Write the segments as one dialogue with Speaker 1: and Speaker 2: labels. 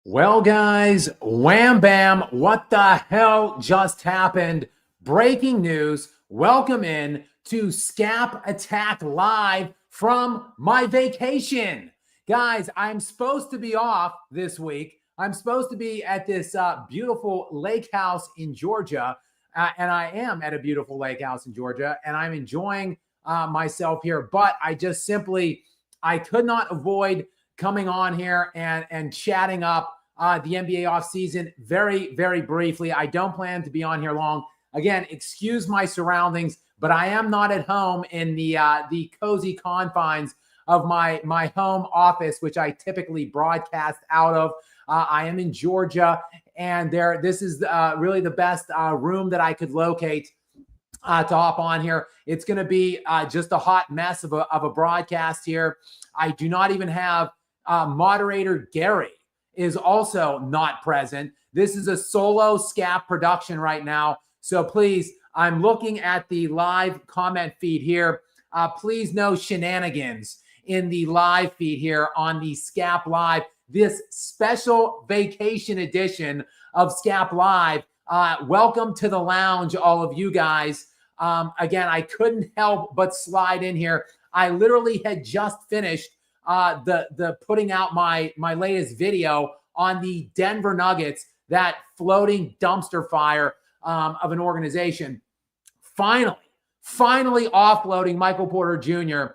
Speaker 1: Well, guys, wham bam, what the hell just happened? Breaking news. Welcome in to Skap Attack Live from my vacation. Guys, I'm supposed to be off this week. I'm supposed to be at this beautiful lake house in Georgia, and I am at a beautiful lake house in Georgia, and I'm enjoying myself here, but I could not avoid coming on here and chatting up the NBA offseason very, very briefly. I don't plan to be on here long. Again, excuse my surroundings, but I am not at home in the cozy confines of my home office, which I typically broadcast out of. I am in Georgia, and this is really the best room that I could locate to hop on here. It's going to be just a hot mess of a broadcast here. I do not even have moderator Gary is also not present. This is a solo Skap production right now. So please, I'm looking at the live comment feed here. Please no shenanigans in the live feed here on the Skap Live, this special vacation edition of Skap Live. Welcome to the lounge, all of you guys. Again, I couldn't help but slide in here. I literally had just finished the putting out my latest video on the Denver Nuggets, that floating dumpster fire of an organization. Finally offloading Michael Porter Jr.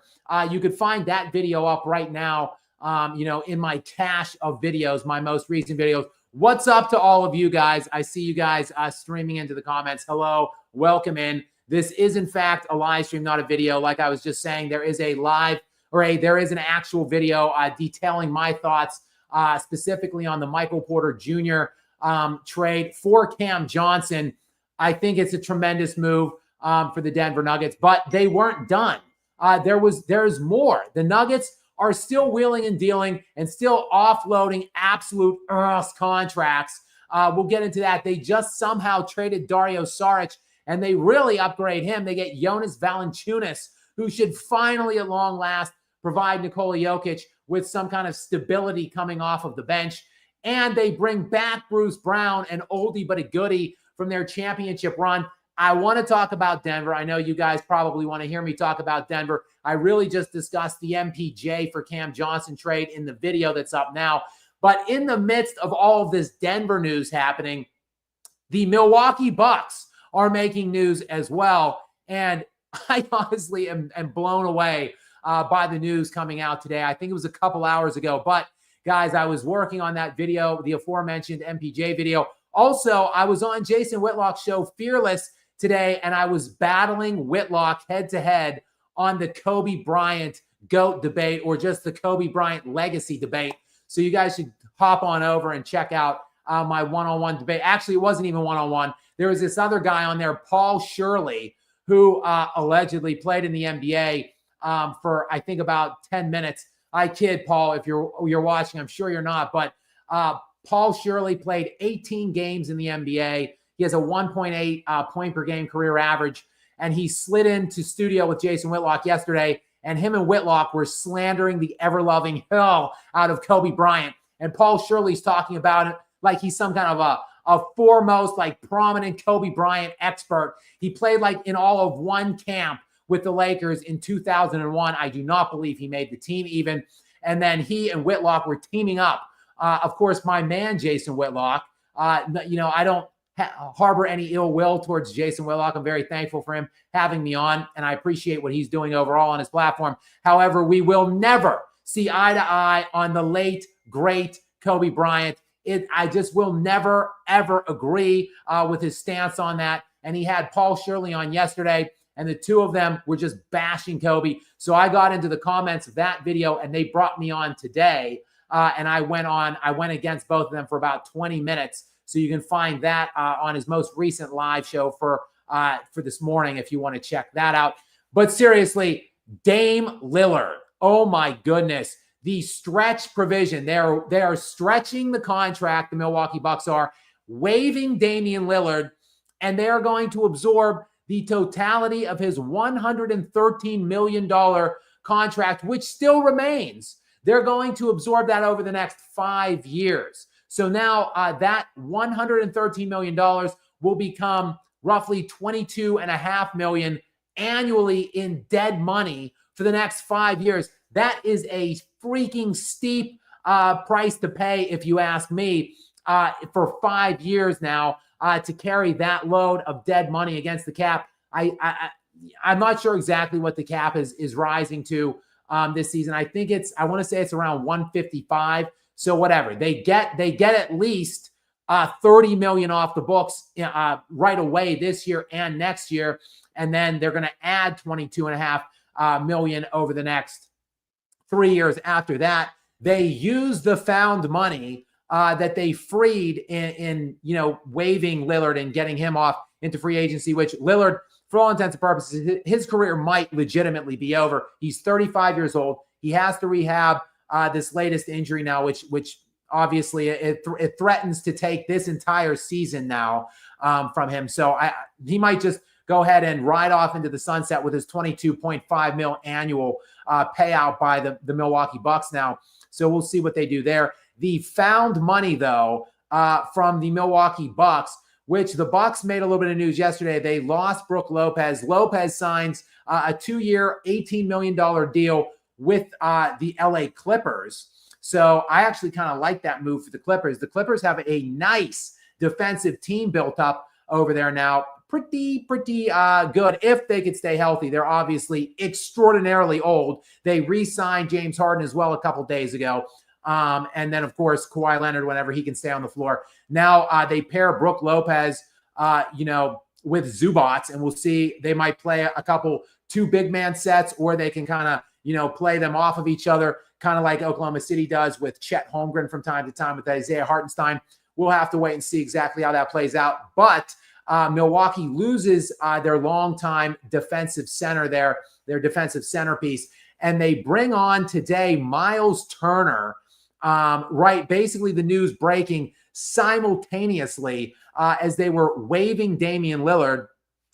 Speaker 1: You could find that video up right now, in my cache of videos, my most recent videos. What's up to all of you guys? I see you guys streaming into the comments. Hello, welcome in. This is in fact a live stream, not a video. Like I was just saying, there is an actual video detailing my thoughts specifically on the Michael Porter Jr. Trade for Cam Johnson. I think it's a tremendous move for the Denver Nuggets, but they weren't done. There's more. The Nuggets are still wheeling and dealing and still offloading absolute contracts. We'll get into that. They just somehow traded Dario Saric, and they really upgrade him. They get Jonas Valanciunas, who should finally, at long last, provide Nikola Jokic with some kind of stability coming off of the bench. And they bring back Bruce Brown, an oldie but a goodie from their championship run. I want to talk about Denver. I know you guys probably want to hear me talk about Denver. I really just discussed the MPJ for Cam Johnson trade in the video that's up now. But in the midst of all of this Denver news happening, the Milwaukee Bucks are making news as well. And I honestly am blown away by the news coming out today. I think it was a couple hours ago. But guys, I was working on that video, the aforementioned MPJ video. Also, I was on Jason Whitlock's show, Fearless, today, and I was battling Whitlock head-to-head on the Kobe Bryant GOAT debate, or just the Kobe Bryant legacy debate. So you guys should hop on over and check out my one-on-one debate. Actually, it wasn't even one-on-one. There was this other guy on there, Paul Shirley, who allegedly played in the NBA for, I think, about 10 minutes. I kid, Paul, if you're watching. I'm sure you're not. But Paul Shirley played 18 games in the NBA. He has a 1.8 point per game career average. And he slid into studio with Jason Whitlock yesterday. And him and Whitlock were slandering the ever-loving hell out of Kobe Bryant. And Paul Shirley's talking about it like he's some kind of a foremost, like, prominent Kobe Bryant expert. He played like in all of one camp with the Lakers in 2001. I do not believe he made the team even. And then he and Whitlock were teaming up. Of course, my man, Jason Whitlock, I don't harbor any ill will towards Jason Whitlock. I'm very thankful for him having me on, and I appreciate what he's doing overall on his platform. However, we will never see eye to eye on the late, great Kobe Bryant. I just will never, ever agree with his stance on that. And he had Paul Shirley on yesterday, and the two of them were just bashing Kobe. So I got into the comments of that video, and they brought me on today. And I went against both of them for about 20 minutes. So you can find that on his most recent live show for this morning if you want to check that out. But seriously, Dame Lillard, oh my goodness. The stretch provision, they are stretching the contract, the Milwaukee Bucks are, waiving Damian Lillard, and they are going to absorb the totality of his $113 million contract, which still remains. They're going to absorb that over the next 5 years. So now that $113 million will become roughly $22.5 million annually in dead money for the next 5 years. That is a freaking steep price to pay, if you ask me, for 5 years now to carry that load of dead money against the cap. I'm not sure exactly what the cap is rising to this season. I think I want to say it's around 155. So whatever, they get at least 30 million off the books right away this year and next year. And then they're going to add 22.5 million over the next 3 years after that. They use the found money that they freed in waiving Lillard and getting him off into free agency, which Lillard, for all intents and purposes, his career might legitimately be over. He's 35 years old. He has to rehab this latest injury now, which obviously it threatens to take this entire season now from him. So he might just go ahead and ride off into the sunset with his $22.5 million annual payout by the Milwaukee Bucks now. So we'll see what they do there. The found money, though, from the Milwaukee Bucks, which the Bucks made a little bit of news yesterday. They lost Brook Lopez. Lopez signs a 2-year, $18 million deal with the LA Clippers. So I actually kind of like that move for the Clippers. The Clippers have a nice defensive team built up over there now. Pretty good if they could stay healthy. They're obviously extraordinarily old. They re-signed James Harden as well a couple days ago. And then, of course, Kawhi Leonard whenever he can stay on the floor. Now they pair Brook Lopez, with Zubats, and we'll see. They might play a couple 2 big man sets, or they can kind of, play them off of each other, kind of like Oklahoma City does with Chet Holmgren from time to time with Isaiah Hartenstein. We'll have to wait and see exactly how that plays out. But Milwaukee loses their longtime defensive center there, their defensive centerpiece, and they bring on today Myles Turner. Basically the news breaking simultaneously as they were waiving Damian Lillard.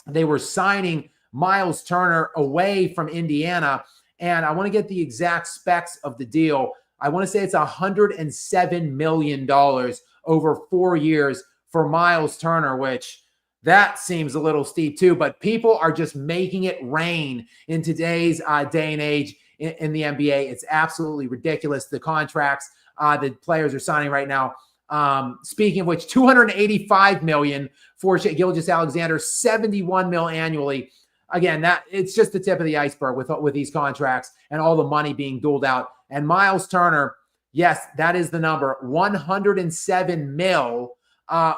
Speaker 1: They were signing Myles Turner away from Indiana. And I want to get the exact specs of the deal. I want to say it's $107 million over 4 years for Myles Turner, which that seems a little steep too. But people are just making it rain in today's day and age in the NBA. It's absolutely ridiculous, the contracts that players are signing right now. Speaking of which, $285 million for Gilgeous-Alexander, $71 million annually. Again, that it's just the tip of the iceberg with these contracts and all the money being doled out. And Myles Turner, yes, that is the number, $107 million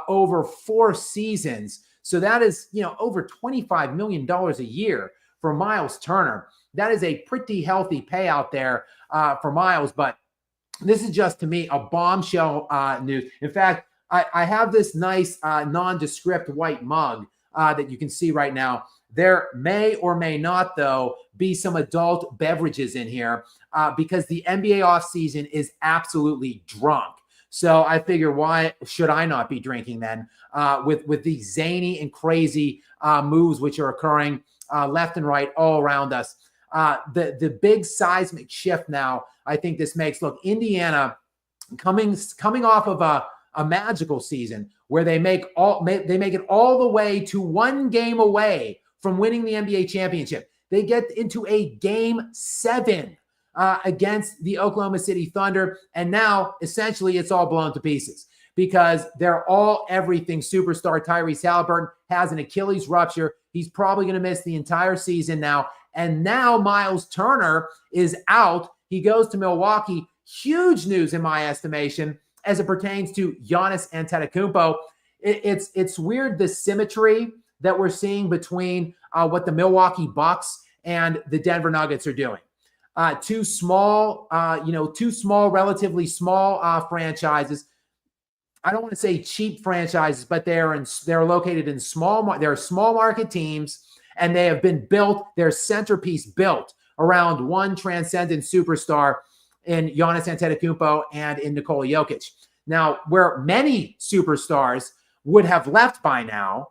Speaker 1: over 4 seasons. So that is, over $25 million a year for Myles Turner. That is a pretty healthy payout there for Myles. But this is just, to me, a bombshell news. In fact, I have this nice nondescript white mug that you can see right now. There may or may not, though, be some adult beverages in here because the NBA offseason is absolutely drunk. So I figure, why should I not be drinking then with these zany and crazy moves which are occurring left and right all around us. The big seismic shift now, I think this makes. Look, Indiana coming off of a magical season where they make it all the way to 1 game away from winning the NBA championship. They get into a game 7 against the Oklahoma City Thunder. And now essentially it's all blown to pieces because they're all everything superstar. Tyrese Halliburton has an Achilles rupture. He's probably going to miss the entire season now. And now Myles Turner is out. He goes to Milwaukee. Huge news in my estimation as it pertains to Giannis Antetokounmpo. It's weird, the symmetry that we're seeing between what the Milwaukee Bucks and the Denver Nuggets are doing. Two small, relatively small franchises. I don't want to say cheap franchises, but they're located in they're small market teams, and they have been built, their centerpiece built around one transcendent superstar in Giannis Antetokounmpo and in Nikola Jokic. Now, where many superstars would have left by now,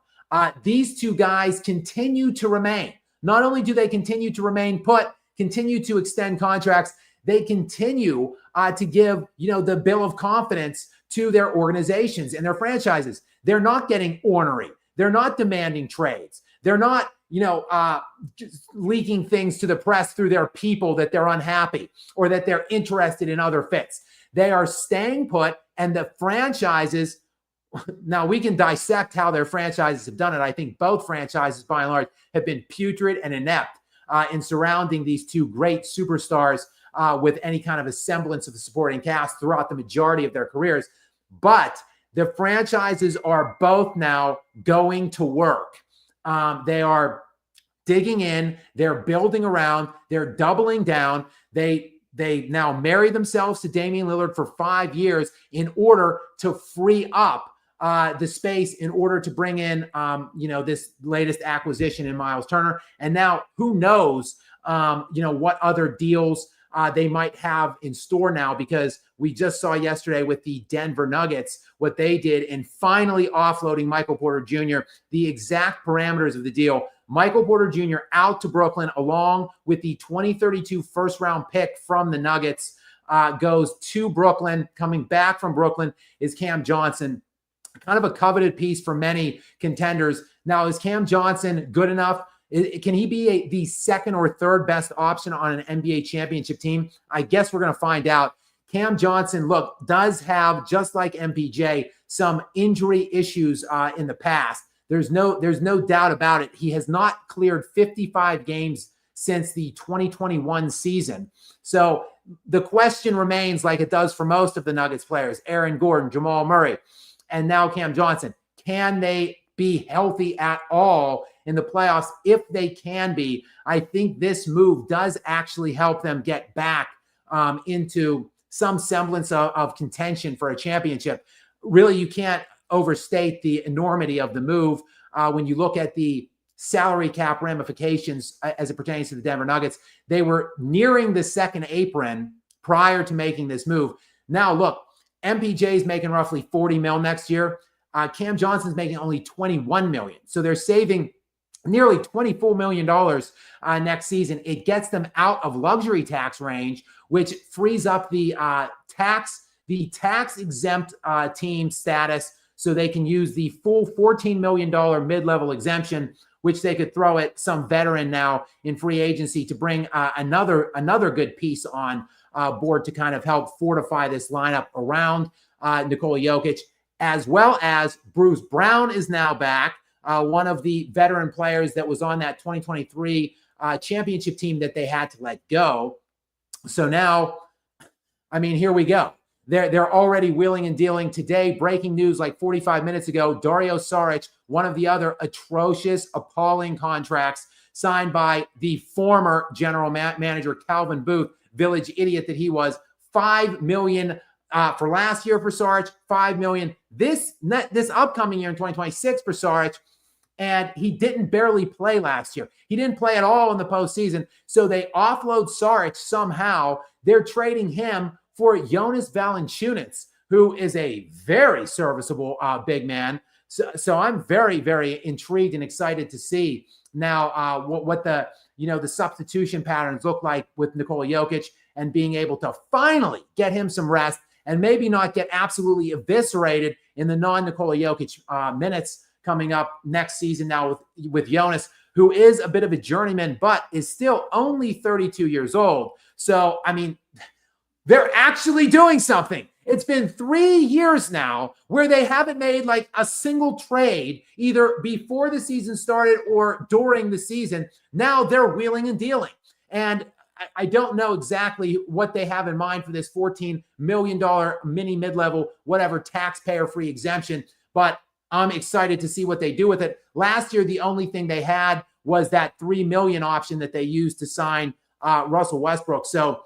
Speaker 1: these two guys continue to remain. Not only do they continue to remain put, continue to extend contracts, they continue to give, the bill of confidence to their organizations and their franchises. They're not getting ornery. They're not demanding trades. They're not, just leaking things to the press through their people that they're unhappy or that they're interested in other fits. They are staying put, and the franchises, now we can dissect how their franchises have done it. I think both franchises, by and large, have been putrid and inept in surrounding these two great superstars with any kind of a semblance of the supporting cast throughout the majority of their careers. But the franchises are both now going to work. They are digging in. They're building around. They're doubling down. They now marry themselves to Damian Lillard for 5 years in order to free up the space in order to bring in, this latest acquisition in Myles Turner. And now who knows, what other deals they might have in store now, because we just saw yesterday with the Denver Nuggets what they did in finally offloading Michael Porter Jr., the exact parameters of the deal. Michael Porter Jr. out to Brooklyn along with the 2032 first-round pick from the Nuggets goes to Brooklyn. Coming back from Brooklyn is Cam Johnson, kind of a coveted piece for many contenders. Now, is Cam Johnson good enough? Can he be the second or third best option on an NBA championship team? I guess we're going to find out. Cam Johnson, look, does have, just like MPJ, some injury issues in the past. There's no doubt about it. He has not cleared 55 games since the 2021 season. So the question remains, like it does for most of the Nuggets players, Aaron Gordon, Jamal Murray, and now Cam Johnson. Can they be healthy at all in the playoffs? If they can be, I think this move does actually help them get back into some semblance of contention for a championship. Really, you can't overstate the enormity of the move when you look at the salary cap ramifications as it pertains to the Denver Nuggets. They were nearing the second apron prior to making this move. Now, look, MPJ is making roughly $40 million next year. Cam Johnson's making only $21 million. So they're saving nearly $24 million next season. It gets them out of luxury tax range, which frees up the tax exempt team status, so they can use the full $14 million mid-level exemption, which they could throw at some veteran now in free agency to bring another good piece on board to kind of help fortify this lineup around Nikola Jokic, as well as Bruce Brown is now back, one of the veteran players that was on that 2023 championship team that they had to let go. So now, here we go. They're already wheeling and dealing. Today, breaking news like 45 minutes ago, Dario Saric, one of the other atrocious, appalling contracts signed by the former general manager, Calvin Booth, village idiot that he was, $5 million for last year for Saric, $5 million this upcoming year in 2026 for Saric. And he didn't barely play last year. He didn't play at all in the postseason. So they offload Saric somehow. They're trading him for Jonas Valanciunas, who is a very serviceable big man. So I'm very, very intrigued and excited to see now what the substitution patterns look like with Nikola Jokic, and being able to finally get him some rest and maybe not get absolutely eviscerated in the non-Nikola Jokic minutes coming up next season now with Jonas, who is a bit of a journeyman, but is still only 32 years old. So, they're actually doing something. It's been 3 years now where they haven't made like a single trade, either before the season started or during the season. Now they're wheeling and dealing. And I don't know exactly what they have in mind for this $14 million mini mid-level, whatever, taxpayer-free exemption, but I'm excited to see what they do with it. Last year, the only thing they had was that $3 million option that they used to sign Russell Westbrook. So,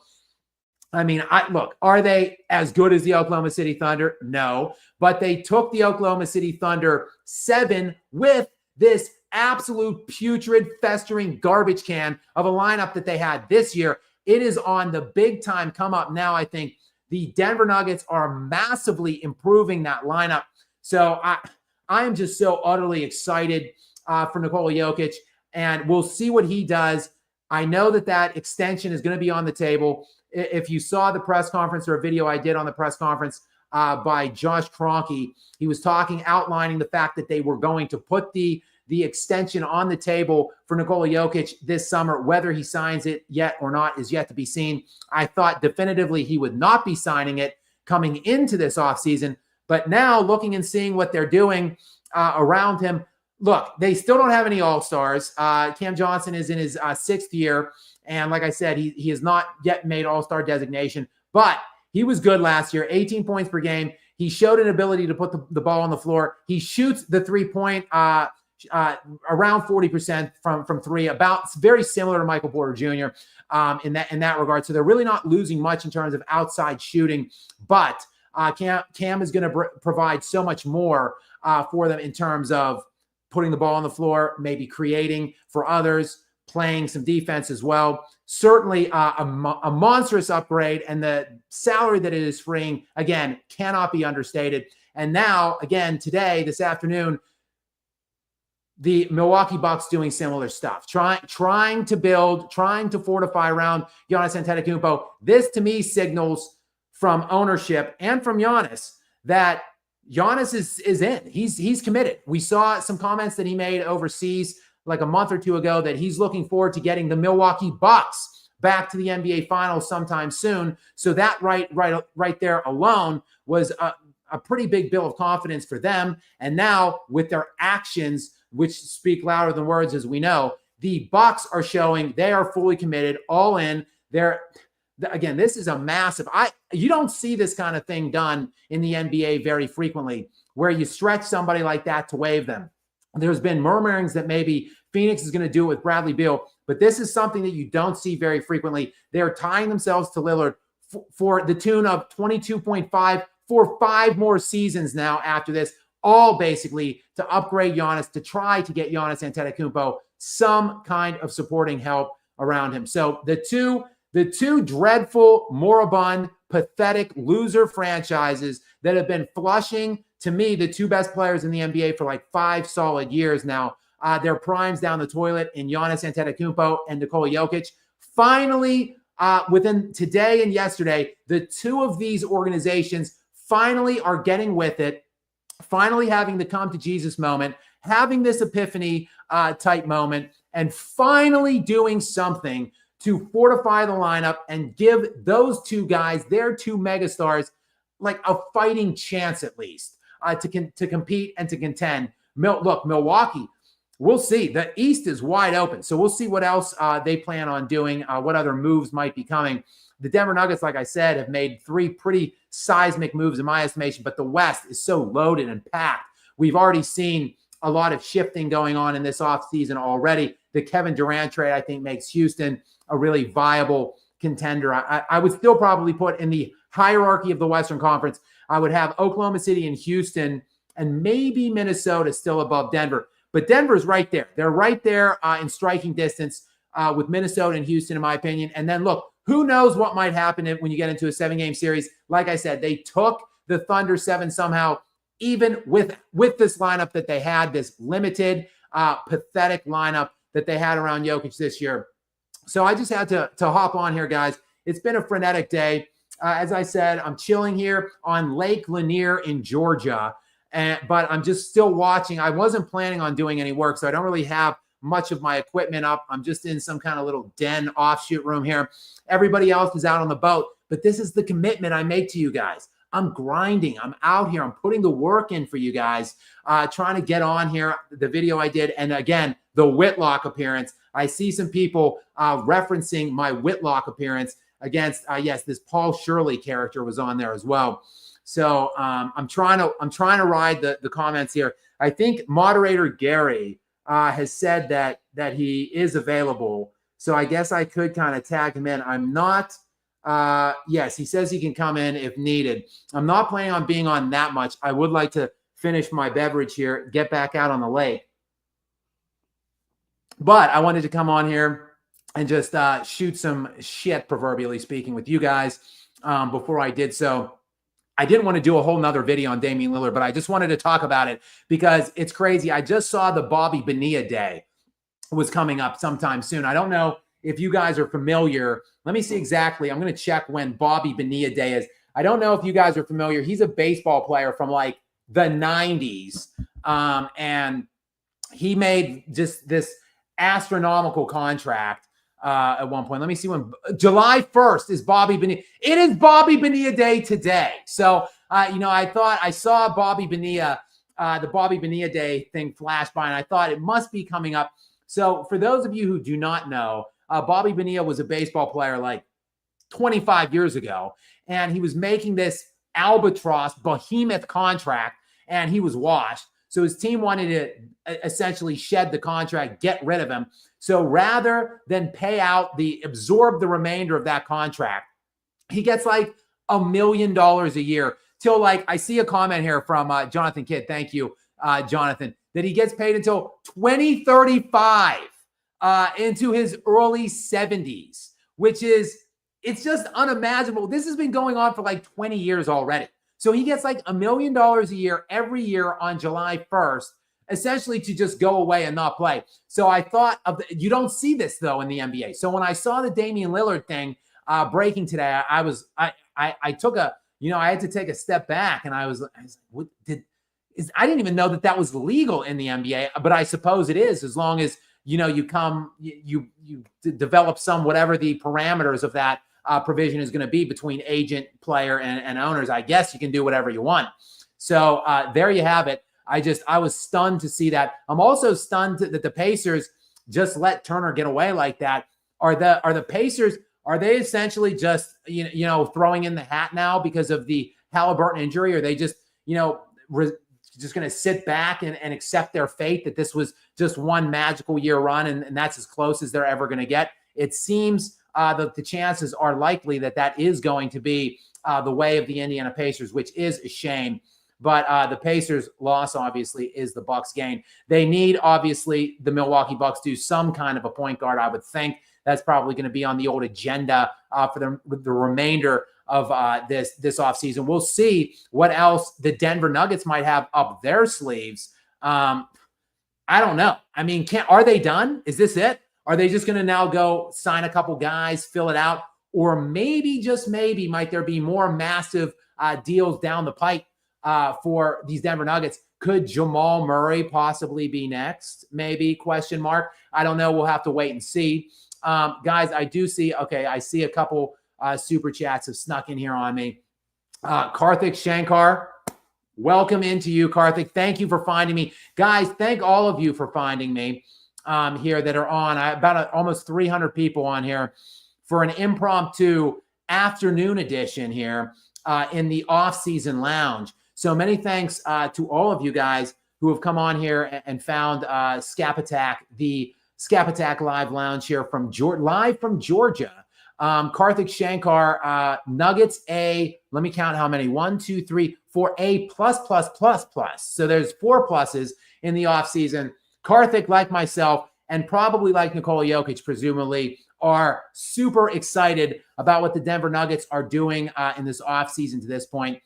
Speaker 1: look, are they as good as the Oklahoma City Thunder? No, but they took the Oklahoma City Thunder 7 with this absolute putrid, festering garbage can of a lineup that they had this year. It is on the big time come up now. I think the Denver Nuggets are massively improving that lineup. So I am just so utterly excited for Nikola Jokic, and we'll see what he does. I know that extension is going to be on the table. if you saw the press conference or a video I did on the press conference by Josh Kroenke, he was outlining the fact that they were going to put the extension on the table for Nikola Jokic this summer. Whether he signs it yet or not is yet to be seen. I thought definitively he would not be signing it coming into this offseason. But now looking and seeing what they're doing around him, look, they still don't have any all-stars. Cam Johnson is in his sixth year. And like I said, he has not yet made all-star designation. But he was good last year, 18 points per game. He showed an ability to put the ball on the floor. He shoots the three-point around 40% from three, about very similar to Michael Porter Jr. In that regard. So they're really not losing much in terms of outside shooting, but Cam is going to provide so much more for them in terms of putting the ball on the floor, maybe creating for others, playing some defense as well. Certainly a monstrous upgrade, and the salary that it is freeing, again, cannot be understated. And now, again, this afternoon, the Milwaukee Bucks doing similar stuff, trying to build, trying to fortify around Giannis Antetokounmpo. This, to me, signals from ownership and from Giannis that Giannis is in. He's committed. We saw some comments that he made overseas like a month or two ago that he's looking forward to getting the Milwaukee Bucks back to the NBA Finals sometime soon. So that right there alone was a pretty big bill of confidence for them. And now with their actions, which speak louder than words, as we know, the Bucks are showing they are fully committed, all in. Again, this is a massive. You don't see this kind of thing done in the NBA very frequently, where you stretch somebody like that to waive them. There's been murmurings that maybe Phoenix is going to do it with Bradley Beal, but this is something that you don't see very frequently. They're tying themselves to Lillard for the tune of 22.5 for 5 more seasons now after this, all basically to upgrade Giannis, to try to get Giannis Antetokounmpo some kind of supporting help around him. So the two dreadful, moribund, pathetic loser franchises that have been flushing, to me, the two best players in the NBA for like 5 solid years now. Their primes down the toilet in Giannis Antetokounmpo and Nikola Jokic. Finally, within today and yesterday, the two of these organizations finally are getting with it, finally having the come to Jesus moment, having this epiphany type moment, and finally doing something to fortify the lineup and give those two guys, their two megastars, like a fighting chance at least to compete and to contend. Look, Milwaukee, we'll see. The East is wide open, so we'll see what else they plan on doing, what other moves might be coming. The Denver Nuggets, like I said, have made 3 pretty seismic moves in my estimation, but the West is so loaded and packed. We've already seen a lot of shifting going on in this offseason already. The Kevin Durant trade, I think, makes Houston a really viable contender. I would still probably put in the hierarchy of the Western Conference, I would have Oklahoma City and Houston and maybe Minnesota still above Denver. But Denver's right there. They're right there in striking distance with Minnesota and Houston, in my opinion. And then, look, who knows what might happen when you get into a 7-game series. Like I said, they took the Thunder 7 somehow, even with this lineup that they had, this limited, pathetic lineup that they had around Jokic this year. So I just had to hop on here, guys. It's been a frenetic day. As I said, I'm chilling here on Lake Lanier in Georgia, but I'm just still watching. I wasn't planning on doing any work, so I don't really have much of my equipment up. I'm just in some kind of little den offshoot room here. Everybody else is out on the boat, but this is the commitment I make to you guys. I'm grinding. I'm out here. I'm putting the work in for you guys, trying to get on here, the video I did. And again, the Whitlock appearance. I see some people referencing my Whitlock appearance against, yes, this Paul Shirley character was on there as well. So I'm trying to ride the comments here. I think moderator Gary has said that he is available. So I guess I could kind of tag him in. I'm not, yes, he says he can come in if needed. I'm not planning on being on that much. I would like to finish my beverage here, get back out on the lake. But I wanted to come on here and just shoot some shit, proverbially speaking, with you guys before I did so. I didn't want to do a whole nother video on Damian Lillard, but I just wanted to talk about it because it's crazy. I just saw the Bobby Bonilla Day was coming up sometime soon. I don't know if you guys are familiar. Let me see exactly. I'm going to check when Bobby Bonilla Day is. I don't know if you guys are familiar. He's a baseball player from like the 90s. And he made just this astronomical contract at one point. Let me see when. July 1st is Bobby Bonilla. It is Bobby Bonilla Day today. So, I thought I saw Bobby Bonilla, the Bobby Bonilla Day thing flash by, and I thought it must be coming up. So for those of you who do not know, Bobby Bonilla was a baseball player like 25 years ago, and he was making this albatross behemoth contract, and he was washed. So his team wanted to essentially shed the contract, get rid of him. So rather than absorb the remainder of that contract, he gets like $1 million a year till like, I see a comment here from Jonathan Kidd. Thank you, Jonathan, that he gets paid until 2035 into his early 70s, which is, it's just unimaginable. This has been going on for like 20 years already. So he gets like $1 million a year every year on July 1st, essentially to just go away and not play. So I thought you don't see this though in the NBA. So when I saw the Damian Lillard thing breaking today, I took I had to take a step back, and I was like, I didn't even know that was legal in the NBA, but I suppose it is, as long as you develop whatever the parameters of that provision is going to be between agent, player, and owners. I guess you can do whatever you want. So there you have it. I was stunned to see that. I'm also stunned that the Pacers just let Turner get away like that. Are the Pacers, are they essentially just throwing in the hat now because of the Halliburton injury? Or are they just just going to sit back and accept their fate, that this was just one magical year run and that's as close as they're ever going to get? It seems that the chances are likely that is going to be the way of the Indiana Pacers, which is a shame. But the Pacers' loss, obviously, is the Bucks' gain. They need, obviously, the Milwaukee Bucks do some kind of a point guard, I would think. That's probably going to be on the old agenda for the remainder of this offseason. We'll see what else the Denver Nuggets might have up their sleeves. I don't know. I mean, are they done? Is this it? Are they just going to now go sign a couple guys, fill it out? Or maybe, just maybe, might there be more massive deals down the pipe for these Denver Nuggets? Could Jamal Murray possibly be next? Maybe, question mark. I don't know. We'll have to wait and see. Guys, I do see, I see a couple super chats have snuck in here on me. Karthik Shankar, welcome into you, Karthik. Thank you for finding me. Guys, thank all of you for finding me here that are on. Almost 300 people on here for an impromptu afternoon edition here in the Offseason Lounge. So many thanks to all of you guys who have come on here and found Skap Attack, the Skap Attack Live Lounge here live from Georgia. Karthik Shankar, Nuggets A, let me count how many. 1, 2, 3, 4, A plus. So there's 4 pluses in the offseason. Karthik, like myself, and probably like Nikola Jokic, presumably, are super excited about what the Denver Nuggets are doing in this offseason to this point.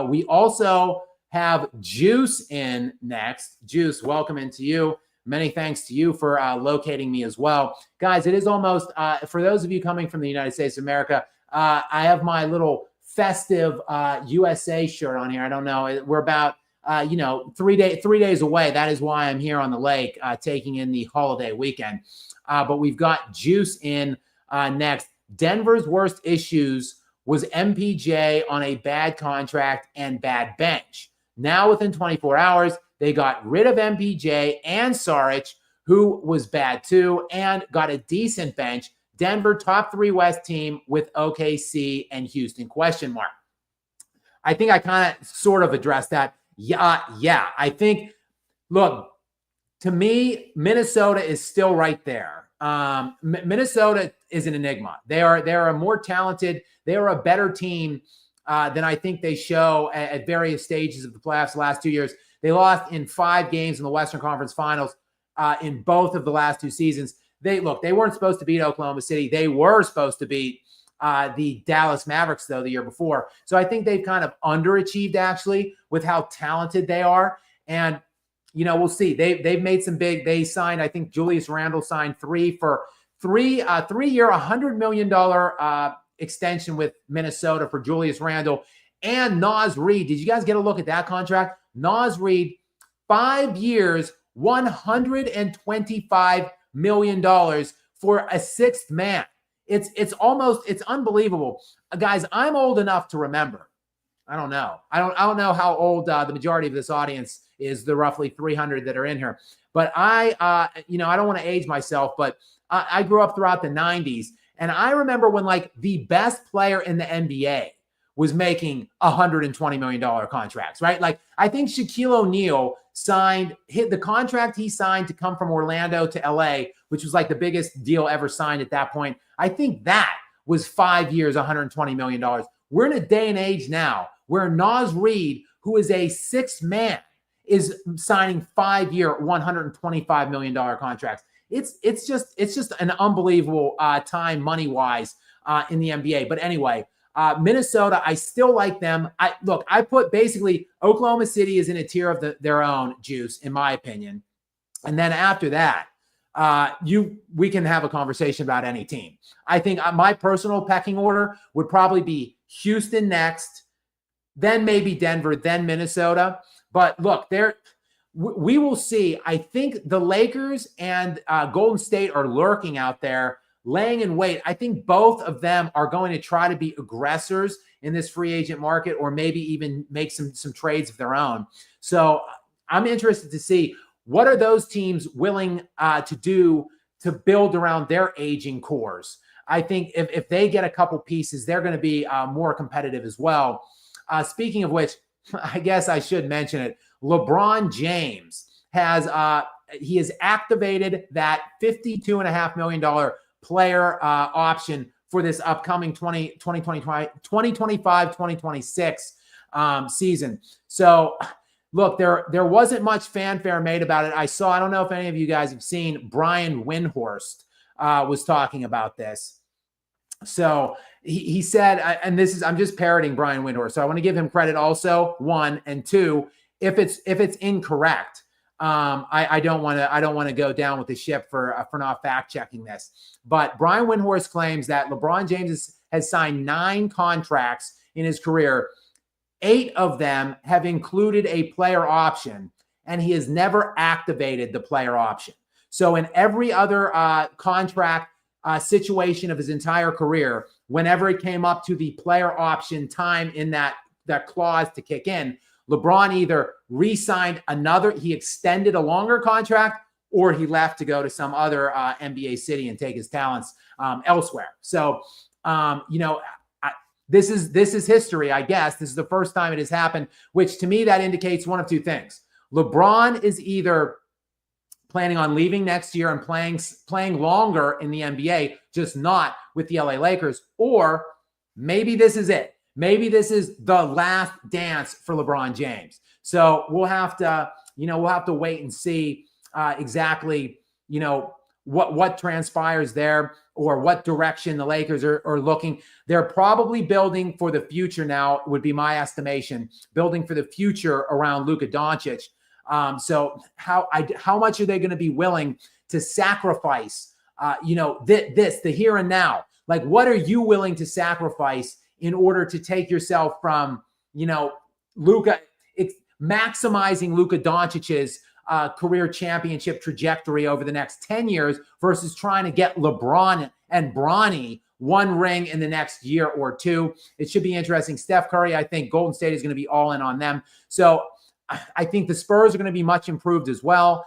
Speaker 1: We also have Juice in next. Juice, welcome into you. Many thanks to you for locating me as well. Guys, it is almost, for those of you coming from the United States of America, I have my little festive USA shirt on here. I don't know. We're about, 3 days away. That is why I'm here on the lake taking in the holiday weekend. But we've got Juice in next. Denver's worst issues was MPJ on a bad contract and bad bench. Now, within 24 hours, they got rid of MPJ and Saric, who was bad too, and got a decent bench. Denver, top 3 West team with OKC and Houston, question mark. I think I kind of sort of addressed that. Yeah. I think, look, to me, Minnesota is still right there. Minnesota is an enigma. They are a more talented, they are a better team than I think they show at various stages of the playoffs the last 2 years. They lost in 5 games in the Western Conference Finals in both of the last 2 seasons. They weren't supposed to beat Oklahoma City. They were supposed to beat the Dallas Mavericks, though, the year before. So I think they've kind of underachieved, actually, with how talented they are. And, we'll see. They've made some big – they signed – I think Julius Randle signed 3 for 3-year, $100 million extension with Minnesota for Julius Randle and Naz Reid. Did you guys get a look at that contract? Naz Reid, 5 years, $125 million for a sixth man. It's unbelievable. Guys, I'm old enough to remember. I don't know. I don't know how old the majority of this audience is, the roughly 300 that are in here. But I don't want to age myself, but I grew up throughout the 90s. And I remember when like the best player in the NBA was making $120 million contracts, right? Like I think Shaquille O'Neal hit the contract he signed to come from Orlando to LA, which was like the biggest deal ever signed at that point. I think that was 5 years, $120 million. We're in a day and age now where Naz Reid, who is a sixth man, is signing 5-year, $125 million contracts. It's just an unbelievable time money-wise in the NBA. But anyway, Minnesota, I still like them. I put basically Oklahoma City is in a tier of their own, Juice, in my opinion. And then after that, we can have a conversation about any team. I think my personal pecking order would probably be Houston next, then maybe Denver, then Minnesota. But look, we will see. I think the Lakers and Golden State are lurking out there, laying in wait. I think both of them are going to try to be aggressors in this free agent market, or maybe even make some trades of their own. So I'm interested to see what are those teams willing to do to build around their aging cores. I think if they get a couple pieces, they're going to be more competitive as well. Speaking of which, I guess I should mention it. LeBron James has activated that $52.5 million player option for this upcoming 2025-2026 season. So look, there wasn't much fanfare made about it. I don't know if any of you guys have seen, Brian Windhorst was talking about this. So he said, and I'm just parroting Brian Windhorst. So I want to give him credit also, one, and two, if it's incorrect, I don't want to go down with the ship for not fact checking this. But Brian Windhorst claims that LeBron James has signed 9 contracts in his career. 8 of them have included a player option, and he has never activated the player option. So in every other contract situation of his entire career, whenever it came up to the player option time in that clause to kick in, LeBron either re-signed he extended a longer contract, or he left to go to some other NBA city and take his talents elsewhere. So, this is history, I guess. This is the first time it has happened, which to me, that indicates one of two things. LeBron is either planning on leaving next year and playing longer in the NBA, just not with the LA Lakers, or maybe this is it. Maybe this is the last dance for LeBron James. So we'll have to wait and see exactly, what transpires there, or what direction the Lakers are looking. They're probably building for the future now, would be my estimation, building for the future around Luka Doncic. So how much are they going to be willing to sacrifice, the here and now? Like, what are you willing to sacrifice in order to take yourself from, Luka, maximizing Luka Doncic's career championship trajectory over the next 10 years versus trying to get LeBron and Bronny one ring in the next year or two? It should be interesting. Steph Curry, I think Golden State is going to be all in on them. So I think the Spurs are going to be much improved as well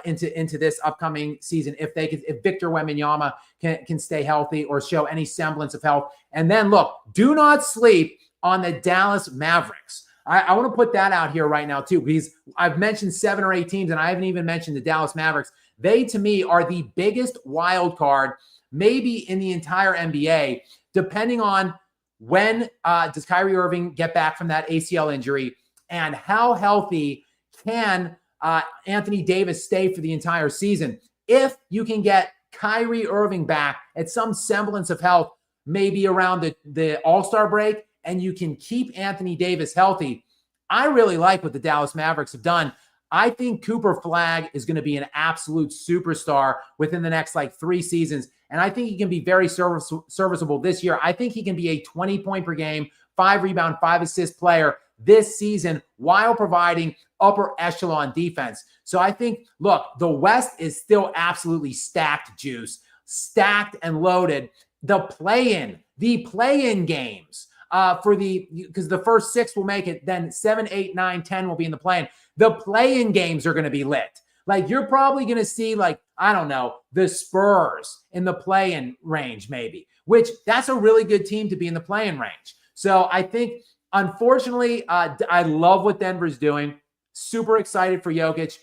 Speaker 1: into this upcoming season if Victor Wembanyama can stay healthy or show any semblance of health. And then look, do not sleep on the Dallas Mavericks. I want to put that out here right now too, because I've mentioned 7 or 8 teams and I haven't even mentioned the Dallas Mavericks. They, to me, are the biggest wild card maybe in the entire NBA, depending on when does Kyrie Irving get back from that ACL injury, and how healthy can Anthony Davis stay for the entire season. If you can get Kyrie Irving back at some semblance of health, maybe around the All-Star break, and you can keep Anthony Davis healthy, I really like what the Dallas Mavericks have done. I think Cooper Flagg is going to be an absolute superstar within the next 3 seasons. And I think he can be very serviceable this year. I think he can be a 20-point per game, 5-rebound, 5-assist player this season while providing upper echelon defense. So I think, look, the West is still absolutely stacked, Juice. Stacked and loaded. The play-in games because the first 6 will make it, then 7, 8, 9, 10 will be in the play-in. The play-in games are going to be lit. Like, you're probably going to see, like, I don't know, the Spurs in the play-in range maybe, which that's a really good team to be in the play-in range. So I think, unfortunately, I love what Denver's doing. Super excited for Jokic.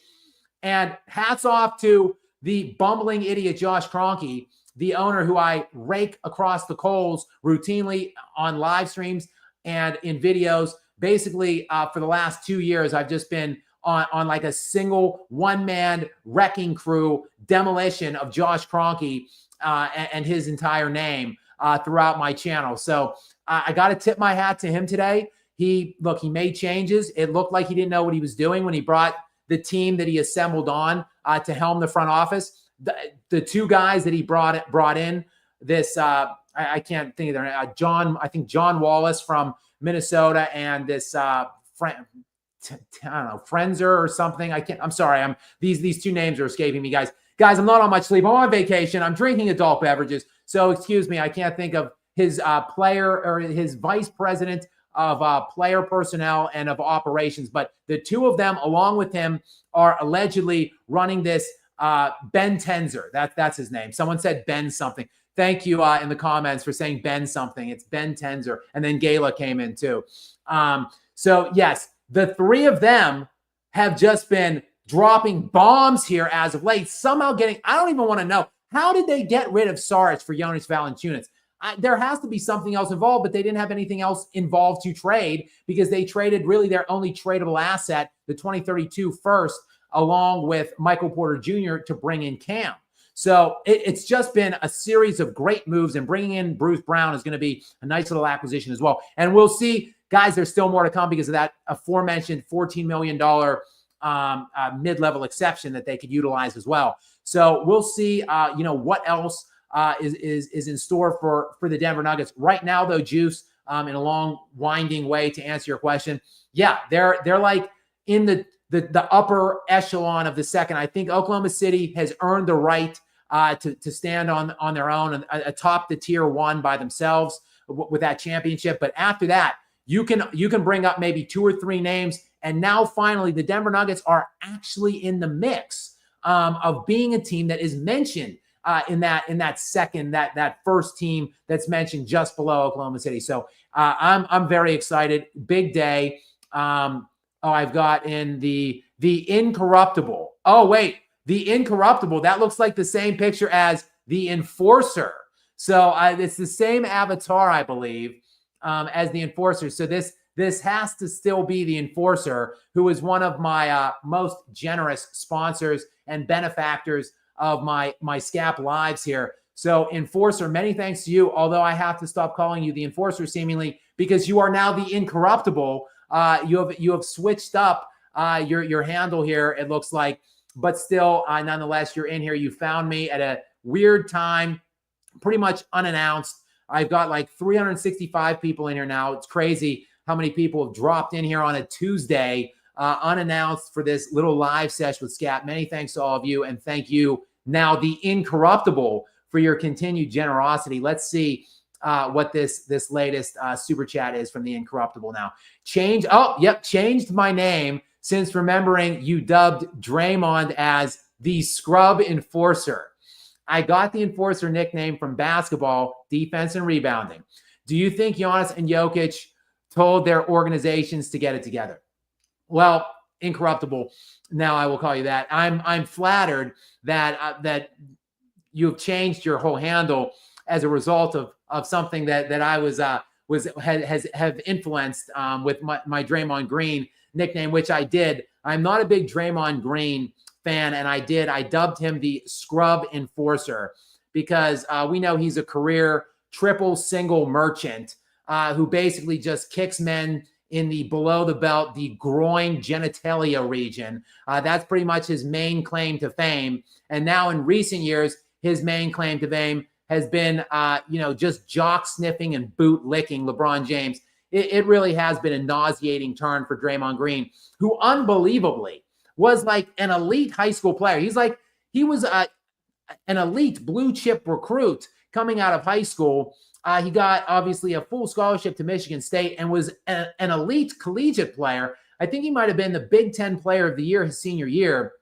Speaker 1: And hats off to the bumbling idiot Josh Kroenke, the owner who I rake across the coals routinely on live streams and in videos. Basically, for the last 2 years, I've just been on like a single one-man wrecking crew demolition of Josh Kroenke and his entire name throughout my channel. So I got to tip my hat to him today. He made changes. It looked like he didn't know what he was doing when he brought the team that he assembled on to helm the front office. The 2 guys that he brought in, this I can't think of their name. I think John Wallace from Minnesota, and this I don't know, Frenzer or something. I'm sorry. These 2 names are escaping me, guys. Guys, I'm not on much sleep. I'm on vacation. I'm drinking adult beverages. So excuse me. I can't think of his player or his vice president of player personnel and of operations. But the 2 of them, along with him, are allegedly running this Ben Tenzer. That's his name. Someone said Ben something. Thank you in the comments for saying Ben something. It's Ben Tenzer. And then Gala came in too. So yes, the 3 of them have just been dropping bombs here as of late. Somehow I don't even want to know. How did they get rid of Saric for Jonas Valanciunas? There has to be something else involved, but they didn't have anything else involved to trade because they traded really their only tradable asset, the 2032 first, along with Michael Porter Jr. to bring in Cam. So it's just been a series of great moves, and bringing in Bruce Brown is going to be a nice little acquisition as well. And we'll see, guys, there's still more to come because of that aforementioned $14 million mid-level exception that they could utilize as well. So we'll see, what else is in store for the Denver Nuggets right now, though. Juice, in a long winding way to answer your question, yeah, they're like in the upper echelon of the second. I think Oklahoma City has earned the right to stand on their own and atop the tier 1 by themselves with that championship. But after that, you can bring up maybe 2 or 3 names, and now finally the Denver Nuggets are actually in the mix of being a team that is mentioned in that second, that first team that's mentioned just below Oklahoma City. So I'm very excited. Big day. I've got in the Incorruptible. Oh, wait, the Incorruptible. That looks like the same picture as the Enforcer. So it's the same avatar, I believe, as the Enforcer. So this has to still be the Enforcer, who is one of my most generous sponsors and benefactors of my Skap lives here. So Enforcer, many thanks to you, although I have to stop calling you the Enforcer seemingly because you are now the Incorruptible. You have switched up your handle here, it looks like, but still, nonetheless, you're in here. You found me at a weird time, pretty much unannounced. I've got like 365 people in here now. It's crazy how many people have dropped in here on a Tuesday, unannounced, for this little live session with Skap. Many thanks to all of you, and thank you, now the Incorruptible, for your continued generosity. Let's see what this latest super chat is from the Incorruptible now. Changed my name since remembering you dubbed Draymond as the Scrub Enforcer. I got the Enforcer nickname from basketball, defense, and rebounding. Do you think Giannis and Jokic told their organizations to get it together? Well, Incorruptible, now I will call you that. I'm flattered that you've changed your whole handle as a result of something that I have influenced with my Draymond Green nickname, which I did. I'm not a big Draymond Green fan, and I dubbed him the Scrub Enforcer because we know he's a career triple single merchant who basically just kicks men in the below the belt, the groin genitalia region. That's pretty much his main claim to fame. And now in recent years, his main claim to fame has been, just jock sniffing and boot licking LeBron James. It really has been a nauseating turn for Draymond Green, who unbelievably was like an elite high school player. He was an elite blue chip recruit coming out of high school. He got obviously a full scholarship to Michigan State and was an elite collegiate player. I think he might have been the Big Ten Player of the Year his senior year.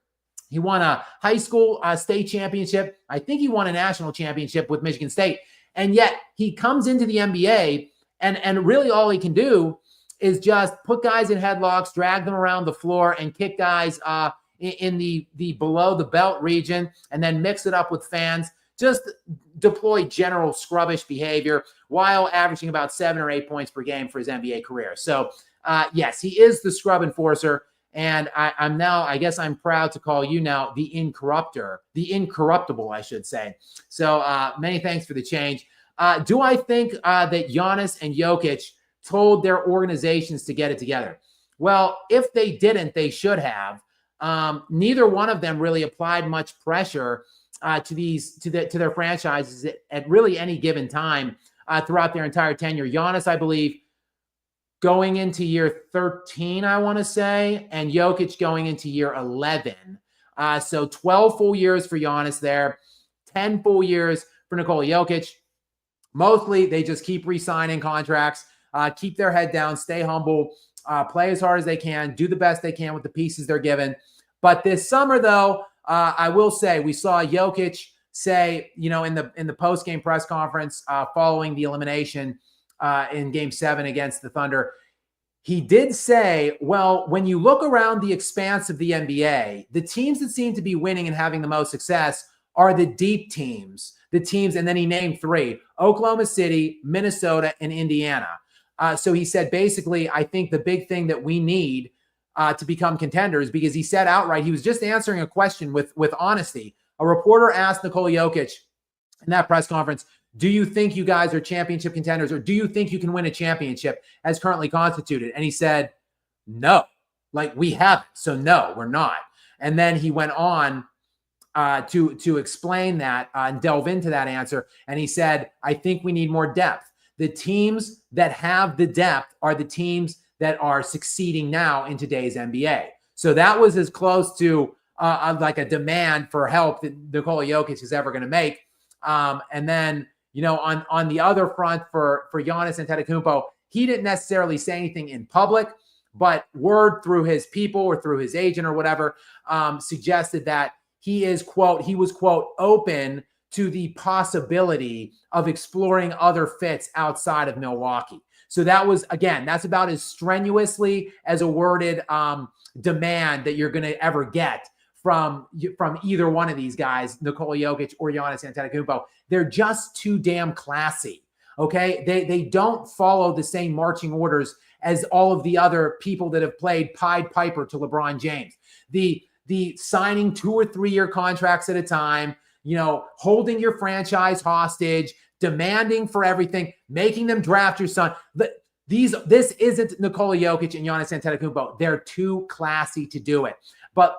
Speaker 1: He won a high school state championship. I think he won a national championship with Michigan State. And yet he comes into the NBA and really all he can do is just put guys in headlocks, drag them around the floor, and kick guys in the below the belt region, and then mix it up with fans. Just deploy general scrubbish behavior while averaging about 7 or 8 points per game for his NBA career. So, yes, he is the scrub enforcer. And I guess I'm proud to call you now the incorruptible, I should say. So many thanks for the change. Do I think that Giannis and Jokic told their organizations to get it together? Well, if they didn't, they should have. Neither one of them really applied much pressure to their franchises at really any given time throughout their entire tenure. Giannis, I believe, going into year 13, I want to say, and Jokic going into year 11. So 12 full years for Giannis there, 10 full years for Nikola Jokic. Mostly, they just keep re-signing contracts, keep their head down, stay humble, play as hard as they can, do the best they can with the pieces they're given. But this summer, though, I will say we saw Jokic say, in the post-game press conference following the elimination in Game 7 against the Thunder, he did say, well, when you look around the expanse of the NBA, the teams that seem to be winning and having the most success are the deep teams. And then he named 3: Oklahoma City, Minnesota, and Indiana. So he said, basically, I think the big thing that we need to become contenders, because he said outright, he was just answering a question with honesty. A reporter asked Nikola Jokic in that press conference, do you think you guys are championship contenders, or do you think you can win a championship as currently constituted? And he said, no, we haven't. So no, we're not. And then he went on to explain that and delve into that answer. And he said, I think we need more depth. The teams that have the depth are the teams that are succeeding now in today's NBA. So that was as close to a demand for help that Nikola Jokic is ever going to make. And then, on the other front for Giannis Antetokounmpo, he didn't necessarily say anything in public, but word through his people or through his agent or whatever suggested that he was, quote, open to the possibility of exploring other fits outside of Milwaukee. So that was, again, that's about as strenuously as a worded demand that you're going to ever get from either one of these guys, Nikola Jokic or Giannis Antetokounmpo. They're just too damn classy, okay? They don't follow the same marching orders as all of the other people that have played Pied Piper to LeBron James. The signing 2 or 3 year contracts at a time, holding your franchise hostage, demanding for everything, making them draft your son. This isn't Nikola Jokic and Giannis Antetokounmpo. They're too classy to do it. But,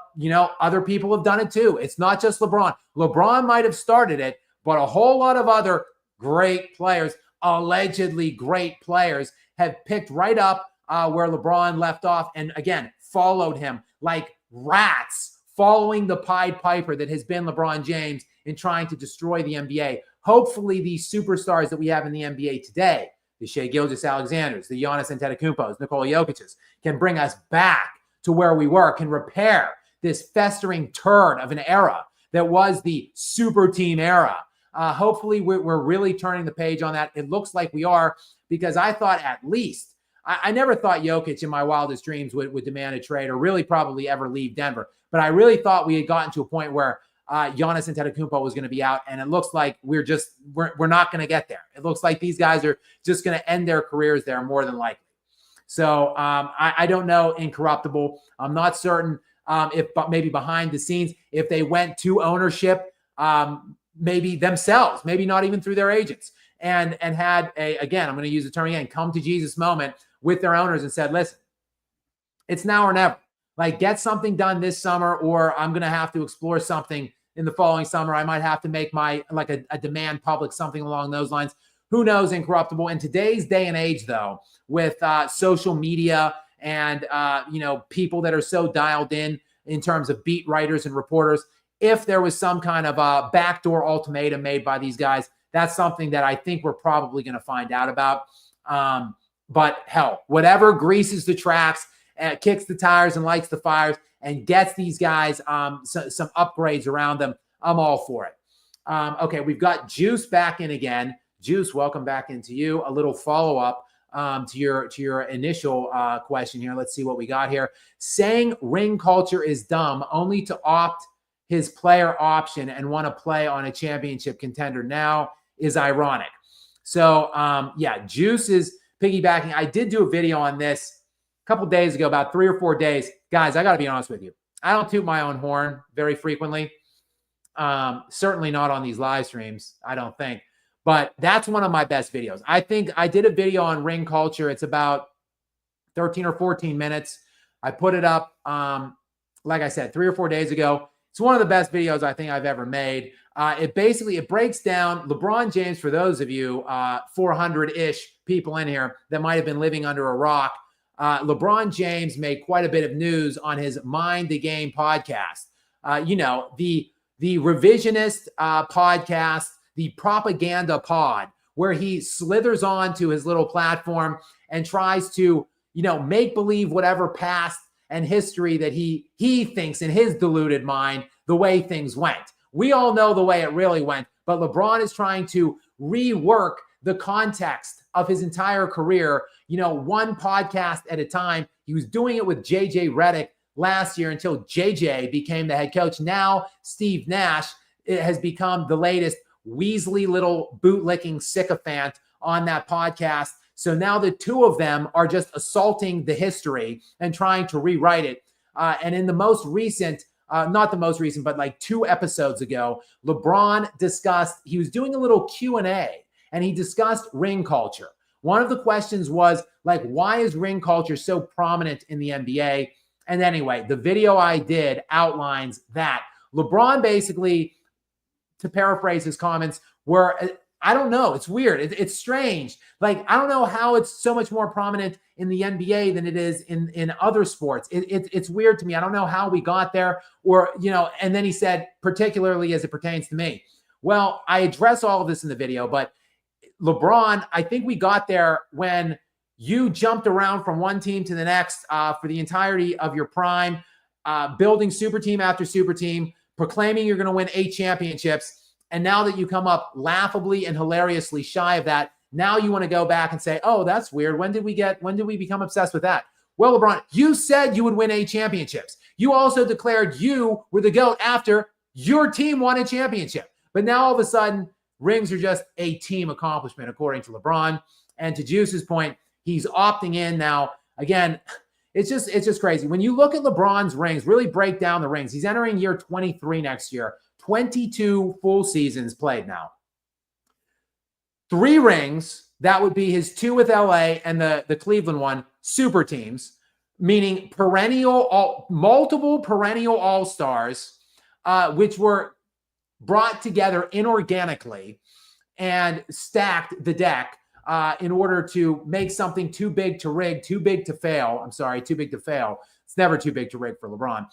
Speaker 1: other people have done it too. It's not just LeBron. LeBron might have started it, but a whole lot of other great players, allegedly great players, have picked right up where LeBron left off and, again, followed him like rats, following the Pied Piper that has been LeBron James in trying to destroy the NBA. Hopefully these superstars that we have in the NBA today, the Shai Gilgeous-Alexanders, the Giannis Antetokounmpos, Nikola Jokic's, can bring us back to where we were, can repair this festering turd of an era that was the super team era. Hopefully we're really turning the page on that. It looks like we are, because I thought at least, I never thought Jokic in my wildest dreams would demand a trade or really probably ever leave Denver. But I really thought we had gotten to a point where Giannis Antetokounmpo was going to be out, and it looks like we're not going to get there. It looks like these guys are just going to end their careers there more than likely. So I don't know incorruptible. I'm not certain if maybe behind the scenes, if they went to ownership, maybe themselves, maybe not even through their agents, and had again, I'm going to use the term again, come to Jesus moment with their owners and said, listen, it's now or never. Get something done this summer, or I'm going to have to explore something in the following summer. I might have to make my like a demand public, something along those lines. Who knows, Incorruptible. In today's day and age, though, with social media and people that are so dialed in terms of beat writers and reporters, if there was some kind of a backdoor ultimatum made by these guys, that's something that I think we're probably going to find out about. But hell, whatever greases the tracks, kicks the tires and lights the fires, and gets these guys some upgrades around them, I'm all for it. Okay, we've got Juice back in again. Juice, welcome back into you. A little follow-up to your initial question here. Let's see what we got here. Saying ring culture is dumb only to opt his player option and want to play on a championship contender now is ironic. So, yeah, Juice is piggybacking. I did do a video on this a couple days ago, about 3 or 4 days. Guys, I got to be honest with you. I don't toot my own horn very frequently. Certainly not on these live streams, I don't think. But that's one of my best videos. I think I did a video on ring culture. It's about 13 or 14 minutes. I put it up, like I said, 3 or 4 days ago. It's one of the best videos I think I've ever made. It breaks down LeBron James, for those of you 400-ish people in here that might have been living under a rock. LeBron James made quite a bit of news on his Mind the Game podcast. The revisionist podcast, the propaganda pod, where he slithers onto his little platform and tries to, make believe whatever past and history that he thinks in his deluded mind the way things went. We all know the way it really went, but LeBron is trying to rework the context of his entire career, one podcast at a time. He was doing it with JJ Redick last year until JJ became the head coach. Now Steve Nash has become the latest Weasley little bootlicking sycophant on that podcast. So now the two of them are just assaulting the history and trying to rewrite it. And in the most recent, not the most recent, but like 2 episodes ago, LeBron discussed, he was doing a little Q&A and he discussed ring culture. One of the questions was like, why is ring culture so prominent in the NBA? And anyway, the video I did outlines that. LeBron basically, to paraphrase his comments, I don't know. It's weird. It's strange. Like, I don't know how it's so much more prominent in the NBA than it is in other sports. It's weird to me. I don't know how we got there and then he said, particularly as it pertains to me. Well, I address all of this in the video, but LeBron, I think we got there when you jumped around from one team to the next for the entirety of your prime, building super team after super team, proclaiming you're going to win 8 championships. And now that you come up laughably and hilariously shy of that, now you want to go back and say, oh, that's weird. When did we become obsessed with that? Well, LeBron, you said you would win 8 championships. You also declared you were the GOAT after your team won a championship. But now all of a sudden, rings are just a team accomplishment, according to LeBron. And to Juice's point, he's opting in now. Again, it's just crazy. When you look at LeBron's rings, really break down the rings. He's entering year 23 next year. 22 full seasons played now. 3 rings, that would be his 2 with LA and the Cleveland one, super teams, meaning multiple perennial all-stars, which were brought together inorganically and stacked the deck in order to make something too big to rig, too big to fail. I'm sorry, too big to fail. It's never too big to rig for LeBron.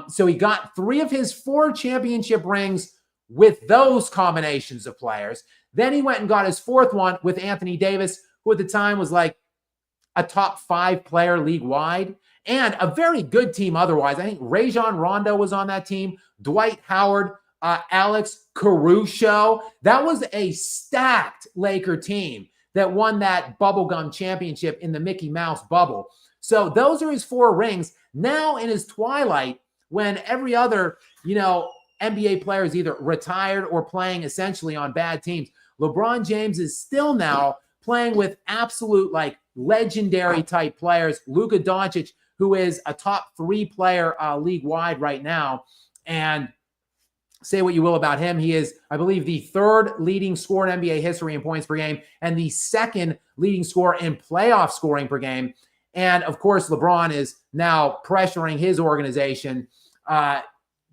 Speaker 1: So he got 3 of his 4 championship rings with those combinations of players. Then he went and got his 4th one with Anthony Davis, who at the time was like a top 5 player league-wide and a very good team otherwise. I think Rajon Rondo was on that team, Dwight Howard, Alex Caruso. That was a stacked Laker team that won that bubblegum championship in the Mickey Mouse bubble. So those are his 4 rings. Now in his twilight, when every other, NBA player is either retired or playing essentially on bad teams, LeBron James is still now playing with absolute legendary type players. Luka Doncic, who is a top 3 player league-wide right now. And say what you will about him, he is, I believe, the 3rd leading scorer in NBA history in points per game and the 2nd leading scorer in playoff scoring per game. And, of course, LeBron is now pressuring his organization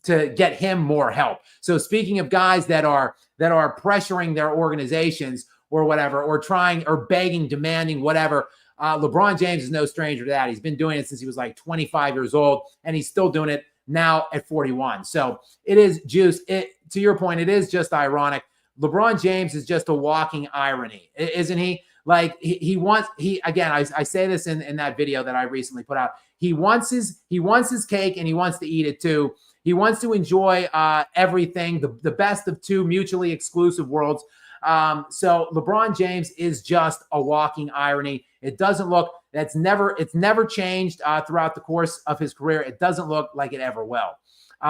Speaker 1: to get him more help. So speaking of guys that are pressuring their organizations or whatever, or trying or begging, demanding, whatever, LeBron James is no stranger to that. He's been doing it since he was like 25 years old, and he's still doing it now at 41. So it is juice. To your point, it is just ironic. LeBron James is just a walking irony, isn't he? Like again, I say this in that video that I recently put out. He wants his cake and he wants to eat it too. He wants to enjoy everything, the best of two mutually exclusive worlds. So LeBron James is just a walking irony. It doesn't look, it's never changed throughout the course of his career. It doesn't look like it ever will.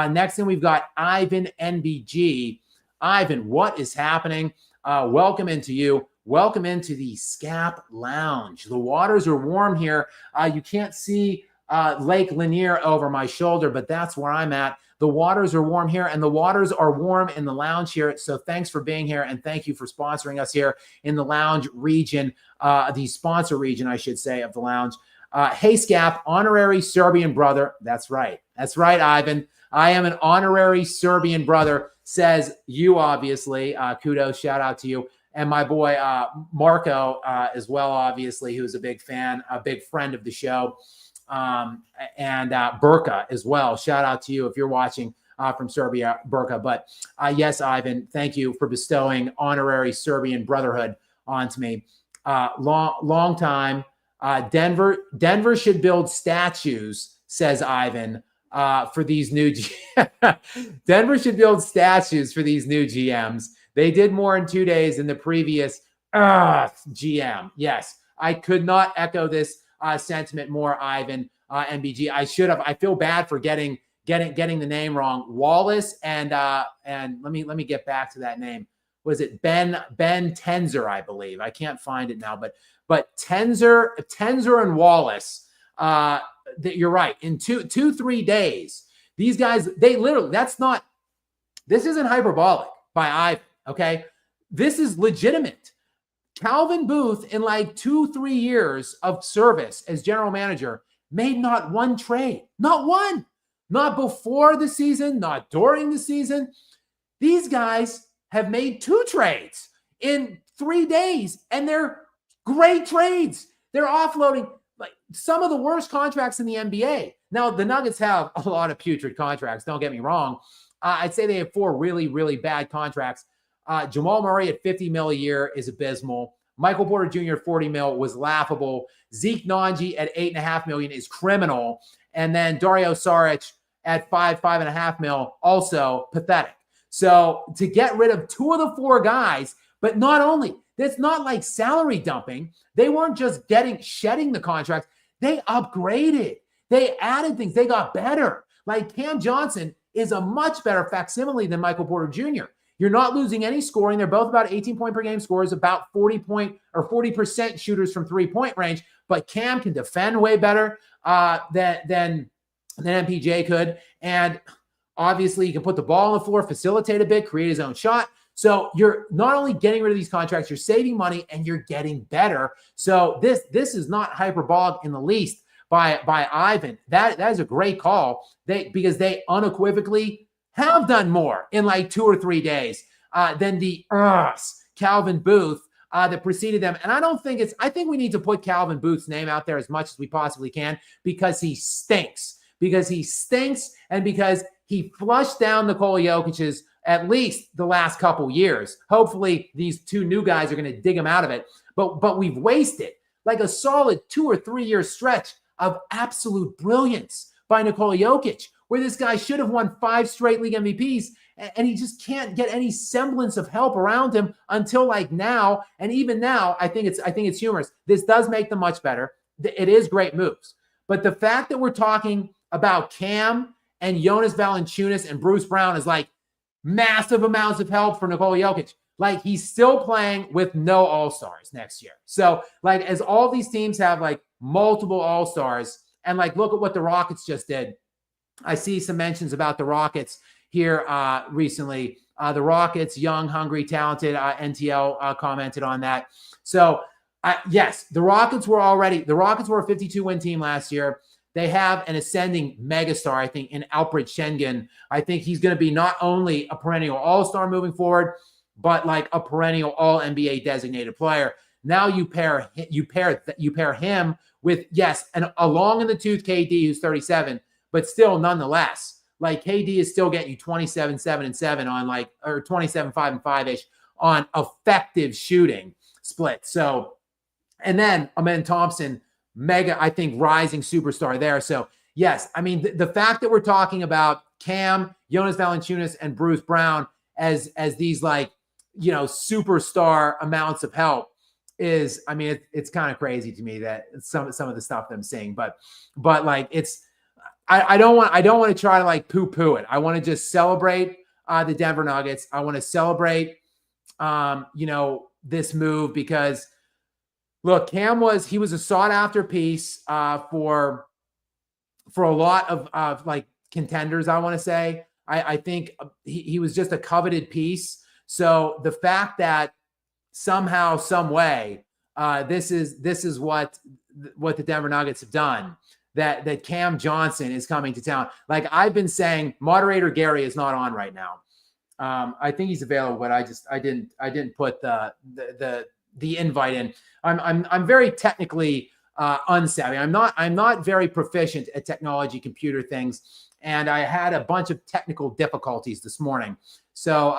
Speaker 1: Next thing, we've got Ivan NBG. Ivan, what is happening? Welcome into you. Welcome into the Skap Lounge. The waters are warm here. You can't see Lake Lanier over my shoulder, but that's where I'm at. The waters are warm here, and the waters are warm in the lounge here. So thanks for being here, and thank you for sponsoring us here in the lounge region, the sponsor region, I should say, of the lounge. Hey, Skap, honorary Serbian brother. That's right. That's right, Ivan. I am an honorary Serbian brother, says you, obviously. Kudos, shout out to you. And my boy, Marco, as well, obviously, who's a big fan, a big friend of the show. And Burka as well. Shout out to you if you're watching from Serbia, Burka. But yes, Ivan, thank you for bestowing honorary Serbian brotherhood onto me. Long time. Denver should build statues, says Ivan, for these new Denver should build statues for these new GMs. They did more in 2 days than the previous GM. Yes, I could not echo this sentiment more, Ivan. NBG. I should have. I feel bad for getting the name wrong. Wallace and let me get back to that name. Was it Ben Tenzer? I believe. I can't find it now, but Tenzer and Wallace. You're right. In 3 days, these guys, they literally. This isn't hyperbolic by Ivan. Okay, this is legitimate. Calvin Booth, in like 2-3 years of service as general manager, made not one trade. Not one. Not before the season, not during the season. These guys have made 2 trades in 3 days, and they're great trades. They're offloading like some of the worst contracts in the NBA. Now, the Nuggets have a lot of putrid contracts, don't get me wrong. I'd say they have 4 really, really bad contracts. Jamal Murray at $50 million a year is abysmal. Michael Porter Jr. at $40 million was laughable. Zeke Nnaji at $8.5 million is criminal. And then Dario Saric at $5.5 million, also pathetic. So to get rid of 2 of the 4 guys, but not only, it's not like salary dumping. They weren't just shedding the contracts. They upgraded. They added things. They got better. Like Cam Johnson is a much better facsimile than Michael Porter Jr. You're not losing any scoring. They're both about 18-point per game scorers, about 40% shooters from 3-point range. But Cam can defend way better than MPJ could. And obviously, he can put the ball on the floor, facilitate a bit, create his own shot. So you're not only getting rid of these contracts, you're saving money and you're getting better. So this is not hyperbolic in the least by Ivan. That is a great call. Because they unequivocally have done more in like 2 or 3 days than the Calvin Booth that preceded them. And I think we need to put Calvin Booth's name out there as much as we possibly can because he stinks. Because he stinks and because he flushed down Nikola Jokic's at least the last couple years. Hopefully these 2 new guys are going to dig him out of it. But we've wasted like a solid 2 or 3 year stretch of absolute brilliance by Nikola Jokic, where this guy should have won 5 straight league MVPs, and he just can't get any semblance of help around him until like now. And even now, I think it's humorous. This does make them much better. It is great moves. But the fact that we're talking about Cam and Jonas Valanciunas and Bruce Brown is like massive amounts of help for Nikola Jokic. Like he's still playing with no all-stars next year. So like as all these teams have like multiple all-stars, and like look at what the Rockets just did. I see some mentions about the Rockets here recently. The Rockets, young, hungry, talented. NTL commented on that. So yes, the Rockets were a 52-win team last year. they have an ascending megastar, I think, in Alperen Şengün. I think he's going to be not only a perennial all-star moving forward, but like a perennial all-NBA designated player. Now you pair him with, yes, and along in the tooth KD, who's 37, but still nonetheless, like KD is still getting you 27, 7, and 7 on like, or 27, 5, and 5-ish on effective shooting split. So, and then Amen Thompson, mega, I think, rising superstar there. So yes, I mean, the fact that we're talking about Cam, Jonas Valanciunas, and Bruce Brown as these like, you know, superstar amounts of help is, I mean, it's kind of crazy to me that some of the stuff that I'm seeing, but like it's, I don't want to try to like poo-poo it. I want to just celebrate the Denver Nuggets. I want to celebrate, you know, this move because look, Cam was a sought after piece for a lot of like contenders. I want to say, I think he was just a coveted piece. So the fact that somehow, some way, this is what the Denver Nuggets have done. That Cam Johnson is coming to town. Like I've been saying, moderator Gary is not on right now. I think he's available, but I didn't put the invite in. I'm very technically unsavvy. I'm not very proficient at technology, computer things, and I had a bunch of technical difficulties this morning. So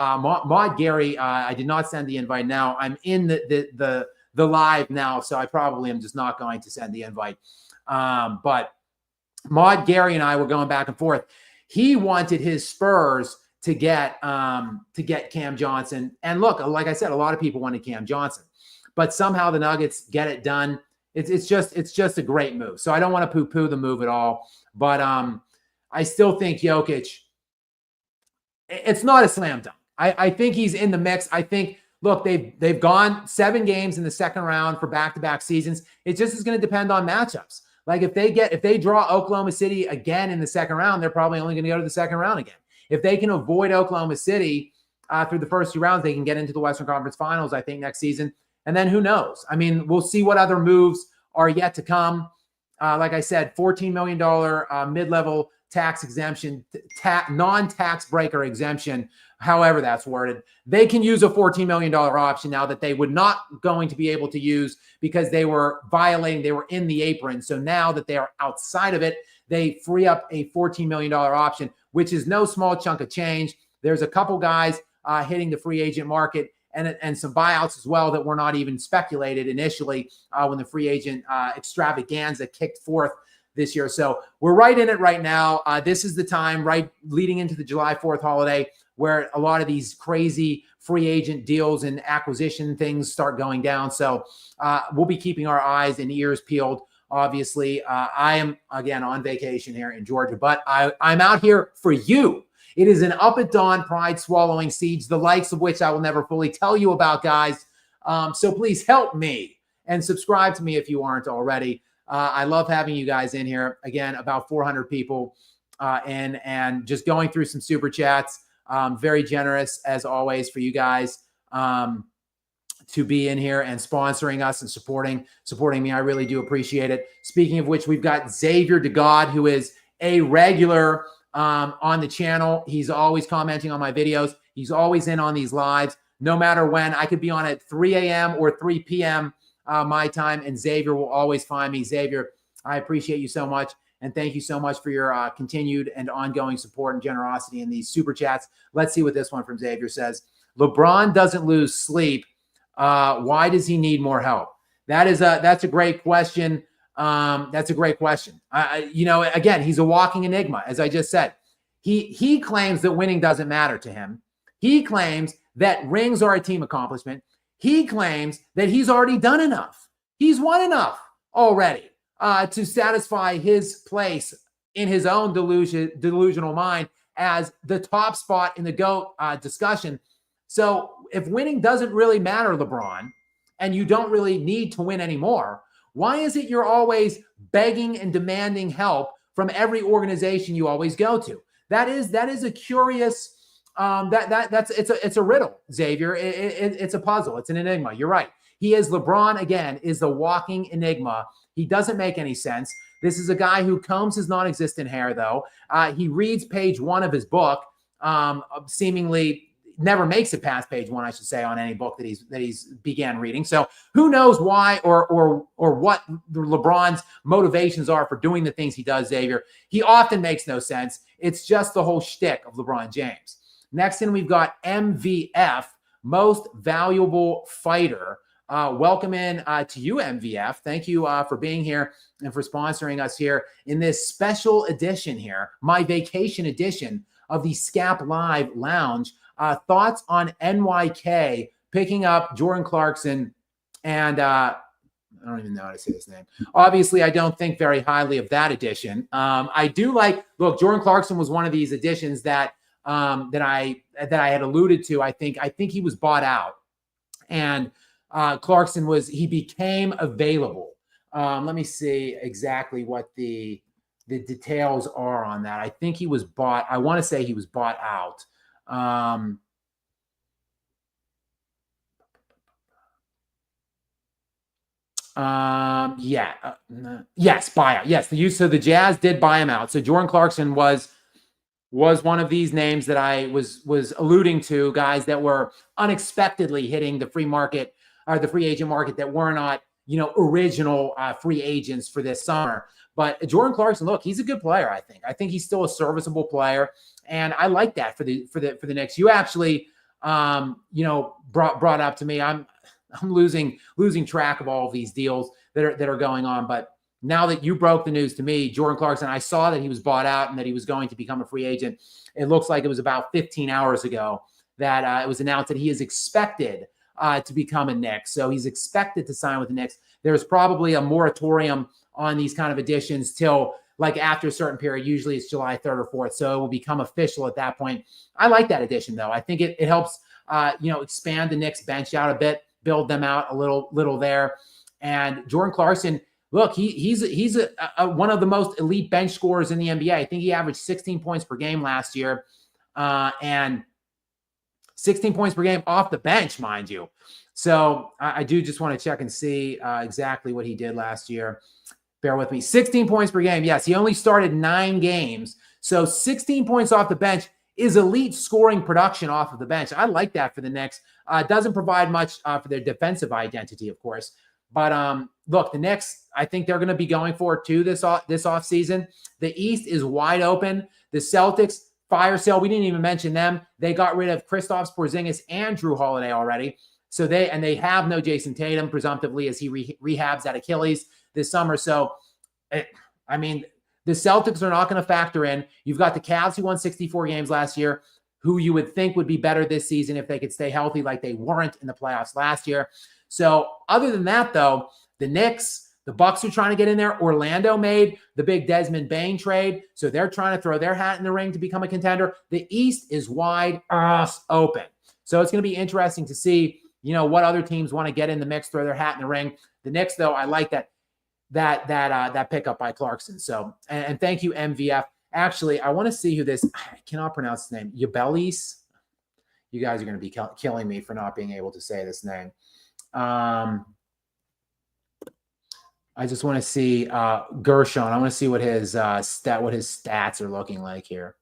Speaker 1: Mod Gary, I did not send the invite. Now I'm in the live now, so I probably am just not going to send the invite. But Mod Gary and I were going back and forth. He wanted his Spurs to get Cam Johnson, and look, like I said, a lot of people wanted Cam Johnson, but somehow the Nuggets get it done. It's just a great move. So I don't want to poo-poo the move at all, but I still think Jokic. It's not a slam dunk. I think he's in the mix. I think, look, they've gone 7 games in the second round for back-to-back seasons. It just is going to depend on matchups. Like if they draw Oklahoma City again in the second round, they're probably only going to go to the second round again. If they can avoid Oklahoma City through the first 2 rounds, they can get into the Western Conference Finals, I think, next season. And then who knows? I mean, we'll see what other moves are yet to come. Like I said, $14 million mid-level tax exemption, non-tax breaker exemption, however that's worded. They can use a $14 million option now that they would not going to be able to use because they were violating, they were in the apron. So now that they are outside of it, they free up a $14 million option, which is no small chunk of change. There's a couple guys hitting the free agent market and some buyouts as well that were not even speculated initially when the free agent extravaganza kicked forth this year. So we're right in it right now. This is the time right leading into the July 4th holiday where a lot of these crazy free agent deals and acquisition things start going down. So we'll be keeping our eyes and ears peeled. Obviously, I am, again, on vacation here in Georgia, but I'm out here for you. It is an up at dawn, pride-swallowing siege, the likes of which I will never fully tell you about, guys. So please help me and subscribe to me if you aren't already. I love having you guys in here. Again, about 400 people in, and just going through some super chats. Very generous, as always, for you guys to be in here and sponsoring us and supporting me. I really do appreciate it. Speaking of which, we've got Xavier DeGod, who is a regular on the channel. He's always commenting on my videos. He's always in on these lives, no matter when. I could be on at 3 a.m. or 3 p.m. My time, and Xavier will always find me. Xavier, I appreciate you so much, and thank you so much for your continued and ongoing support and generosity in these super chats. Let's see what this one from Xavier says. LeBron doesn't lose sleep. Why does he need more help? That's a great question. That's a great question. You know, again, he's a walking enigma, as I just said. He claims that winning doesn't matter to him. He claims that rings are a team accomplishment. He claims that he's already done enough. He's won enough already to satisfy his place in his own delusional mind as the top spot in the GOAT discussion. So if winning doesn't really matter, LeBron, and you don't really need to win anymore, why is it you're always begging and demanding help from every organization you always go to? That is a curious. It's a riddle, Xavier. It's a puzzle. It's an enigma. You're right. He is LeBron again. Is the walking enigma. He doesn't make any sense. This is a guy who combs his non-existent hair, though. He reads page 1 of his book, seemingly never makes it past page 1, I should say, on any book that he's began reading. So who knows why or what LeBron's motivations are for doing the things he does, Xavier. He often makes no sense. It's just the whole shtick of LeBron James. Next in, we've got MVF, Most Valuable Fighter. Welcome in to you, MVF. Thank you for being here and for sponsoring us here in this special edition here, my vacation edition of the Skap Live Lounge. Thoughts on NYK picking up Jordan Clarkson and I don't even know how to say his name. Obviously, I don't think very highly of that addition. I do like, look, Jordan Clarkson was one of these additions that I had alluded to. I think he was bought out, and Clarkson became available. Let me see exactly what the details are on that. I think he was bought. I want to say he was bought out. Yes, buyout. Yes, so the Jazz did buy him out. So Jordan Clarkson was one of these names that I was alluding to, guys that were unexpectedly hitting the free market or the free agent market that were not, original free agents for this summer. But Jordan Clarkson, look, he's a good player. I think he's still a serviceable player, and I like that for the Knicks. You actually, brought up to me. I'm losing track of all of these deals that are going on. But now that you broke the news to me, Jordan Clarkson, I saw that he was bought out and that he was going to become a free agent. It looks like it was about 15 hours ago that it was announced that he is expected to become a Knicks. So he's expected to sign with the Knicks. There's probably a moratorium on these kind of additions till like after a certain period. Usually it's July 3rd or 4th. So it will become official at that point. I like that addition, though. I think it helps, expand the Knicks bench out a bit, build them out a little there. And Jordan Clarkson, look, he's one of the most elite bench scorers in the NBA. I think he averaged 16 points per game last year, and 16 points per game off the bench, mind you. So I do just want to check and see exactly what he did last year. Bear with me. 16 points per game. Yes, he only started 9 games. So 16 points off the bench is elite scoring production off of the bench. I like that for the Knicks. Doesn't provide much for their defensive identity, of course. But look, the Knicks, I think they're going to be going for it too this offseason. The East is wide open. The Celtics, fire sale. We didn't even mention them. They got rid of Kristaps Porzingis and Drew Holiday already. So they have no Jason Tatum, presumptively, as he rehabs that Achilles this summer. So, the Celtics are not going to factor in. You've got the Cavs, who won 64 games last year, who you would think would be better this season if they could stay healthy, like they weren't in the playoffs last year. So other than that, though, the Knicks, the Bucks are trying to get in there. Orlando made the big Desmond Bane trade, so they're trying to throw their hat in the ring to become a contender. The East is wide open. So it's going to be interesting to see, what other teams want to get in the mix, throw their hat in the ring. The Knicks, though, I like that pickup by Clarkson. So, and thank you, MVF. Actually, I want to see who this, I cannot pronounce his name. Yabelis. You guys are going to be killing me for not being able to say this name. I just want to see Gershon. I want to see what his stats are looking like here.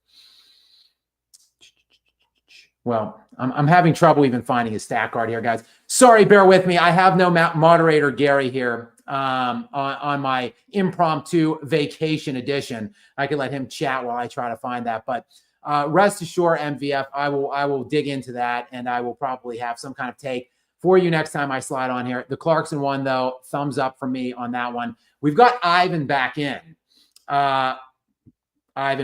Speaker 1: Well, I'm having trouble even finding his stat card here, guys. Sorry, bear with me. I have no moderator Gary here on my impromptu vacation edition. I can let him chat while I try to find that. But rest assured, MVF, I will dig into that, and I will probably have some kind of take for you next time I slide on here. The Clarkson one, though, thumbs up from me on that one. We've got Ivan back in. Ivan,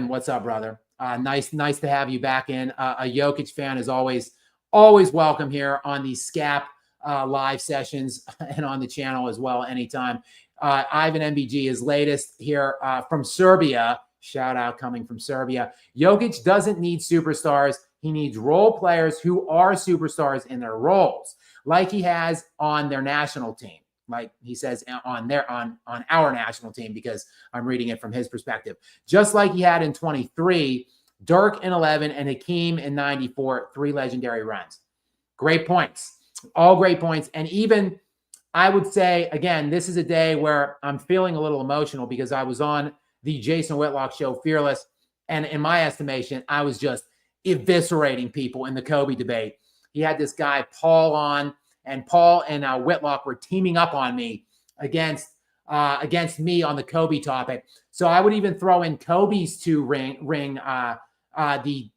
Speaker 1: what's up, brother? Nice to have you back in. A Jokic fan is always welcome here on the Skap live sessions and on the channel as well anytime. Ivan MBG is latest here from Serbia. Shout out coming from Serbia. Jokic doesn't need superstars. He needs role players who are superstars in their roles, like he has on their national team. Like he says on our national team, because I'm reading it from his perspective. Just like he had in 23, Dirk in 11, and Hakeem in 94, 3 legendary runs. Great points. All great points. And even I would say, again, this is a day where I'm feeling a little emotional because I was on the Jason Whitlock show, Fearless. And in my estimation, I was just eviscerating people in the Kobe debate. He had this guy, Paul, on, and Paul and Whitlock were teaming up on me against me on the Kobe topic. So I would even throw in Kobe's two the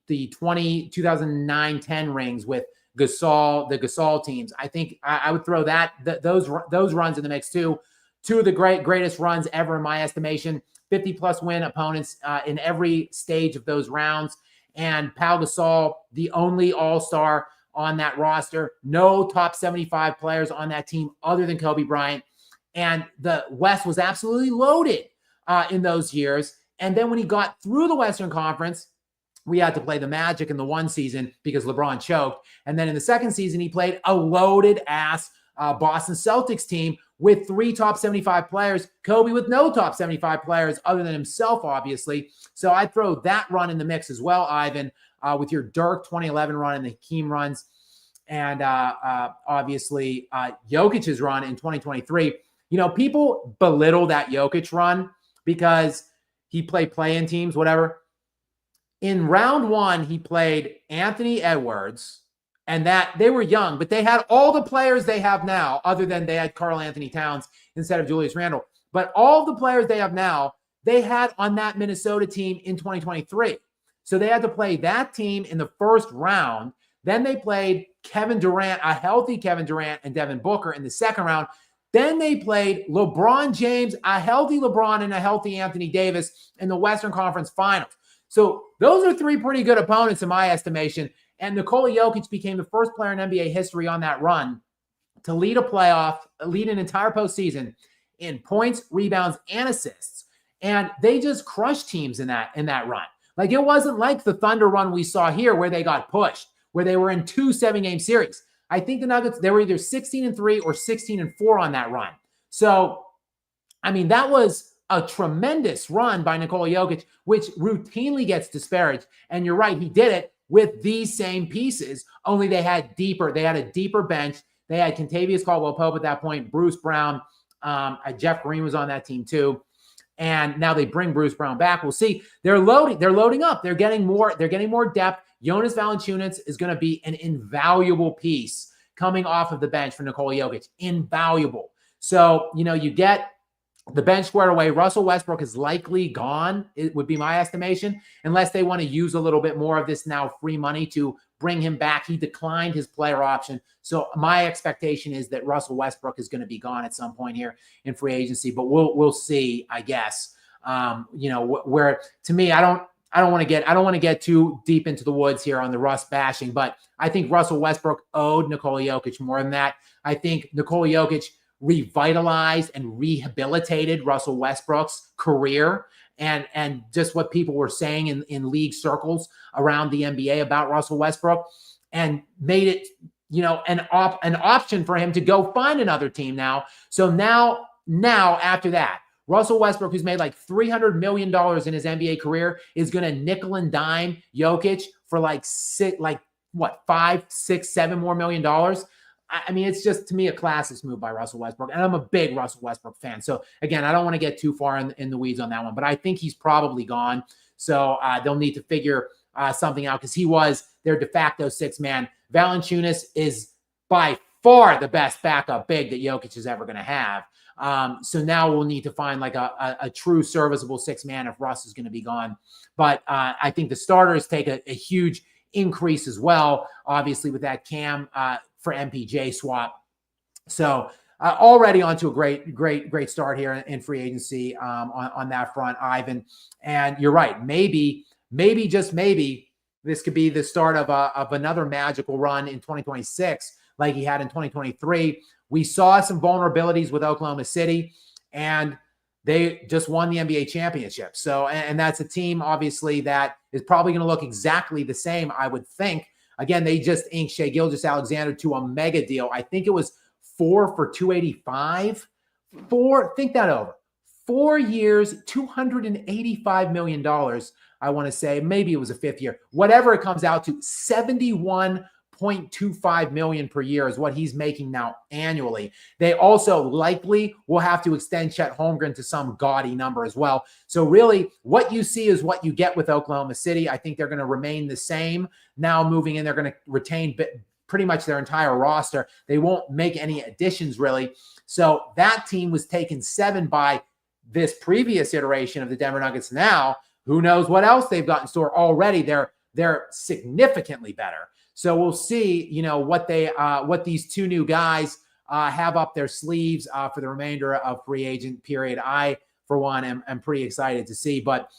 Speaker 1: 2009-10 rings with Gasol, the Gasol teams. I think I would throw those runs in the mix too. Two of the greatest runs ever in my estimation. 50-plus win opponents in every stage of those rounds. And Pau Gasol, the only all-star on that roster. No top 75 players on that team other than Kobe Bryant. And the West was absolutely loaded in those years. And then when he got through the Western Conference, we had to play the Magic in the one season because LeBron choked. And then in the second season, he played a loaded-ass Boston Celtics team with 3 top 75 players, Kobe with no top 75 players other than himself, obviously. So I'd throw that run in the mix as well, Ivan, with your Dirk 2011 run and the Hakeem runs. And obviously Jokic's run in 2023. You know, people belittle that Jokic run because he played play-in teams, whatever. In round 1, he played Anthony Edwards, and that they were young, but they had all the players they have now, other than they had Karl Anthony Towns instead of Julius Randle. But all the players they have now, they had on that Minnesota team in 2023. So they had to play that team in the first round. Then they played Kevin Durant, a healthy Kevin Durant, and Devin Booker in the second round. Then they played LeBron James, a healthy LeBron, and a healthy Anthony Davis in the Western Conference Finals. So those are 3 pretty good opponents in my estimation. And Nikola Jokic became the first player in NBA history on that run to lead an entire postseason in points, rebounds, and assists. And they just crushed teams in that run. Like, it wasn't like the Thunder run we saw here where they got pushed, where they were in 2 7-game series. I think the Nuggets, they were either 16-3 or 16-4 on that run. So, I mean, that was a tremendous run by Nikola Jokic, which routinely gets disparaged. And you're right, he did it with these same pieces, only they had a deeper bench. They had Kentavious Caldwell-Pope at that point, Bruce Brown, Jeff Green was on that team too. And now they bring Bruce Brown back. We'll see. They're loading up. They're getting more depth. Jonas Valanciunas is going to be an invaluable piece coming off of the bench for Nikola Jokic. Invaluable. So, you know, you get the bench squared away. Russell Westbrook is likely gone, it would be my estimation, unless they want to use a little bit more of this now free money to bring him back. He declined his player option. So my expectation is that Russell Westbrook is going to be gone at some point here in free agency, but we'll see, I guess. You know, where to me, I don't want to get too deep into the woods here on the Russ bashing, but I think Russell Westbrook owed Nikola Jokic more than that. I think Nikola Jokic revitalized and rehabilitated Russell Westbrook's career and just what people were saying in league circles around the NBA about Russell Westbrook, and made it, you know, an option for him to go find another team now. So now after that, Russell Westbrook, who's made like $300 million in his NBA career, is going to nickel and dime Jokic for $5, $6, $7 more million. I mean, it's just, to me, a classist move by Russell Westbrook. And I'm a big Russell Westbrook fan. So, again, I don't want to get too far in the weeds on that one. But I think he's probably gone. So they'll need to figure something out because he was their de facto 6th man. Valanciunas is by far the best backup big that Jokic is ever going to have. So now we'll need to find like a true serviceable 6th man if Russ is going to be gone. But I think the starters take a huge increase as well, obviously, with that Cam for MPJ swap. So already onto a great start here in free agency on that front, Ivan. And you're right. Maybe just maybe this could be the start of another magical run in 2026 like he had in 2023. We saw some vulnerabilities with Oklahoma City, and they just won the NBA championship. So, and that's a team, obviously, that is probably going to look exactly the same, I would think. Again, they just inked Shai Gilgeous-Alexander to a mega deal. I think it was 4 for $285. Think that over. 4 years, $285 million, I want to say. Maybe it was a 5th year. Whatever it comes out to, 0.25 million per year is what he's making now annually. They also likely will have to extend Chet Holmgren to some gaudy number as well. So really what you see is what you get with Oklahoma City. I think they're going to remain the same now moving in. They're going to retain pretty much their entire roster. They won't make any additions really. So that team was taken 7 by this previous iteration of the Denver Nuggets. Now, who knows what else they've got in store already. They're significantly better. So we'll see, you know, what these two new guys have up their sleeves for the remainder of free agent period. I, for one, am pretty excited to see. But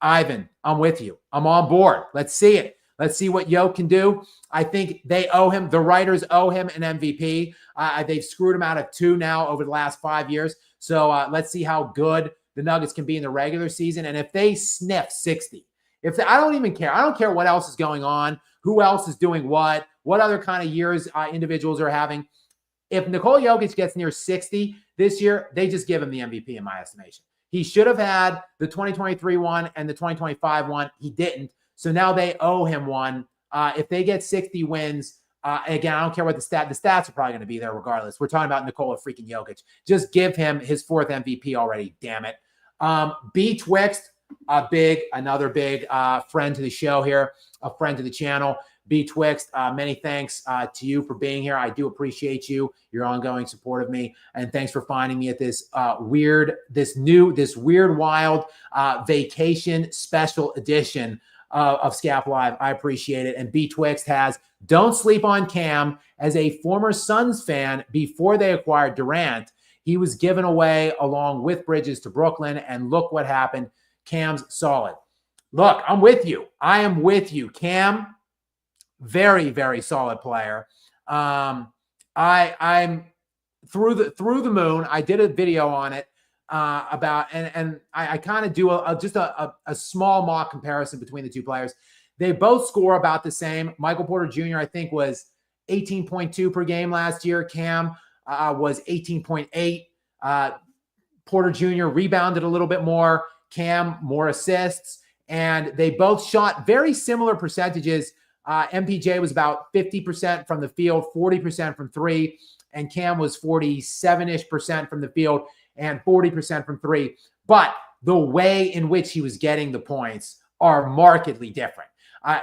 Speaker 1: Ivan, I'm with you. I'm on board. Let's see it. Let's see what Yoke can do. I think they owe him. The writers owe him an MVP. They've screwed him out of 2 now over the last 5 years. So let's see how good the Nuggets can be in the regular season. And if they sniff 60, I don't even care. I don't care what else is going on, who else is doing what other kind of years individuals are having. If Nikola Jokic gets near 60 this year, they just give him the MVP in my estimation. He should have had the 2023 one and the 2025 one. He didn't. So now they owe him one. If they get 60 wins, again, I don't care what the stats are probably going to be there regardless. We're talking about Nikola freaking Jokic. Just give him his 4th MVP already, damn it. B Twixt, another big friend to the show here, a friend to the channel. B Twixt, many thanks to you for being here. I do appreciate you, your ongoing support of me, and thanks for finding me at this weird, wild vacation special edition of Skap Live. I appreciate it. And B Twixt has, don't sleep on Cam. As a former Suns fan, before they acquired Durant, he was given away along with Bridges to Brooklyn, and look what happened. Cam's solid. Look, I'm with you. I am with you. Cam, very, very solid player. I'm through the moon. I did a video on it about, and I kind of do just a small mock comparison between the two players. They both score about the same. Michael Porter Jr., I think, was 18.2 per game last year. Cam was 18.8. Porter Jr. rebounded a little bit more. Cam, more assists. And they both shot very similar percentages. MPJ was about 50% from the field, 40% from 3. And Cam was 47-ish% from the field and 40% from 3. But the way in which he was getting the points are markedly different.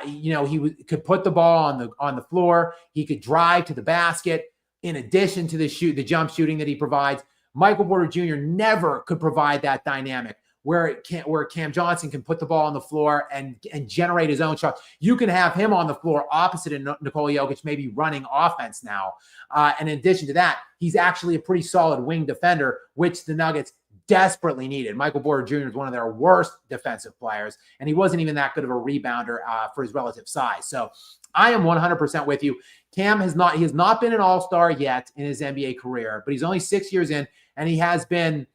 Speaker 1: He could put the ball on the floor. He could drive to the basket. In addition to the jump shooting that he provides, Michael Porter Jr. never could provide that dynamic where Cam Johnson can put the ball on the floor and generate his own shot. You can have him on the floor opposite of Nikola Jokic, maybe running offense now. And in addition to that, he's actually a pretty solid wing defender, which the Nuggets desperately needed. Michael Porter Jr. is one of their worst defensive players, and he wasn't even that good of a rebounder for his relative size. So I am 100% with you. Cam he has not been an all-star yet in his NBA career, but he's only 6 years in, and he has been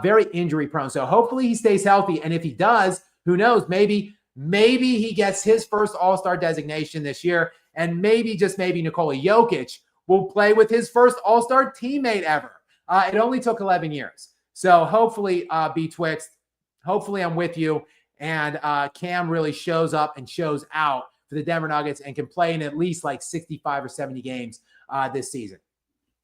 Speaker 1: very injury prone. So hopefully he stays healthy. And if he does, who knows, maybe he gets his first all-star designation this year. And maybe, just maybe, Nikola Jokic will play with his first all-star teammate ever. It only took 11 years. So hopefully, B Twixt, hopefully I'm with you. And Cam really shows up and shows out for the Denver Nuggets and can play in at least like 65 or 70 games this season.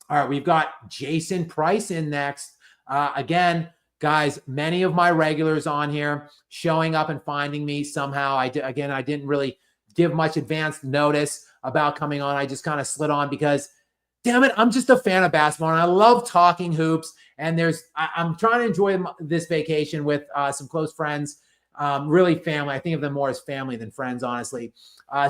Speaker 1: All right, we've got Jason Price in next. Again, guys, many of my regulars on here showing up and finding me somehow. I didn't really give much advance notice about coming on. I just kind of slid on because, damn it, I'm just a fan of basketball, and I love talking hoops. And I'm trying to enjoy this vacation with some close friends, really family. I think of them more as family than friends, honestly.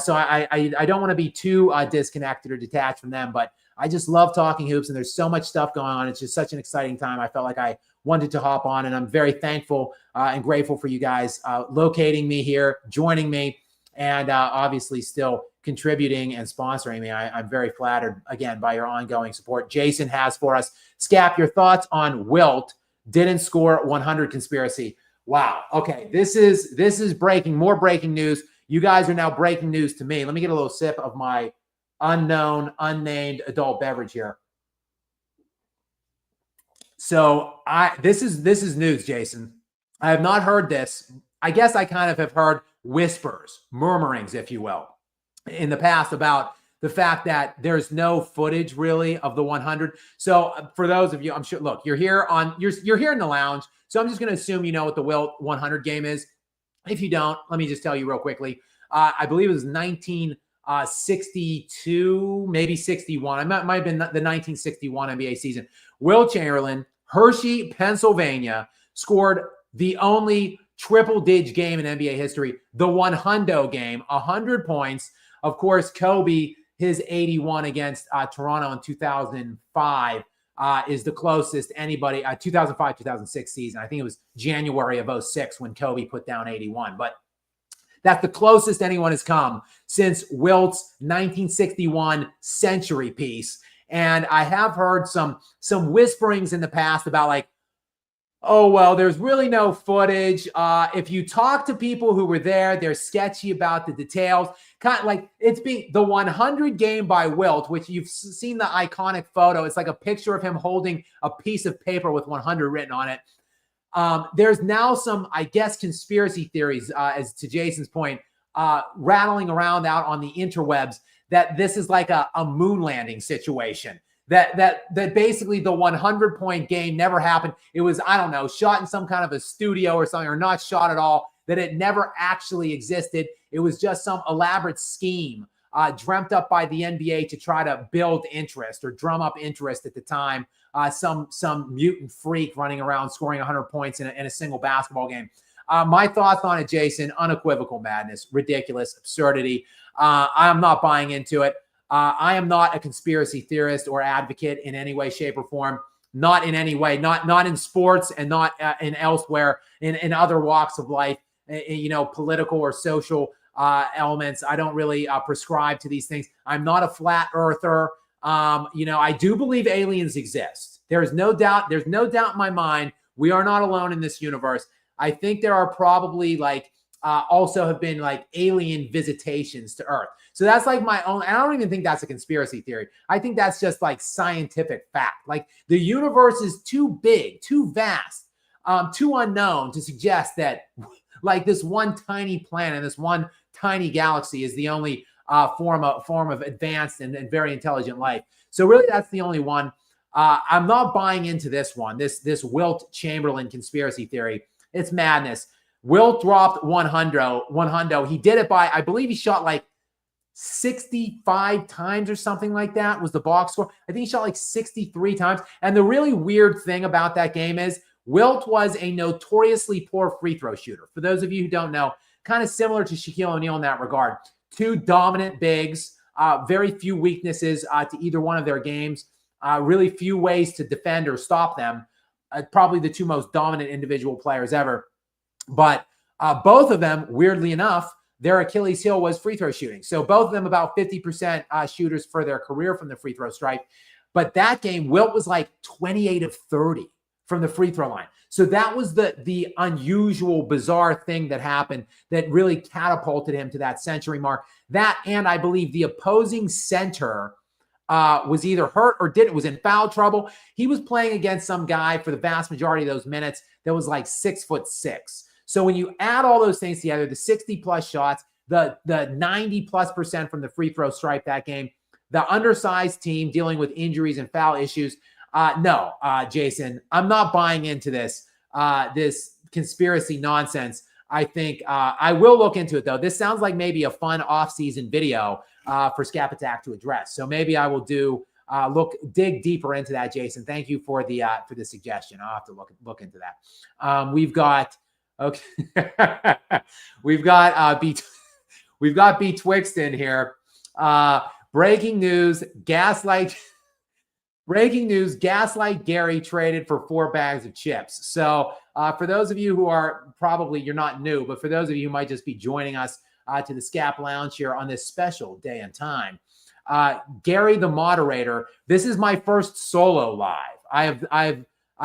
Speaker 1: So I don't want to be too disconnected or detached from them, but I just love talking hoops, and there's so much stuff going on. It's just such an exciting time. I felt like I wanted to hop on, and I'm very thankful and grateful for you guys locating me here, joining me, and obviously still contributing and sponsoring me. I'm very flattered, again, by your ongoing support. Jason has for us, Skap, your thoughts on Wilt didn't score 100 conspiracy. Wow. Okay, this is more breaking news. You guys are now breaking news to me. Let me get a little sip of my unnamed adult beverage here. So this is news, Jason. I have not heard this. I guess I kind of have heard whispers, murmurings, if you will, in the past about the fact that there's no footage really of the 100. So for those of you, I'm sure, look, you're here in the lounge. So I'm just going to assume you know what the Wilt 100 game is. If you don't, let me just tell you real quickly. I believe it was 1962, maybe 61. It might have been the 1961 NBA season. Wilt Chamberlain, Hershey, Pennsylvania, scored the only triple-digit game in NBA history, the 100 game, 100 points. Of course, Kobe, his 81 against Toronto in 2005 is the closest anybody, 2005, 2006 season. I think it was January of 06 when Kobe put down 81. But that's the closest anyone has come since Wilt's 1961 century piece. And I have heard some whisperings in the past about like, oh, well, there's really no footage. If you talk to people who were there, they're sketchy about the details. Kind of like it's being the 100 game by Wilt, which you've seen the iconic photo. It's like a picture of him holding a piece of paper with 100 written on it. There's now some, I guess, conspiracy theories, as to Jason's point, rattling around out on the interwebs that this is like a moon landing situation. That basically the 100-point game never happened. It was, I don't know, shot in some kind of a studio or something, or not shot at all, that it never actually existed. It was just some elaborate scheme dreamt up by the NBA to try to build interest or drum up interest at the time. Some mutant freak running around scoring 100 points in a single basketball game. My thoughts on it, Jason: unequivocal madness, ridiculous, absurdity. I'm not buying into it. I am not a conspiracy theorist or advocate in any way, shape, or form. Not in any way. Not in sports and not in elsewhere in other walks of life. Political or social elements. I don't really prescribe to these things. I'm not a flat earther. I do believe aliens exist. There's no doubt. There's no doubt in my mind. We are not alone in this universe. I think there are probably also have been like alien visitations to Earth. So that's like my own, and I don't even think that's a conspiracy theory. I think that's just like scientific fact. Like the universe is too big, too vast, too unknown to suggest that like this one tiny planet, this one tiny galaxy is the only form of advanced and very intelligent life. So really that's the only one. I'm not buying into this one, this Wilt Chamberlain conspiracy theory. It's madness. Wilt dropped 100. He did it by, I believe he shot like 65 times or something like that was the box score. I think he shot like 63 times. And the really weird thing about that game is Wilt was a notoriously poor free throw shooter. For those of you who don't know, kind of similar to Shaquille O'Neal in that regard. Two dominant bigs, very few weaknesses to either one of their games, really few ways to defend or stop them. Probably the two most dominant individual players ever. But both of them, weirdly enough, their Achilles heel was free throw shooting. So both of them about 50% shooters for their career from the free throw stripe. But that game, Wilt was like 28 of 30 from the free throw line. So that was the unusual, bizarre thing that happened that really catapulted him to that century mark. That, and I believe the opposing center was either hurt or was in foul trouble. He was playing against some guy for the vast majority of those minutes that was like 6'6". So when you add all those things together, the 60+ shots, the 90+% from the free throw stripe that game, the undersized team dealing with injuries and foul issues. No, Jason, I'm not buying into this conspiracy nonsense. I think I will look into it, though. This sounds like maybe a fun off-season video for Skap Attack to address. So maybe I will dig deeper into that, Jason. Thank you for the suggestion. I'll have to look into that. We've got B Twixton here. Breaking news: Gaslight Gary traded for 4 bags of chips. So for those of you who are you're not new, but for those of you who might just be joining us to the Skap Lounge here on this special day and time, Gary, the moderator, this is my first solo live. I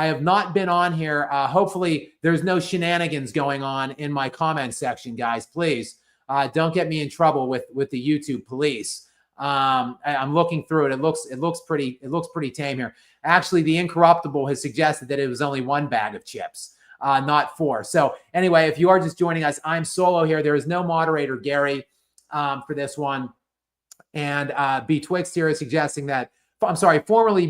Speaker 1: have not been on here. Hopefully there's no shenanigans going on in my comment section, guys. Please don't get me in trouble with the YouTube police. I'm looking through it. It looks pretty tame here. Actually, the Incorruptible has suggested that it was only 1 bag of chips, not 4. So anyway, if you are just joining us, I'm solo here. There is no moderator, Gary, for this one. And Betwixt here is suggesting that, I'm sorry, formerly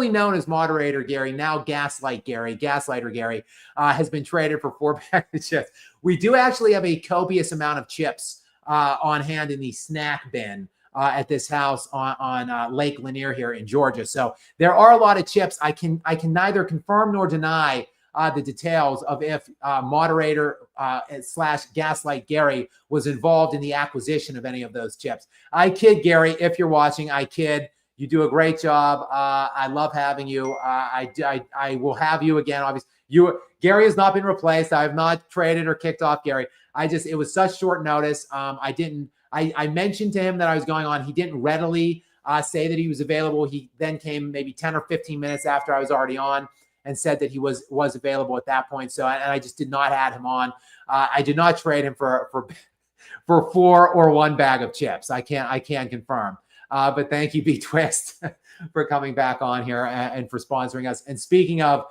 Speaker 1: known as Moderator Gary, now Gaslighter Gary, has been traded for 4 bags of chips. We do actually have a copious amount of chips on hand in the snack bin at this house on Lake Lanier here in Georgia. So there are a lot of chips. I can neither confirm nor deny the details of if Moderator / Gaslight Gary was involved in the acquisition of any of those chips. I kid, Gary. If you're watching, I kid. You do a great job. I love having you. I will have you again. Obviously, Gary has not been replaced. I have not traded or kicked off Gary. It was such short notice. I mentioned to him that I was going on. He didn't readily say that he was available. He then came maybe 10 or 15 minutes after I was already on and said that he was available at that point. So, and I just did not add him on. I did not trade him for 4 or 1 bag of chips. I can't confirm. But thank you, B-Twist, for coming back on here and for sponsoring us. And speaking of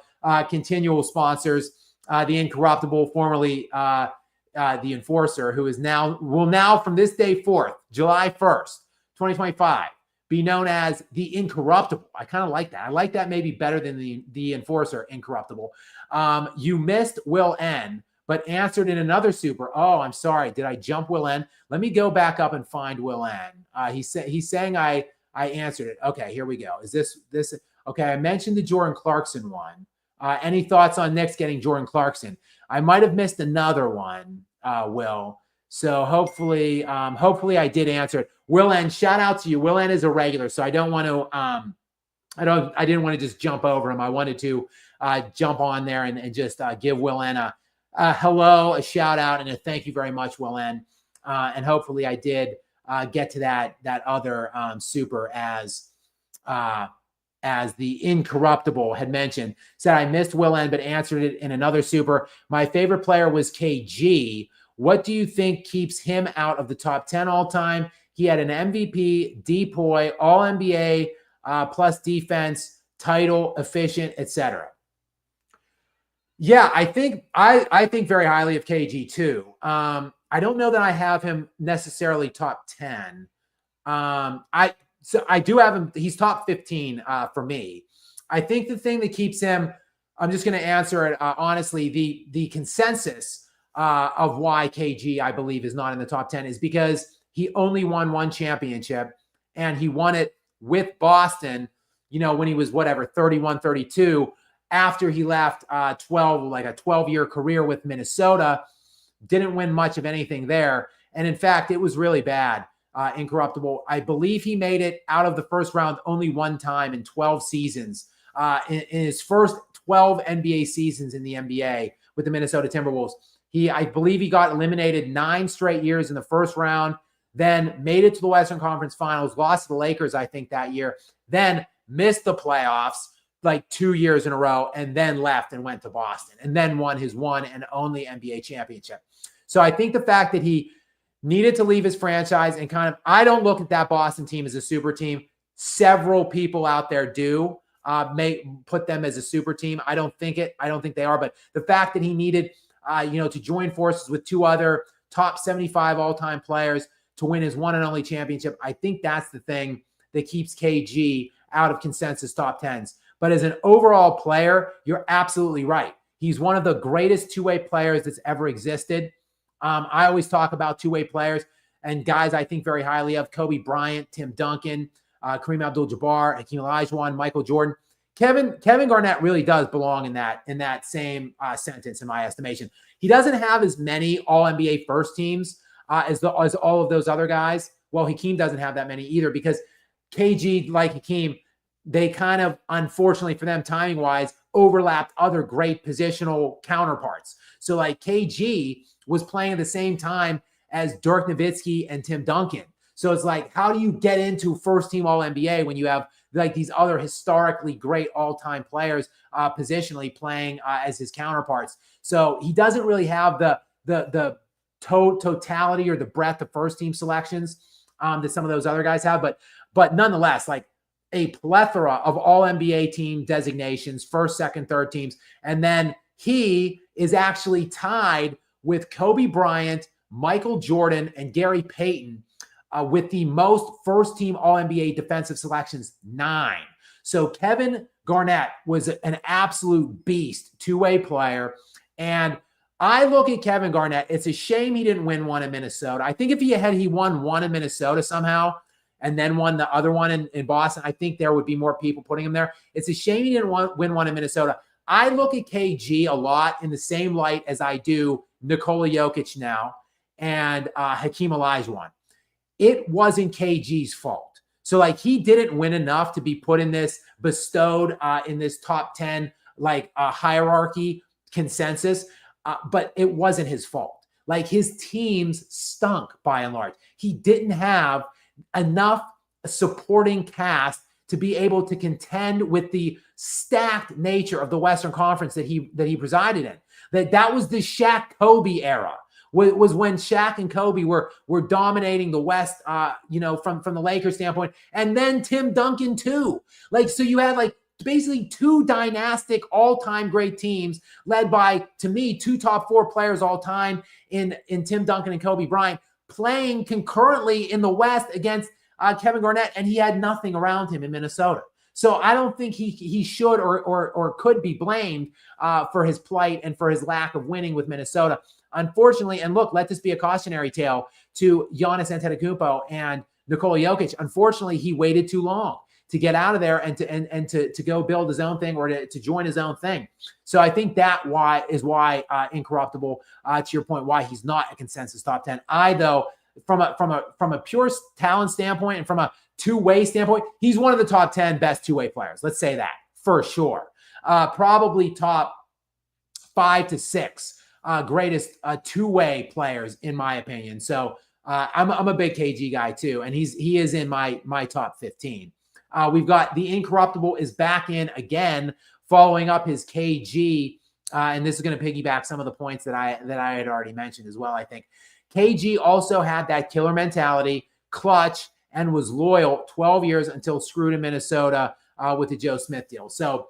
Speaker 1: continual sponsors, the Incorruptible, formerly the Enforcer, who will now from this day forth, July 1st, 2025, be known as the Incorruptible. I kind of like that. I like that maybe better than the Enforcer, Incorruptible. You missed Will N, but answered in another super. Oh, I'm sorry. Did I jump Will N? Let me go back up and find Will N. He's saying I answered it. Okay, here we go. Is this? Okay, I mentioned the Jordan Clarkson one. Any thoughts on Knicks getting Jordan Clarkson? I might have missed another one, Will. So hopefully I did answer it. Will N, shout out to you. Will N is a regular, so I don't want to I didn't want to just jump over him. I wanted to jump on there and just give Will N a hello, a shout out, and a thank you very much, Will N. And hopefully I did get to that other super as the Incorruptible had mentioned. Said I missed Will N, but answered it in another super. My favorite player was KG. What do you think keeps him out of the top 10 all time? He had an MVP, DPOY, All NBA, plus defense, title, efficient, etc. Yeah, I think very highly of KG too. I don't know that I have him necessarily top 10. So I do have him. He's top 15 for me. I think the thing that keeps him, I'm just going to answer it honestly. The consensus of why KG, I believe, is not in the top 10 is because he only won 1 championship, and he won it with Boston, when he was 31, 32, after he left a 12-year career with Minnesota, didn't win much of anything there. And in fact, it was really bad. Incorruptible. I believe he made it out of the first round only 1 time in 12 seasons. In his first 12 NBA seasons in the NBA with the Minnesota Timberwolves, I believe he got eliminated 9 straight years in the first round, then made it to the Western Conference Finals, lost to the Lakers, I think, that year, then missed the playoffs like 2 years in a row, and then left and went to Boston, and then won his one and only NBA championship. So I think the fact that he needed to leave his franchise and I don't look at that Boston team as a super team. Several people out there do may put them as a super team. I don't think they are, but the fact that he needed, to join forces with 2 other top 75 all-time players to win his one and only championship, I think that's the thing that keeps KG out of consensus top 10s. But as an overall player, you're absolutely right. He's one of the greatest two-way players that's ever existed. I always talk about two-way players and guys I think very highly of: Kobe Bryant, Tim Duncan, Kareem Abdul-Jabbar, Hakeem Olajuwon, Michael Jordan. Kevin Garnett really does belong in that same sentence, in my estimation. He doesn't have as many All-NBA first teams as all of those other guys. Well, Hakeem doesn't have that many either, because KG, like Hakeem, they kind of, unfortunately for them, timing-wise, overlapped other great positional counterparts. So like KG was playing at the same time as Dirk Nowitzki and Tim Duncan. So it's like, how do you get into first-team All-NBA when you have like these other historically great all-time players positionally playing as his counterparts? So he doesn't really have the totality or the breadth of first-team selections that some of those other guys have. But nonetheless, like a plethora of All-NBA team designations, first, second, third teams. And then he is actually tied with Kobe Bryant, Michael Jordan, and Gary Payton with the most first-team All-NBA defensive selections, 9. So Kevin Garnett was an absolute beast, two-way player. And I look at Kevin Garnett. It's a shame he didn't win one in Minnesota. I think if he won one in Minnesota somehow and then won the other one in Boston, I think there would be more people putting him there. It's a shame he didn't win one in Minnesota. I look at KG a lot in the same light as I do Nikola Jokic now and Hakeem Olajuwon. It wasn't KG's fault. So like he didn't win enough to be put in this bestowed in this top 10 hierarchy consensus, but it wasn't his fault. Like his teams stunk by and large. He didn't have enough supporting cast to be able to contend with the stacked nature of the Western Conference that he presided in. That was the Shaq Kobe era. Was when Shaq and Kobe were dominating the West, from the Lakers standpoint, and then Tim Duncan too. Like, so you had like basically two dynastic all-time great teams led by, to me, two top 4 players all time in Tim Duncan and Kobe Bryant playing concurrently in the West against Kevin Garnett, and he had nothing around him in Minnesota. So I don't think he should or could be blamed for his plight and for his lack of winning with Minnesota. Unfortunately, and look, let this be a cautionary tale to Giannis Antetokounmpo and Nikola Jokic. Unfortunately, he waited too long to get out of there and to go build his own thing or to join his own thing. So I think that is why Incorruptible, to your point, why he's not a consensus top 10. Though, from a pure talent standpoint and from a two-way standpoint, he's one of the top 10 best two-way players. Let's say that for sure. Probably top 5 to 6 greatest two-way players in my opinion. So I'm a big KG guy too, and he is in my top 15. We've got the Incorruptible is back in again, following up his KG, and this is going to piggyback some of the points that I had already mentioned as well. I think KG also had that killer mentality, clutch, and was loyal 12 years until screwed in Minnesota with the Joe Smith deal. So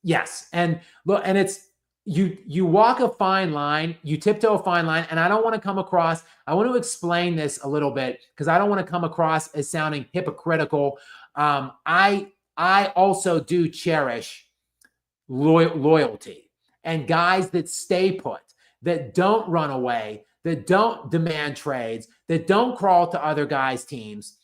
Speaker 1: yes, and look, and it's you walk a fine line, you tiptoe a fine line, and I don't want to come across, I want to explain this a little bit because I don't want to come across as sounding hypocritical. I also do cherish loyalty and guys that stay put, that don't run away, that don't demand trades, that don't crawl to other guys' teams,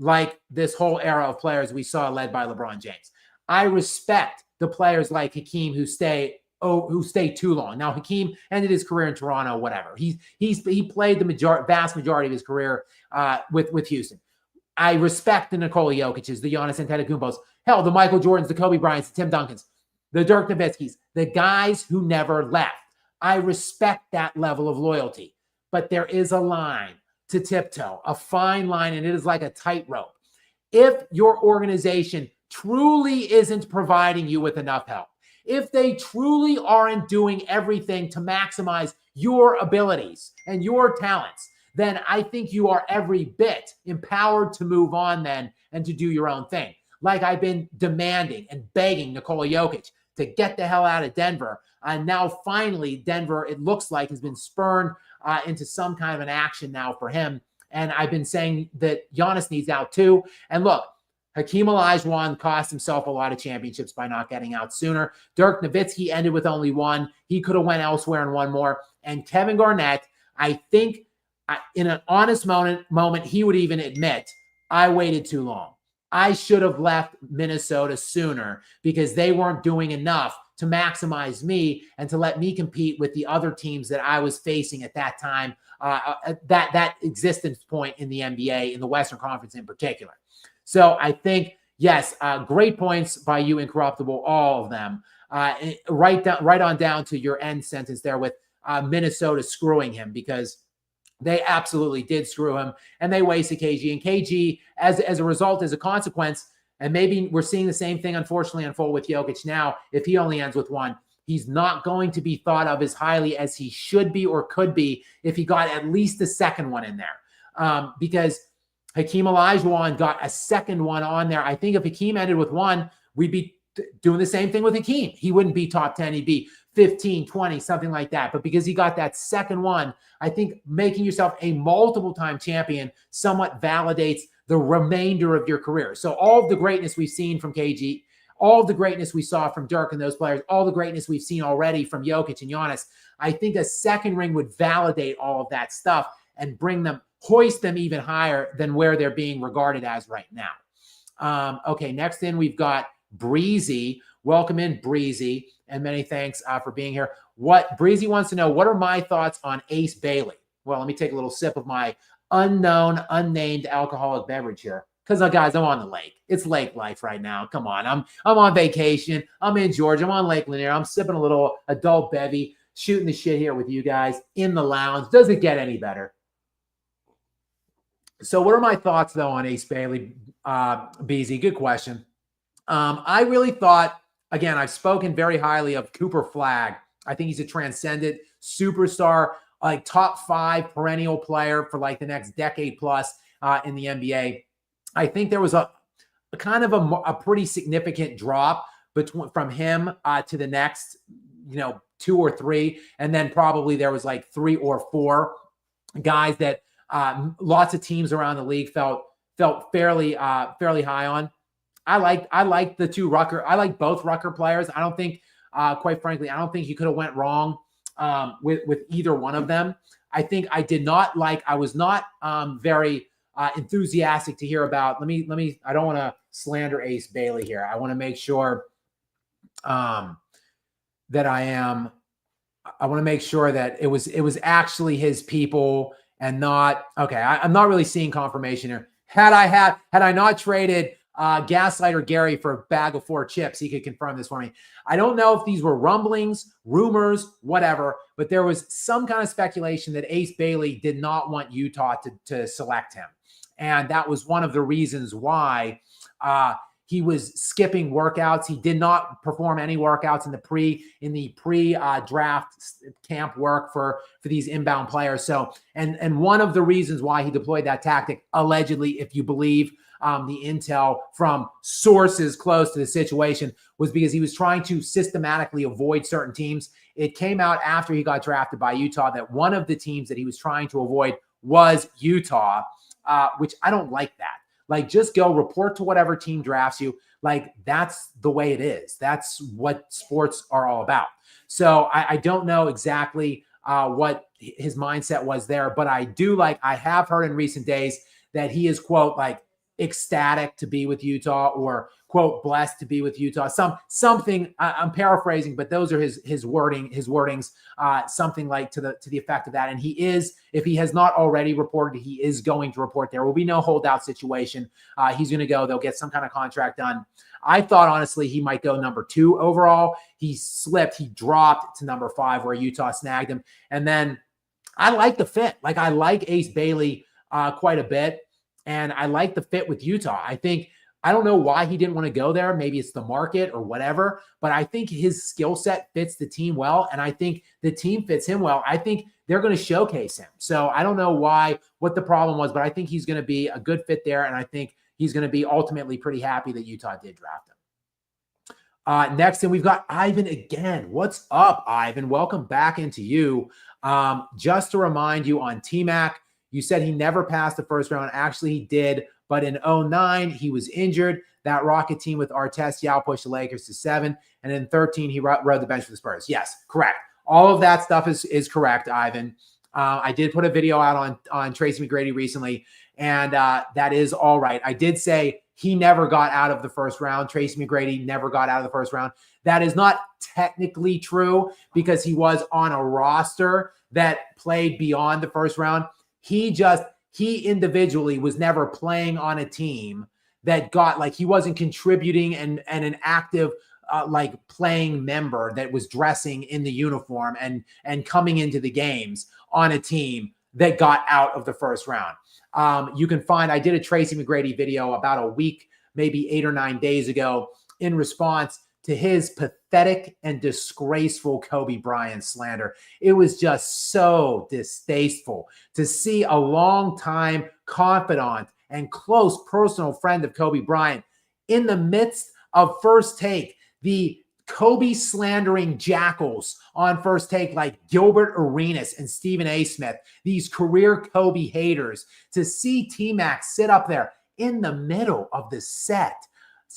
Speaker 1: like this whole era of players we saw led by LeBron James. I respect the players like Hakeem who stay too long. Now, Hakeem ended his career in Toronto, whatever. He played the vast majority of his career with Houston. I respect the Nikola Jokic's, the Giannis Antetokounmpos, hell, the Michael Jordans, the Kobe Bryants, the Tim Duncans, the Dirk Nowitzki's, the guys who never left. I respect that level of loyalty, but there is a line to tiptoe, a fine line, and it is like a tightrope. If your organization truly isn't providing you with enough help, if they truly aren't doing everything to maximize your abilities and your talents, then I think you are every bit empowered to move on then and to do your own thing. Like I've been demanding and begging Nikola Jokic to get the hell out of Denver. And now finally Denver, it looks like, has been spurned into some kind of an action now for him. And I've been saying that Giannis needs out too. And look, Hakeem Olajuwon cost himself a lot of championships by not getting out sooner. Dirk Nowitzki ended with only one. He could have went elsewhere and won more. And Kevin Garnett, I think in an honest moment, he would even admit, I waited too long. I should have left Minnesota sooner because they weren't doing enough to maximize me and to let me compete with the other teams that I was facing at that time, that existence point in the NBA, in the Western Conference in particular. So I think, yes, great points by you, Incorruptible, all of them. Right on down to your end sentence there with Minnesota screwing him, because they absolutely did screw him, and they wasted KG. And KG, as a result, as a consequence, and maybe we're seeing the same thing, unfortunately, unfold with Jokic now, if he only ends with one, he's not going to be thought of as highly as he should be or could be if he got at least the second one in there. Because Hakeem Olajuwon got a second one on there. I think if Hakeem ended with one, we'd be doing the same thing with Hakeem. He wouldn't be top 10. He'd be 15, 20, something like that. But because he got that second one, I think making yourself a multiple-time champion somewhat validates the remainder of your career. So all of the greatness we've seen from KG, all of the greatness we saw from Dirk and those players, all the greatness we've seen already from Jokic and Giannis, I think a second ring would validate all of that stuff and hoist them even higher than where they're being regarded as right now. Okay, next in we've got Breezy. Welcome in, Breezy, and many thanks for being here. What Breezy wants to know, what are my thoughts on Ace Bailey? Well, let me take a little sip of my unnamed alcoholic beverage here. Because, guys, I'm on the lake. It's lake life right now. Come on. I'm on vacation. I'm in Georgia. I'm on Lake Lanier. I'm sipping a little adult bevy, shooting the shit here with you guys in the lounge. Does it get any better? So what are my thoughts, though, on Ace Bailey, BZ? Good question. I really thought, again, I've spoken very highly of Cooper Flagg. I think he's a transcendent superstar, like top 5 perennial player for like the next decade plus in the NBA. I think there was a kind of a pretty significant drop from him to the next, 2 or 3. And then probably there was like 3 or 4 guys that lots of teams around the league felt fairly high on. I like the two Rucker. I like both Rucker players. I don't think, quite frankly, I don't think you could have went wrong with either one of them. I think I was not very enthusiastic to hear about. Let me. I don't want to slander Ace Bailey here. I want to make sure that I want to make sure that it was actually his people and not. Okay, I'm not really seeing confirmation here. Had I not traded Gaslighter Gary for a bag of 4 chips, he could confirm this for me. I don't know if these were rumblings, rumors, whatever, but there was some kind of speculation that Ace Bailey did not want Utah to select him. And that was one of the reasons why he was skipping workouts. He did not perform any workouts in the pre-draft camp work for these inbound players. So, and one of the reasons why he deployed that tactic, allegedly, if you believe the intel from sources close to the situation, was because he was trying to systematically avoid certain teams. It came out after he got drafted by Utah that one of the teams that he was trying to avoid was Utah, which I don't like that. Like, just go report to whatever team drafts you. Like, that's the way it is. That's what sports are all about. So I don't know exactly what his mindset was there, but I have heard in recent days that he is, quote, like, ecstatic to be with Utah, or, quote, blessed to be with Utah. Something I'm paraphrasing, but those are his wordings, something like to the effect of that. And he is, if he has not already reported, he is going to report. There will be no holdout situation. He's going to go. They'll get some kind of contract done. I thought, honestly, he might go number 2 overall. He slipped. He dropped to number 5 where Utah snagged him. And then I like the fit. Like, I like Ace Bailey quite a bit. And I like the fit with Utah. I don't know why he didn't want to go there. Maybe it's the market or whatever, but I think his skill set fits the team well. And I think the team fits him well. I think they're going to showcase him. So I don't know what the problem was, but I think he's going to be a good fit there. And I think he's going to be ultimately pretty happy that Utah did draft him. Next, and we've got Ivan again. What's up, Ivan? Welcome back into you. Just to remind you on T-Mac, you said he never passed the first round. Actually, he did. But in 2009, he was injured. That Rocket team with Artest Yao pushed the Lakers to 7. And in 2013, he rode the bench for the Spurs. Yes, correct. All of that stuff is correct, Ivan. I did put a video out on Tracy McGrady recently, and that is all right. I did say he never got out of the first round. Tracy McGrady never got out of the first round. That is not technically true because he was on a roster that played beyond the first round. He individually was never playing on a team that got, like, he wasn't contributing and an active like playing member that was dressing in the uniform and coming into the games on a team that got out of the first round. You can find, I did a Tracy McGrady video about a week, maybe 8 or 9 days ago, in response to his pathetic and disgraceful Kobe Bryant slander. It was just so distasteful to see a longtime confidant and close personal friend of Kobe Bryant in the midst of First Take, the Kobe slandering jackals on First Take like Gilbert Arenas and Stephen A. Smith, these career Kobe haters, to see T-Mac sit up there in the middle of the set,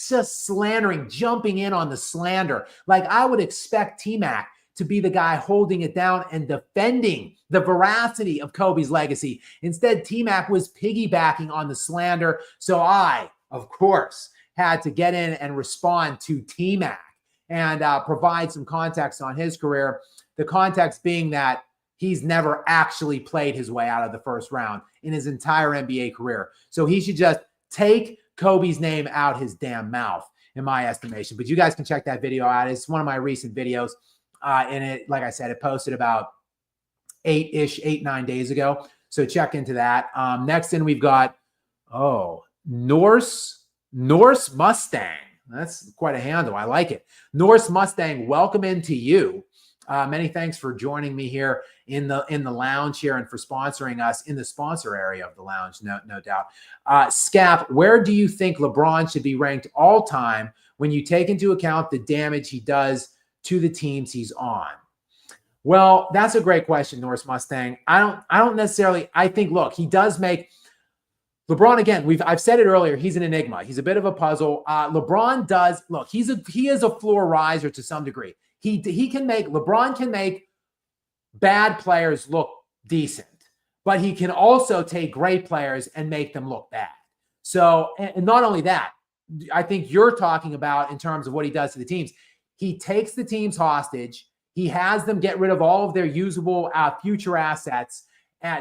Speaker 1: just slandering, jumping in on the slander. Like, I would expect T-Mac to be the guy holding it down and defending the veracity of Kobe's legacy. Instead, T-Mac was piggybacking on the slander. So I, of course, had to get in and respond to T-Mac and provide some context on his career. The context being that he's never actually played his way out of the first round in his entire NBA career. So he should just take Kobe's name out his damn mouth, in my estimation. But you guys can check that video out. It's one of my recent videos. And it, like I said, it posted about 9 days ago. So check into that. Next in, we've got, Norse Mustang. That's quite a handle. I like it. Norse Mustang, welcome into you. Many thanks for joining me here in the lounge here and for sponsoring us in the sponsor area of the lounge, no doubt. Skap, where do you think LeBron should be ranked all time when you take into account the damage he does to the teams he's on? Well, that's a great question, Norse Mustang. I don't necessarily. I think, look, he does make LeBron, again, I've said it earlier, he's an enigma. He's a bit of a puzzle. LeBron does, look, he is a floor riser to some degree. LeBron can make bad players look decent, but he can also take great players and make them look bad. So, and not only that, I think you're talking about in terms of what he does to the teams. He takes the teams hostage. He has them get rid of all of their usable future assets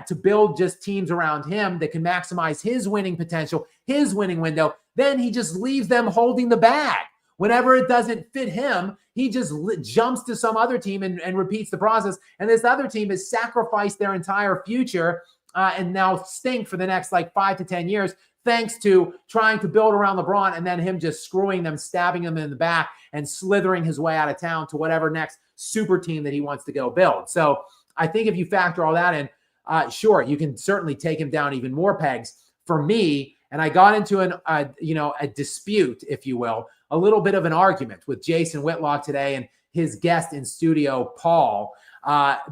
Speaker 1: to build just teams around him that can maximize his winning potential, his winning window. Then he just leaves them holding the bag. Whenever it doesn't fit him, he just jumps to some other team and repeats the process. And this other team has sacrificed their entire future and now stink for the next 5 to 10 years, thanks to trying to build around LeBron and then him just screwing them, stabbing them in the back and slithering his way out of town to whatever next super team that he wants to go build. So I think if you factor all that in, sure, you can certainly take him down even more pegs. For me, and I got into a dispute, if you will, a little bit of an argument with Jason Whitlock today and his guest in studio, Paul,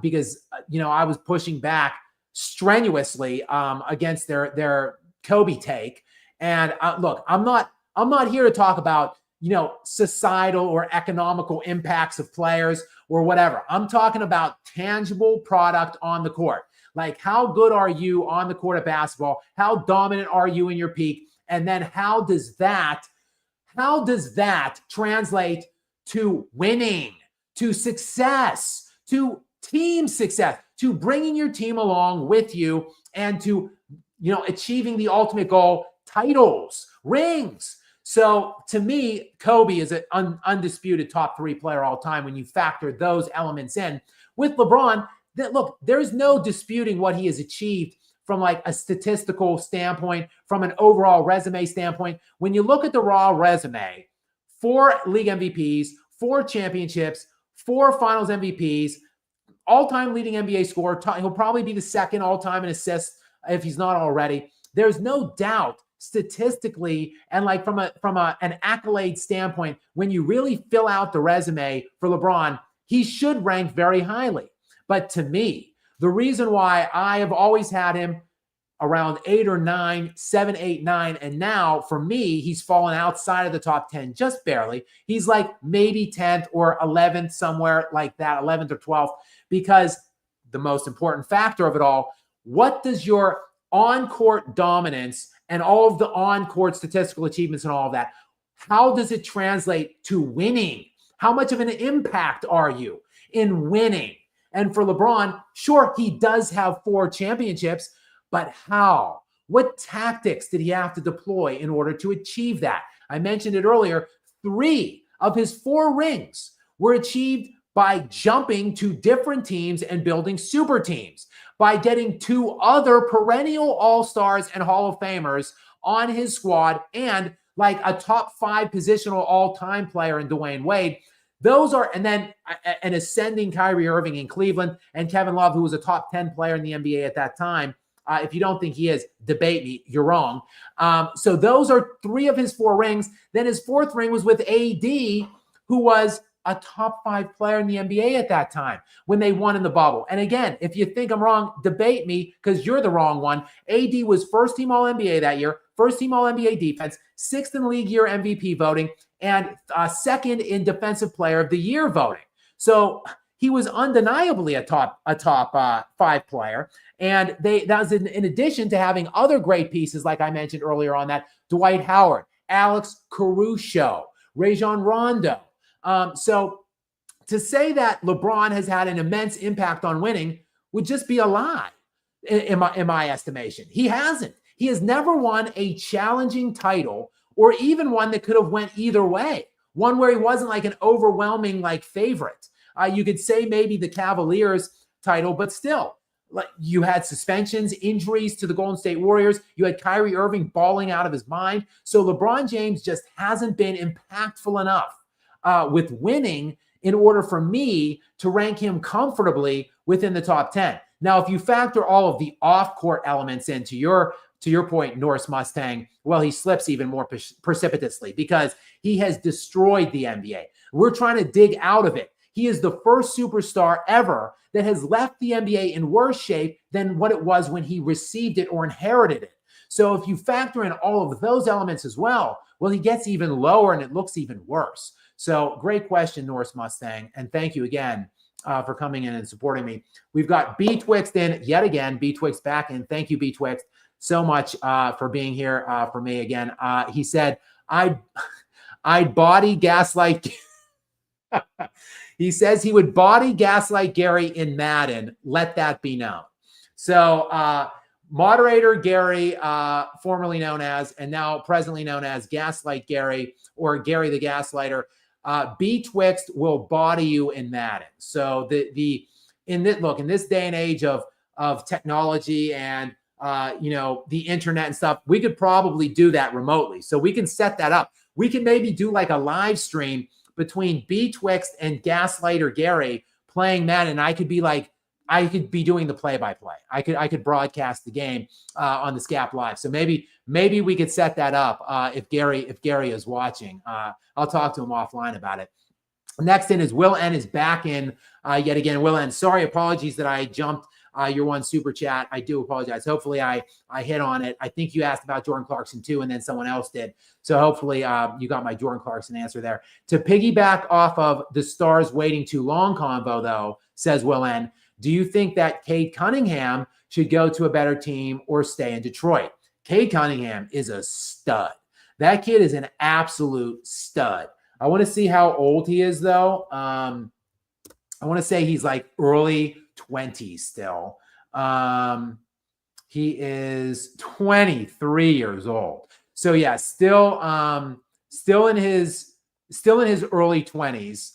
Speaker 1: because I was pushing back strenuously against their Kobe take. And look, I'm not here to talk about societal or economical impacts of players or whatever. I'm talking about tangible product on the court. Like, how good are you on the court of basketball? How dominant are you in your peak? And then how does that translate to winning, to success, to team success, to bringing your team along with you and to, achieving the ultimate goal, titles, rings. So to me, Kobe is an undisputed top 3 player all time when you factor those elements in. With LeBron, look, there's no disputing what he has achieved from a statistical standpoint, from an overall resume standpoint. When you look at the raw resume, 4 league MVPs, 4 championships, 4 finals MVPs, all-time leading NBA scorer. He'll probably be the second all-time in assists if he's not already. There's no doubt statistically and from an accolade standpoint, when you really fill out the resume for LeBron, he should rank very highly. But to me, the reason why I have always had him around 8 or 9, 7, 8, 9, and now for me, he's fallen outside of the top 10 just barely. He's maybe 10th or 11th, somewhere like that, 11th or 12th, because the most important factor of it all, what does your on-court dominance and all of the on-court statistical achievements and all of that, how does it translate to winning? How much of an impact are you in winning? And for LeBron, sure, he does have 4 championships, but how? What tactics did he have to deploy in order to achieve that? I mentioned it earlier, 3 of his 4 rings were achieved by jumping to different teams and building super teams, by getting 2 other perennial all-stars and Hall of Famers on his squad and a top 5 positional all-time player in Dwayne Wade. Those are, and then an ascending Kyrie Irving in Cleveland and Kevin Love, who was a top 10 player in the NBA at that time. If you don't think he is, debate me. You're wrong. So those are 3 of his 4 rings. Then his 4th ring was with AD, who was a top 5 player in the NBA at that time when they won in the bubble. And again, if you think I'm wrong, debate me because you're the wrong one. AD was first team All NBA that year, first team All NBA defense, 6th in league year MVP voting, and 2nd in defensive player of the year voting. So he was undeniably a top 5 player. And that was in addition to having other great pieces, like I mentioned earlier on that, Dwight Howard, Alex Caruso, Rajon Rondo. So to say that LeBron has had an immense impact on winning would just be a lie in my estimation. He hasn't. He has never won a challenging title or even one that could have went either way. One where he wasn't like an overwhelming favorite. You could say maybe the Cavaliers title, but still, you had suspensions, injuries to the Golden State Warriors. You had Kyrie Irving balling out of his mind. So LeBron James just hasn't been impactful enough with winning in order for me to rank him comfortably within the top 10. Now, if you factor all of the off-court elements into your point, Norris Mustang, well, he slips even more precipitously because he has destroyed the NBA. We're trying to dig out of it. He is the first superstar ever that has left the NBA in worse shape than what it was when he received it or inherited it. So if you factor in all of those elements as well, he gets even lower and it looks even worse. So great question, Norris Mustang. And thank you again for coming in and supporting me. We've got B-Twixt in yet again. B-Twixt back in. Thank you, B-Twixt, so much for being here for me again. He said, I'd body gaslight. He says he would body gaslight Gary in Madden. Let that be known. So moderator Gary, formerly known as, and now presently known as Gaslight Gary or Gary the Gaslighter, B-Twixt will body you in Madden. So in this day and age of technology and the internet and stuff, we could probably do that remotely. So we can set that up. We can maybe do like a live stream between B-Twixt and Gaslighter Gary playing Madden. I could be doing the play-by-play. I could broadcast the game on the Skap Live. So maybe we could set that up if Gary is watching. I'll talk to him offline about it. Next in is Will N is back in yet again. Will N, sorry, apologies that I jumped your one super chat. I do apologize. Hopefully I hit on it. I think you asked about Jordan Clarkson too, and then someone else did. So hopefully you got my Jordan Clarkson answer there. To piggyback off of the Stars waiting too long convo though, says Will N, do you think that Cade Cunningham should go to a better team or stay in Detroit? Cade Cunningham is a stud. That kid is an absolute stud. I want to see how old he is though. I want to say he's like early 20s still. He is 23 years old. So yeah, still in his early 20s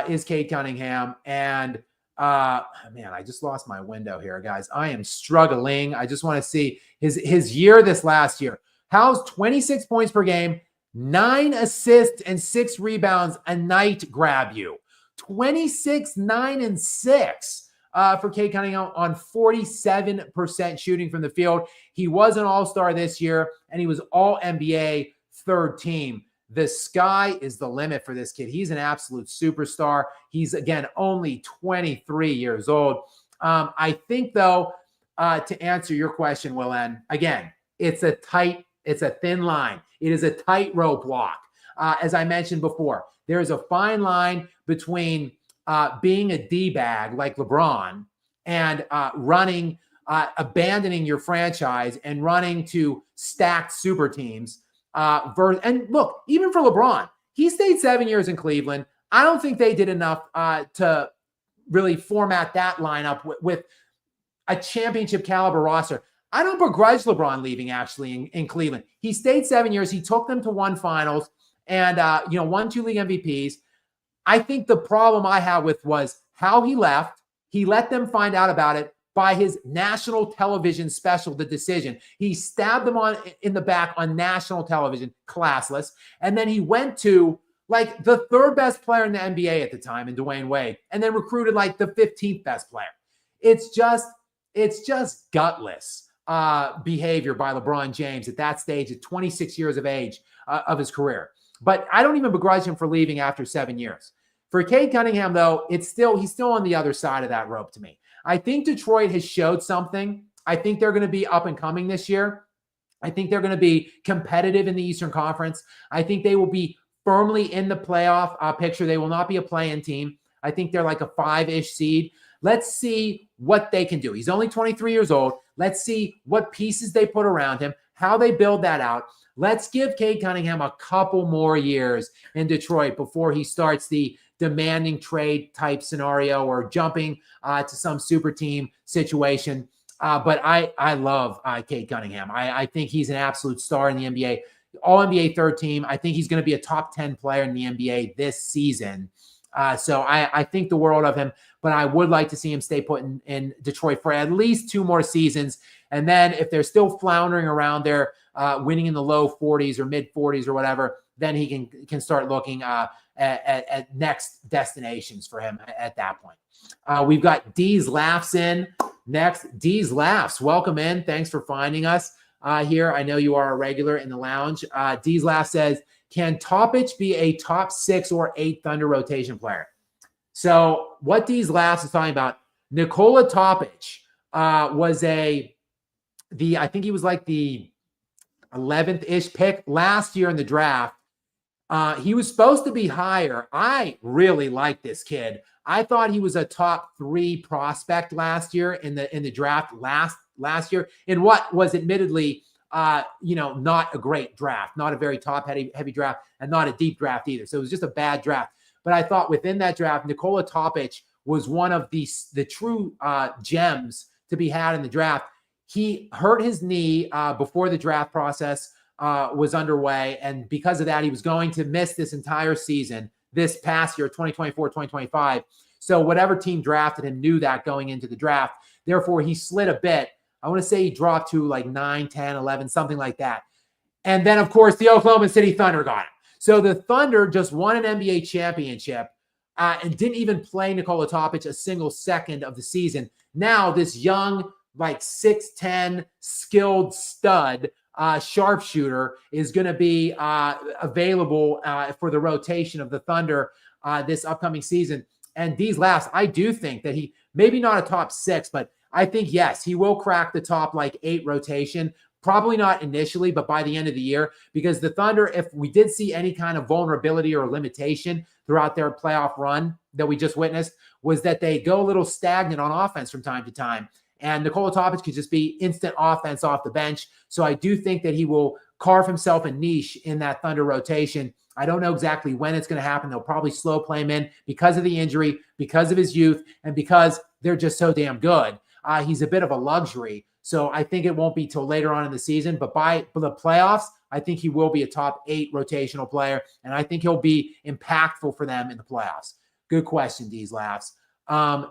Speaker 1: is Cade Cunningham. And man, I just lost my window here, guys. I am struggling. I just want to see his year this last year. How's 26 points per game, 9 assists and 6 rebounds a night grab you? 26, 9, and 6 for Cade Cunningham on 47% shooting from the field. He was an all-star this year, and he was all-NBA third team. The sky is the limit for this kid. He's an absolute superstar. He's, again, only 23 years old. I think, though, to answer your question, Willen, again, it's a thin line. It is a tightrope walk. As I mentioned before, there is a fine line between being a D-bag like LeBron and abandoning your franchise and running to stacked super teams. And look, even for LeBron, he stayed 7 years in Cleveland. I don't think they did enough to really format that lineup with a championship caliber roster. I don't begrudge LeBron leaving actually in Cleveland. He stayed 7 years. He took them to one finals and won 2 league MVPs. I think the problem I had was how he left. He let them find out about it by his national television special, The Decision. He stabbed them in the back on national television, classless. And then he went to like the 3rd best player in the NBA at the time in Dwayne Wade, and then recruited like the 15th best player. It's just gutless behavior by LeBron James at that stage at 26 years of age of his career. But I don't even begrudge him for leaving after 7 years. For Cade Cunningham, though, he's still on the other side of that rope to me. I think Detroit has showed something. I think they're going to be up and coming this year. I think they're going to be competitive in the Eastern Conference. I think they will be firmly in the playoff picture. They will not be a play-in team. I think they're like a 5-ish seed. Let's see what they can do. He's only 23 years old. Let's see what pieces they put around him, how they build that out. Let's give Cade Cunningham a couple more years in Detroit before he starts the demanding trade type scenario or jumping to some super team situation. But I love Cade Cunningham. I think he's an absolute star in the NBA. All-NBA third team. I think he's going to be a top 10 player in the NBA this season. So I think the world of him, but I would like to see him stay put in Detroit for at least 2 more seasons. And then if they're still floundering around there, winning in the low 40s or mid 40s or whatever, then he can start looking at next destinations for him at that point. We've got D's Laughs in next. D's Laughs, welcome in. Thanks for finding us here. I know you are a regular in the lounge. D's Laughs says, can Topic be a top 6 or 8 Thunder rotation player? So what D's Laughs is talking about, Nikola Topic was I think he was like the 11th-ish pick last year in the draft. He was supposed to be higher. I really like this kid. I thought he was a top 3 prospect last year in the draft last year in what was admittedly not a great draft, not a very top heavy draft, and not a deep draft either. So it was just a bad draft. But I thought within that draft, Nikola Topic was one of the true gems to be had in the draft. He hurt his knee before the draft process was underway. And because of that, he was going to miss this entire season, this past year, 2024, 2025. So whatever team drafted him knew that going into the draft. Therefore, he slid a bit. I want to say he dropped to like 9, 10, 11, something like that. And then, of course, the Oklahoma City Thunder got him. So the Thunder just won an NBA championship and didn't even play Nikola Topic a single second of the season. Now this young, like 6'10", skilled stud sharpshooter is going to be available for the rotation of the Thunder this upcoming season. And these last, I do think that he, maybe not a top 6, but I think, yes, he will crack the top like 8 rotation. Probably not initially, but by the end of the year, because the Thunder, if we did see any kind of vulnerability or limitation throughout their playoff run that we just witnessed, was that they go a little stagnant on offense from time to time. And Nikola Topic could just be instant offense off the bench. So I do think that he will carve himself a niche in that Thunder rotation. I don't know exactly when it's going to happen. They'll probably slow play him in because of the injury, because of his youth, and because they're just so damn good. He's a bit of a luxury. So I think it won't be till later on in the season. But by the playoffs, I think he will be a top 8 rotational player. And I think he'll be impactful for them in the playoffs. Good question, D's Laughs.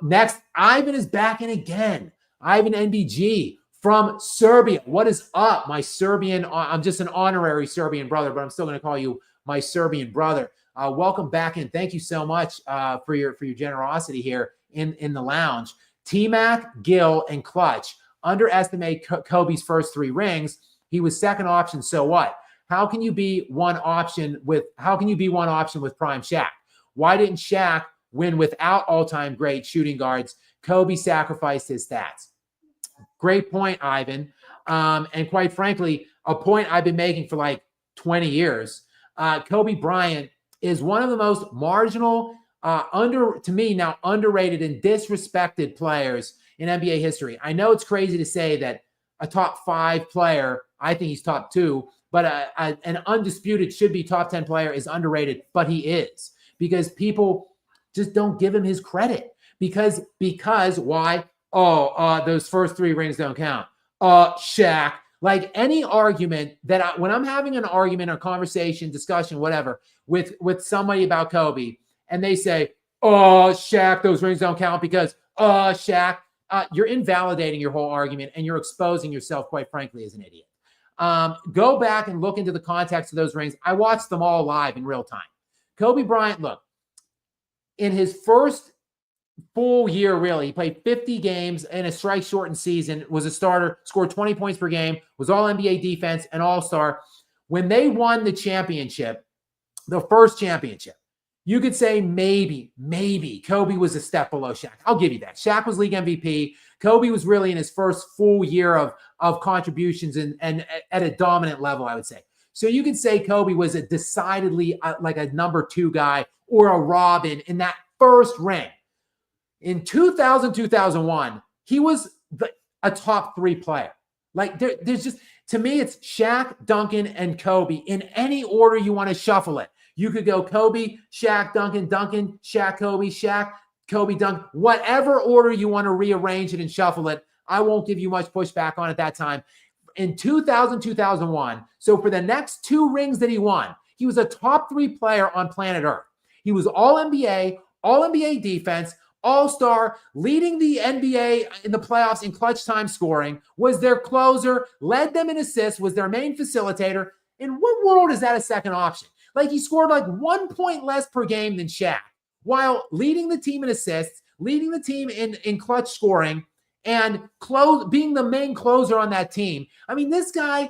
Speaker 1: Next, Ivan is back in again. Ivan NBG from Serbia. What is up, my Serbian? I'm just an honorary Serbian brother, but I'm still going to call you my Serbian brother. Welcome back in. Thank you so much for your generosity here in the lounge. T-Mac, Gill, and Clutch underestimate Kobe's first 3 rings. He was second option. So what? How can you be one option with prime Shaq? Why didn't Shaq win without all-time great shooting guards? Kobe sacrificed his stats. Great point, Ivan. And quite frankly, a point I've been making for like 20 years. Kobe Bryant is one of the most marginal, to me now, underrated and disrespected players in NBA history. I know it's crazy to say that a top 5 player, I think he's top 2, but an undisputed should be top 10 player is underrated, but he is, because people just don't give him his credit. Because why? Those first 3 rings don't count. Shaq. Like any argument that when I'm having an argument or conversation, discussion, whatever, with somebody about Kobe, and they say, Shaq, those rings don't count because, Shaq, you're invalidating your whole argument and you're exposing yourself, quite frankly, as an idiot. Go back and look into the context of those rings. I watched them all live in real time. Kobe Bryant, look, in his first full year, really, he played 50 games in a strike-shortened season, was a starter, scored 20 points per game, was all-NBA defense, and all-star. When they won the championship, the first championship, You could say maybe Kobe was a step below Shaq. I'll give you that. Shaq was league MVP. Kobe was really in his first full year of contributions and at a dominant level, I would say. So you could say Kobe was a decidedly like a number 2 guy or a Robin in that first ring. In 2000, 2001, he was a top 3 player. Like there's just, to me, it's Shaq, Duncan, and Kobe in any order you want to shuffle it. You could go Kobe, Shaq, Duncan, Duncan, Shaq, Kobe, Duncan, whatever order you want to rearrange it and shuffle it. I won't give you much pushback on at that time. In 2000, 2001, so for the next 2 rings that he won, he was a top 3 player on planet Earth. He was all-NBA defense, all-star, leading the NBA in the playoffs in clutch time scoring, was their closer, led them in assists, was their main facilitator. In what world is that a second option? Like, he scored like 1 point less per game than Shaq, while leading the team in assists, leading the team in clutch scoring, and being the main closer on that team. I mean, this guy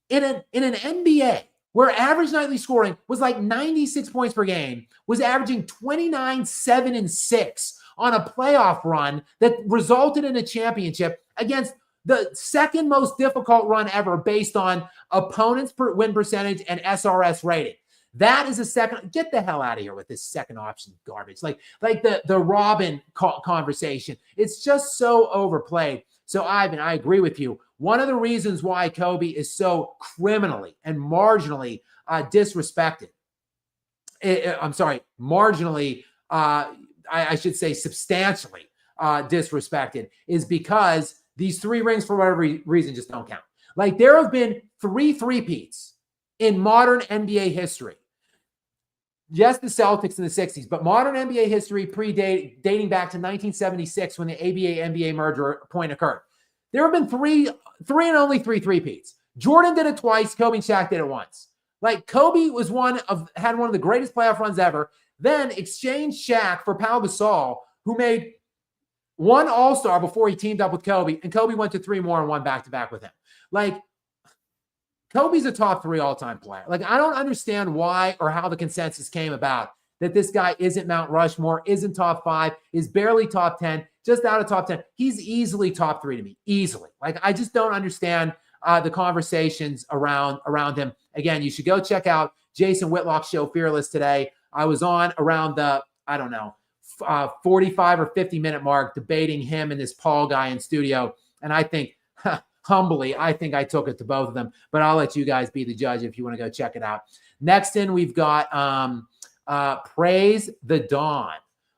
Speaker 1: in an NBA where average nightly scoring was like 96 points per game, was averaging 29, 7, and 6 on a playoff run that resulted in a championship against the second most difficult run ever based on opponents' win percentage and SRS rating. That is a second. Get the hell out of here with this second option garbage. Like the Robin conversation. It's just so overplayed. So, Ivan, I agree with you. One of the reasons why Kobe is so criminally and marginally disrespected, marginally, I should say substantially disrespected, is because these 3 rings, for whatever reason, just don't count. Like, there have been 3 three-peats in modern NBA history. Yes, the Celtics in the 60s, but modern NBA history dating back to 1976 when the ABA-NBA merger point occurred. There have been three and only 3 three-peats. Jordan did it twice. Kobe and Shaq did it once. Like, Kobe had one of the greatest playoff runs ever, then exchanged Shaq for Pau Gasol, who made 1 All-Star before he teamed up with Kobe, and Kobe went to 3 more and won back-to-back with him. Like, Kobe's a top 3 all-time player. Like, I don't understand why or how the consensus came about that this guy isn't Mount Rushmore, isn't top 5, is barely top 10, just out of top 10. He's easily top 3 to me, easily. Like, I just don't understand the conversations around him. Again, you should go check out Jason Whitlock's show, Fearless, today. I was on around the, 45 or 50-minute mark debating him and this Paul guy in studio. And I think, humbly, I think I took it to both of them, but I'll let you guys be the judge if you want to go check it out. Next in, we've got Praise the Dawn.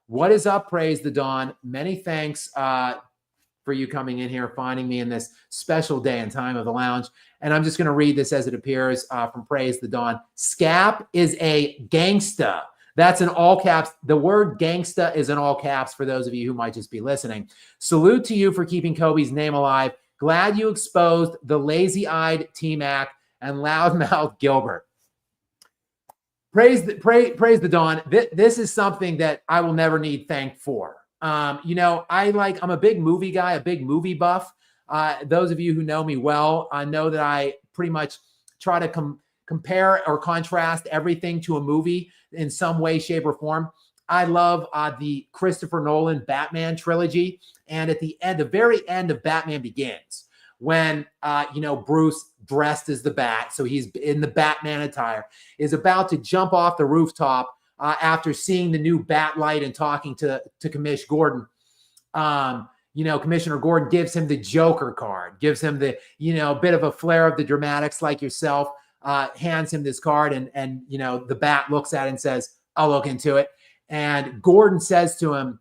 Speaker 1: What is up, Praise the Dawn? Many thanks for you coming in here, finding me in this special day and time of the lounge. And I'm just going to read this as it appears from Praise the Dawn. Skap is a gangsta. That's in all caps. The word gangsta is in all caps for those of you who might just be listening. Salute to you for keeping Kobe's name alive. Glad you exposed the lazy-eyed T-Mac and loudmouth Gilbert. Praise the Dawn. This is something that I will never need thank for. I'm a big movie guy, a big movie buff. Those of you who know me well know that I pretty much try to compare or contrast everything to a movie in some way, shape, or form. I love the Christopher Nolan Batman trilogy. And at the very end of Batman Begins, when, Bruce, dressed as the Bat, so he's in the Batman attire, is about to jump off the rooftop after seeing the new Bat light and talking to Commissioner Gordon. Commissioner Gordon gives him the Joker card, gives him the, bit of a flair of the dramatics like yourself, hands him this card, and the Bat looks at it and says, I'll look into it. And Gordon says to him,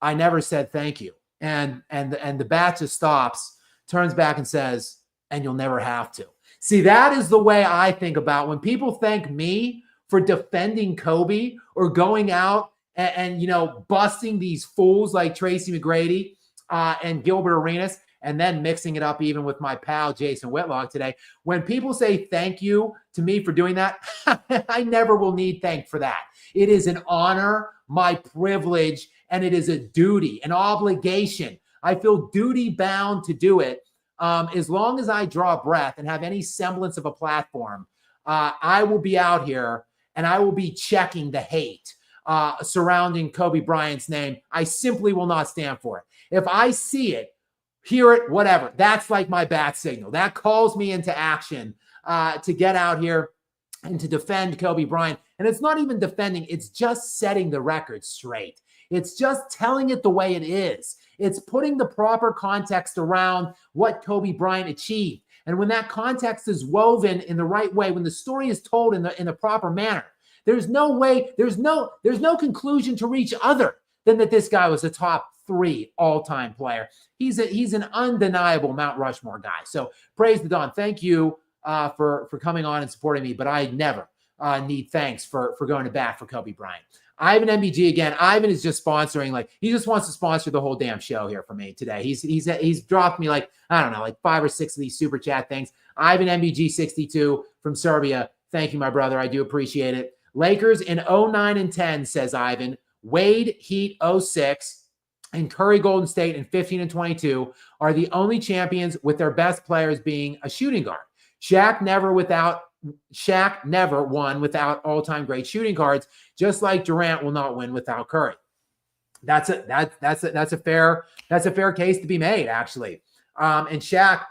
Speaker 1: I never said thank you. And the Bat just stops, turns back and says, and you'll never have to. See, that is the way I think about when people thank me for defending Kobe or going out and busting these fools like Tracy McGrady and Gilbert Arenas, and then mixing it up even with my pal Jason Whitlock today. When people say thank you to me for doing that, I never will need thank for that. It is an honor, my privilege, and it is a duty, an obligation. I feel duty bound to do it. As long as I draw breath and have any semblance of a platform, I will be out here and I will be checking the hate surrounding Kobe Bryant's name. I simply will not stand for it. If I see it, hear it, whatever, that's like my bat signal. That calls me into action to get out here and to defend Kobe Bryant. And it's not even defending, it's just setting the record straight. It's just telling it the way it is. It's putting the proper context around what Kobe Bryant achieved. And when that context is woven in the right way, when the story is told in the proper manner, there's no way, there's no conclusion to reach other than that this guy was a top 3 all-time player. He's an undeniable Mount Rushmore guy. So praise the Don. Thank you for coming on and supporting me, but I never need thanks for going to bat for Kobe Bryant. Ivan MBG again. Ivan is just sponsoring, like he just wants to sponsor the whole damn show here for me today. He's dropped me like, I don't know, like 5 or 6 of these super chat things. Ivan MBG 62 from Serbia. Thank you, my brother. I do appreciate it. Lakers in 09 and 10, says Ivan. Wade Heat 06 and Curry Golden State in 15 and 22 are the only champions with their best players being a shooting guard. Shaq never won without all-time great shooting guards, just like Durant will not win without Curry. That's a fair case to be made, actually. And Shaq,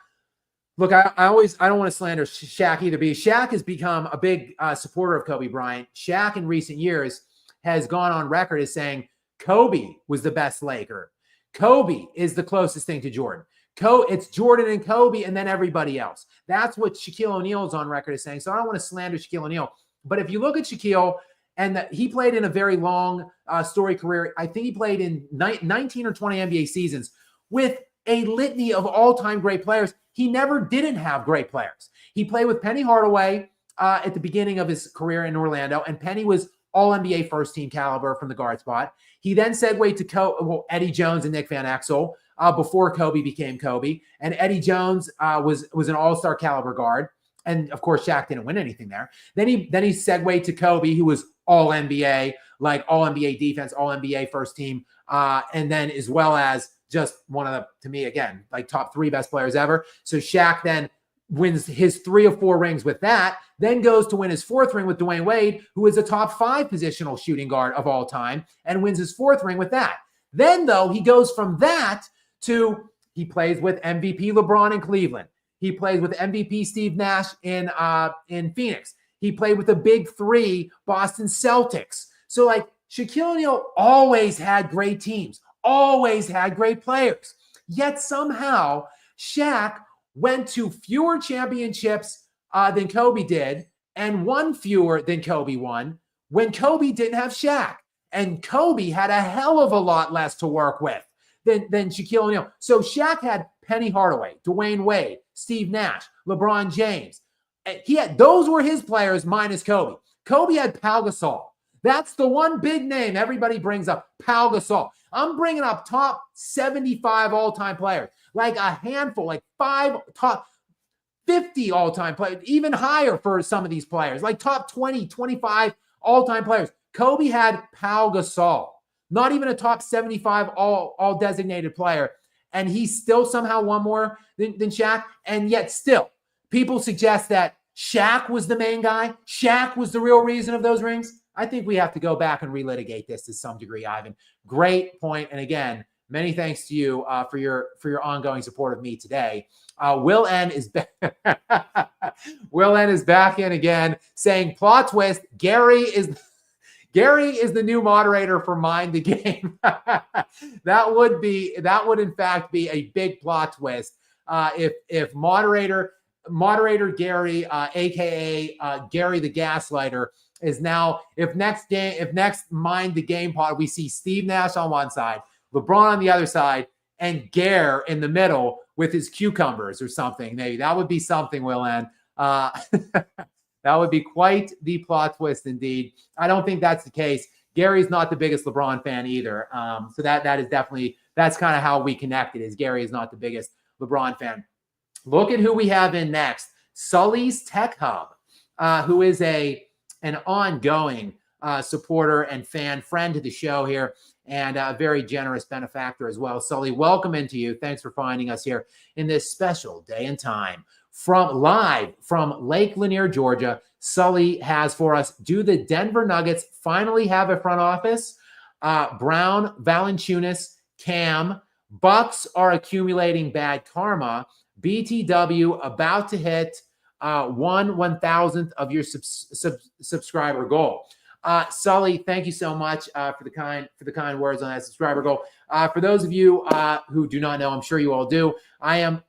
Speaker 1: look, I don't want to slander Shaq either, because Shaq has become a big supporter of Kobe Bryant. Shaq in recent years has gone on record as saying Kobe was the best Laker. Kobe is the closest thing to Jordan. It's Jordan and Kobe and then everybody else. That's what Shaquille O'Neal is on record as saying. So I don't want to slander Shaquille O'Neal. But if you look at Shaquille, and he played in a very long story career. I think he played in 19 or 20 NBA seasons with a litany of all-time great players. He never didn't have great players. He played with Penny Hardaway at the beginning of his career in Orlando, and Penny was all-NBA first-team caliber from the guard spot. He then segued to Eddie Jones and Nick Van Exel before Kobe became Kobe. And Eddie Jones was an all-star caliber guard. And, of course, Shaq didn't win anything there. Then he segued to Kobe, who was all-NBA, like all-NBA defense, all-NBA first team, and then as well as just one of the, to me, again, like top 3 best players ever. So Shaq then wins his 3 or 4 rings with that, then goes to win his 4th ring with Dwayne Wade, who is a top 5 positional shooting guard of all time, and wins his 4th ring with that. Then, though, he goes from that to he plays with MVP LeBron in Cleveland. He plays with MVP Steve Nash in Phoenix. He played with the big 3 Boston Celtics. So, like, Shaquille O'Neal always had great teams, always had great players. Yet somehow Shaq went to fewer championships than Kobe did and won fewer than Kobe won when Kobe didn't have Shaq. And Kobe had a hell of a lot less to work with than Shaquille O'Neal. So Shaq had Penny Hardaway, Dwayne Wade, Steve Nash, LeBron James. Those were his players minus Kobe. Kobe had Pau Gasol. That's the one big name everybody brings up, Pau Gasol. I'm bringing up top 75 all-time players, like a handful, like 5 top 50 all-time players, even higher for some of these players, like top 20, 25 all-time players. Kobe had Pau Gasol, not even a top 75 all designated player, and he still somehow won more than Shaq, and yet still, people suggest that Shaq was the main guy. Shaq was the real reason of those rings. I think we have to go back and relitigate this to some degree, Ivan. Great point. And again, many thanks to you for your ongoing support of me today. Will N is back. Will N is back in again, saying plot twist. Gary is the new moderator for Mind the Game. That would in fact be a big plot twist if moderator Gary, aka Gary the Gaslighter, is now, if next Mind the Game pod, we see Steve Nash on one side, LeBron on the other side, and Gare in the middle with his cucumbers or something. Maybe that would be something, Will N. That would be quite the plot twist indeed. I don't think that's the case. Gary's not the biggest LeBron fan either. So that is definitely, that's kind of how we connected, is Gary is not the biggest LeBron fan. Look at who we have in next. Sully's Tech Hub, who is an ongoing supporter and friend to the show here. and a very generous benefactor as well. Sully, welcome into you. Thanks for finding us here in this special day and time. Live from Lake Lanier, Georgia, Sully has for us, do the Denver Nuggets finally have a front office? Brown, Valanciunas, Cam, Bucks are accumulating bad karma. BTW about to hit 1/1000th of your subscriber goal. Sully, thank you so much for the kind words on that subscriber goal. For those of you who do not know, I'm sure you all do. I'm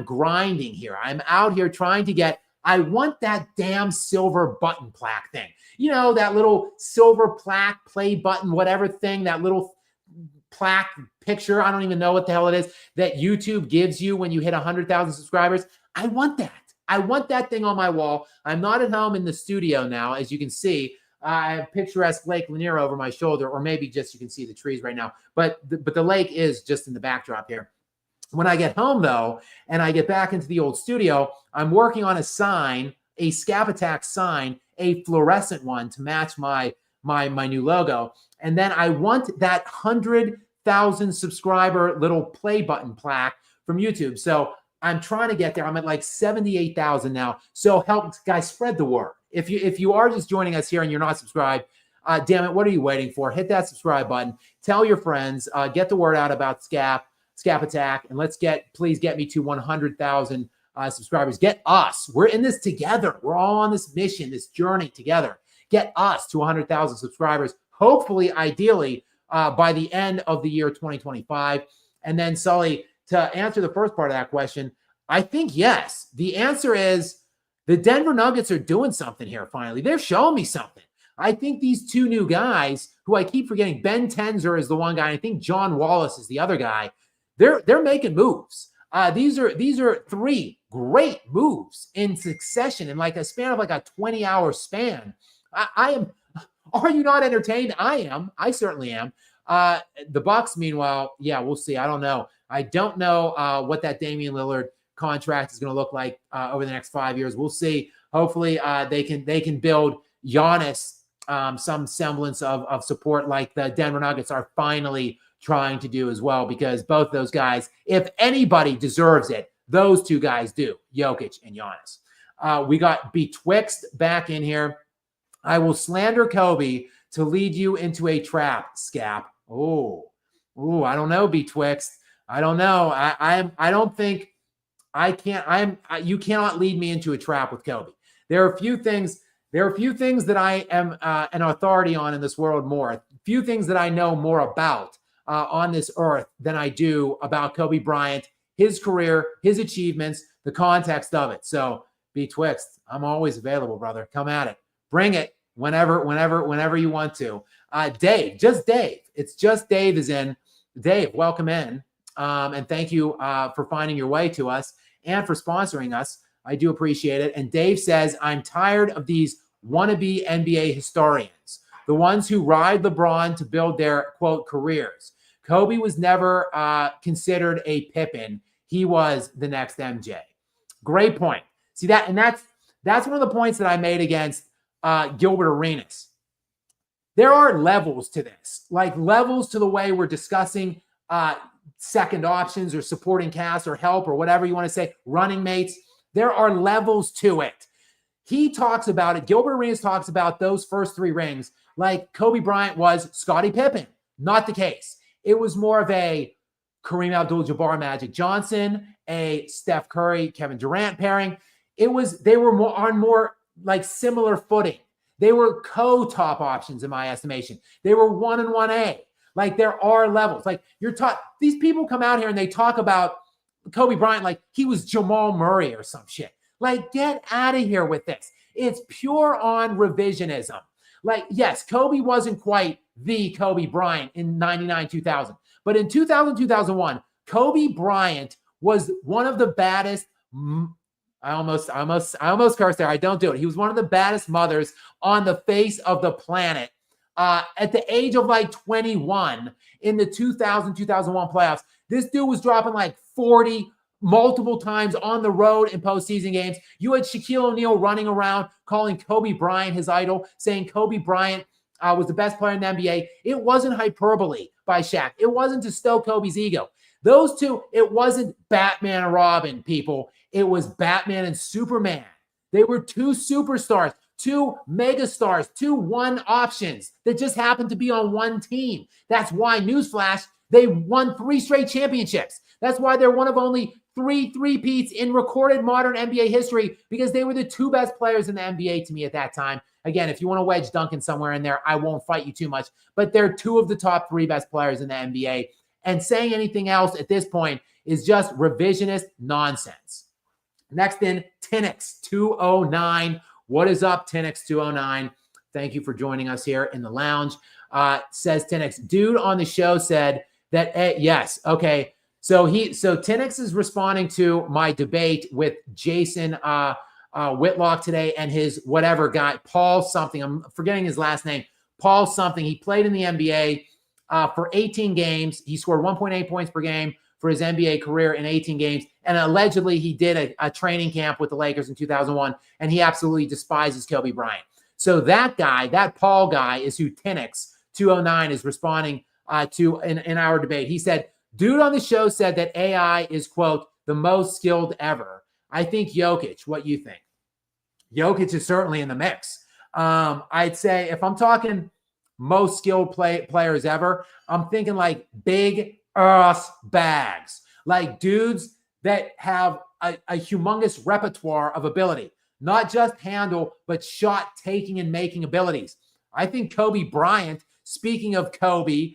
Speaker 1: grinding here. I'm out here trying to get. I want that damn silver button plaque thing. You know, that little silver plaque play button, whatever thing, that little plaque picture. I don't even know what the hell it is that YouTube gives you when you hit 100,000 subscribers. I want that. I want that thing on my wall. I'm not at home in the studio now, as you can see. I have picturesque Lake Lanier over my shoulder, or maybe just you can see the trees right now. But the lake is just in the backdrop here. When I get home, though, and I get back into the old studio, I'm working on a sign, a Skap Attack sign, a fluorescent one to match my new logo. And then I want that 100,000 subscriber little play button plaque from YouTube. So I'm trying to get there. I'm at like 78,000 now. So help guys spread the word. If you are just joining us here and you're not subscribed, damn it, what are you waiting for? Hit that subscribe button. Tell your friends. Get the word out about Skap Attack, and please get me to 100,000 subscribers. Get us. We're in this together. We're all on this mission, this journey together. Get us to 100,000 subscribers. Hopefully, ideally, by the end of the year 2025. And then, Sully, to answer the first part of that question, I think yes. The answer is the Denver Nuggets are doing something here finally. They're showing me something. I think these two new guys, who I keep forgetting, Ben Tenzer is the one guy, and I think John Wallace is the other guy. They're making moves. These are three great moves in succession in like a span of like a 20-hour span. I am. Are you not entertained? I am. I certainly am. The Bucks, meanwhile, yeah, we'll see. I don't know. I don't know what that Damian Lillard contract is going to look like over the next 5 years. We'll see. Hopefully, they can build Giannis some semblance of support like the Denver Nuggets are finally trying to do as well, because both those guys, if anybody deserves it, those two guys do, Jokic and Giannis. We got Betwixt back in here. I will slander Kobe to lead you into a trap, Skap. Oh, I don't know, Betwixt. I don't know. I don't think I can't. You cannot lead me into a trap with Kobe. There are a few things that I am an authority on in this world more. A few things that I know more about on this earth than I do about Kobe Bryant, his career, his achievements, the context of it. So Betwixt, I'm always available, brother. Come at it. Bring it whenever you want to. Dave, just Dave. It's just Dave is in. Dave, welcome in. And thank you for finding your way to us and for sponsoring us. I do appreciate it. And Dave says, I'm tired of these wannabe NBA historians, the ones who ride LeBron to build their, quote, careers. Kobe was never considered a Pippen. He was the next MJ. Great point. See that? And that's one of the points that I made against Gilbert Arenas. There are levels to this, like levels to the way we're discussing second options or supporting cast or help or whatever you want to say, running mates. There are levels to it. He talks about it. Gilbert Arenas talks about those first three rings like Kobe Bryant was Scottie Pippen. Not the case. It was more of a Kareem Abdul-Jabbar, Magic Johnson, a Steph Curry, Kevin Durant pairing. They were more like similar footing. They were co-top options in my estimation. They were 1 and 1A. Like there are levels. Like these people come out here and they talk about Kobe Bryant like he was Jamal Murray or some shit. Like, get out of here with this. It's pure on revisionism. Like, yes, Kobe wasn't quite the Kobe Bryant in 99, 2000. But in 2000, 2001, Kobe Bryant was one of the baddest. I almost cursed there. I don't do it. He was one of the baddest mothers on the face of the planet. At the age of like 21 in the 2000, 2001 playoffs, this dude was dropping like 40 multiple times on the road in postseason games. You had Shaquille O'Neal running around calling Kobe Bryant his idol, saying Kobe Bryant was the best player in the NBA, it wasn't hyperbole by Shaq. It wasn't to stoke Kobe's ego. Those two, it wasn't Batman and Robin, people. It was Batman and Superman. They were two superstars, two megastars, two one options that just happened to be on one team. That's why, newsflash, they won 3 straight championships. That's why they're one of only 3 three-peats in recorded modern NBA history, because they were the 2 best players in the NBA to me at that time. Again, if you want to wedge Duncan somewhere in there, I won't fight you too much, but they're 2 of the top 3 best players in the NBA. And saying anything else at this point is just revisionist nonsense. Next in, Tinnix 209. What is up, Tinnix 209? Thank you for joining us here in the lounge. Says Tinnix, dude on the show said that, yes, okay. So Tinnix is responding to my debate with Jason Whitlock today and his whatever guy, Paul something. I'm forgetting his last name. Paul something. He played in the NBA for 18 games. He scored 1.8 points per game for his NBA career in 18 games. And allegedly he did a training camp with the Lakers in 2001, and he absolutely despises Kobe Bryant. So that guy, that Paul guy, is who Tinnix 209 is responding to in our debate. He said, dude on the show said that AI is, quote, the most skilled ever. I think Jokic. What you think? Jokic is certainly in the mix. I'd say if I'm talking most skilled players ever, I'm thinking like big ass bags, like dudes that have a humongous repertoire of ability, not just handle, but shot taking and making abilities. I think Kobe Bryant, speaking of Kobe,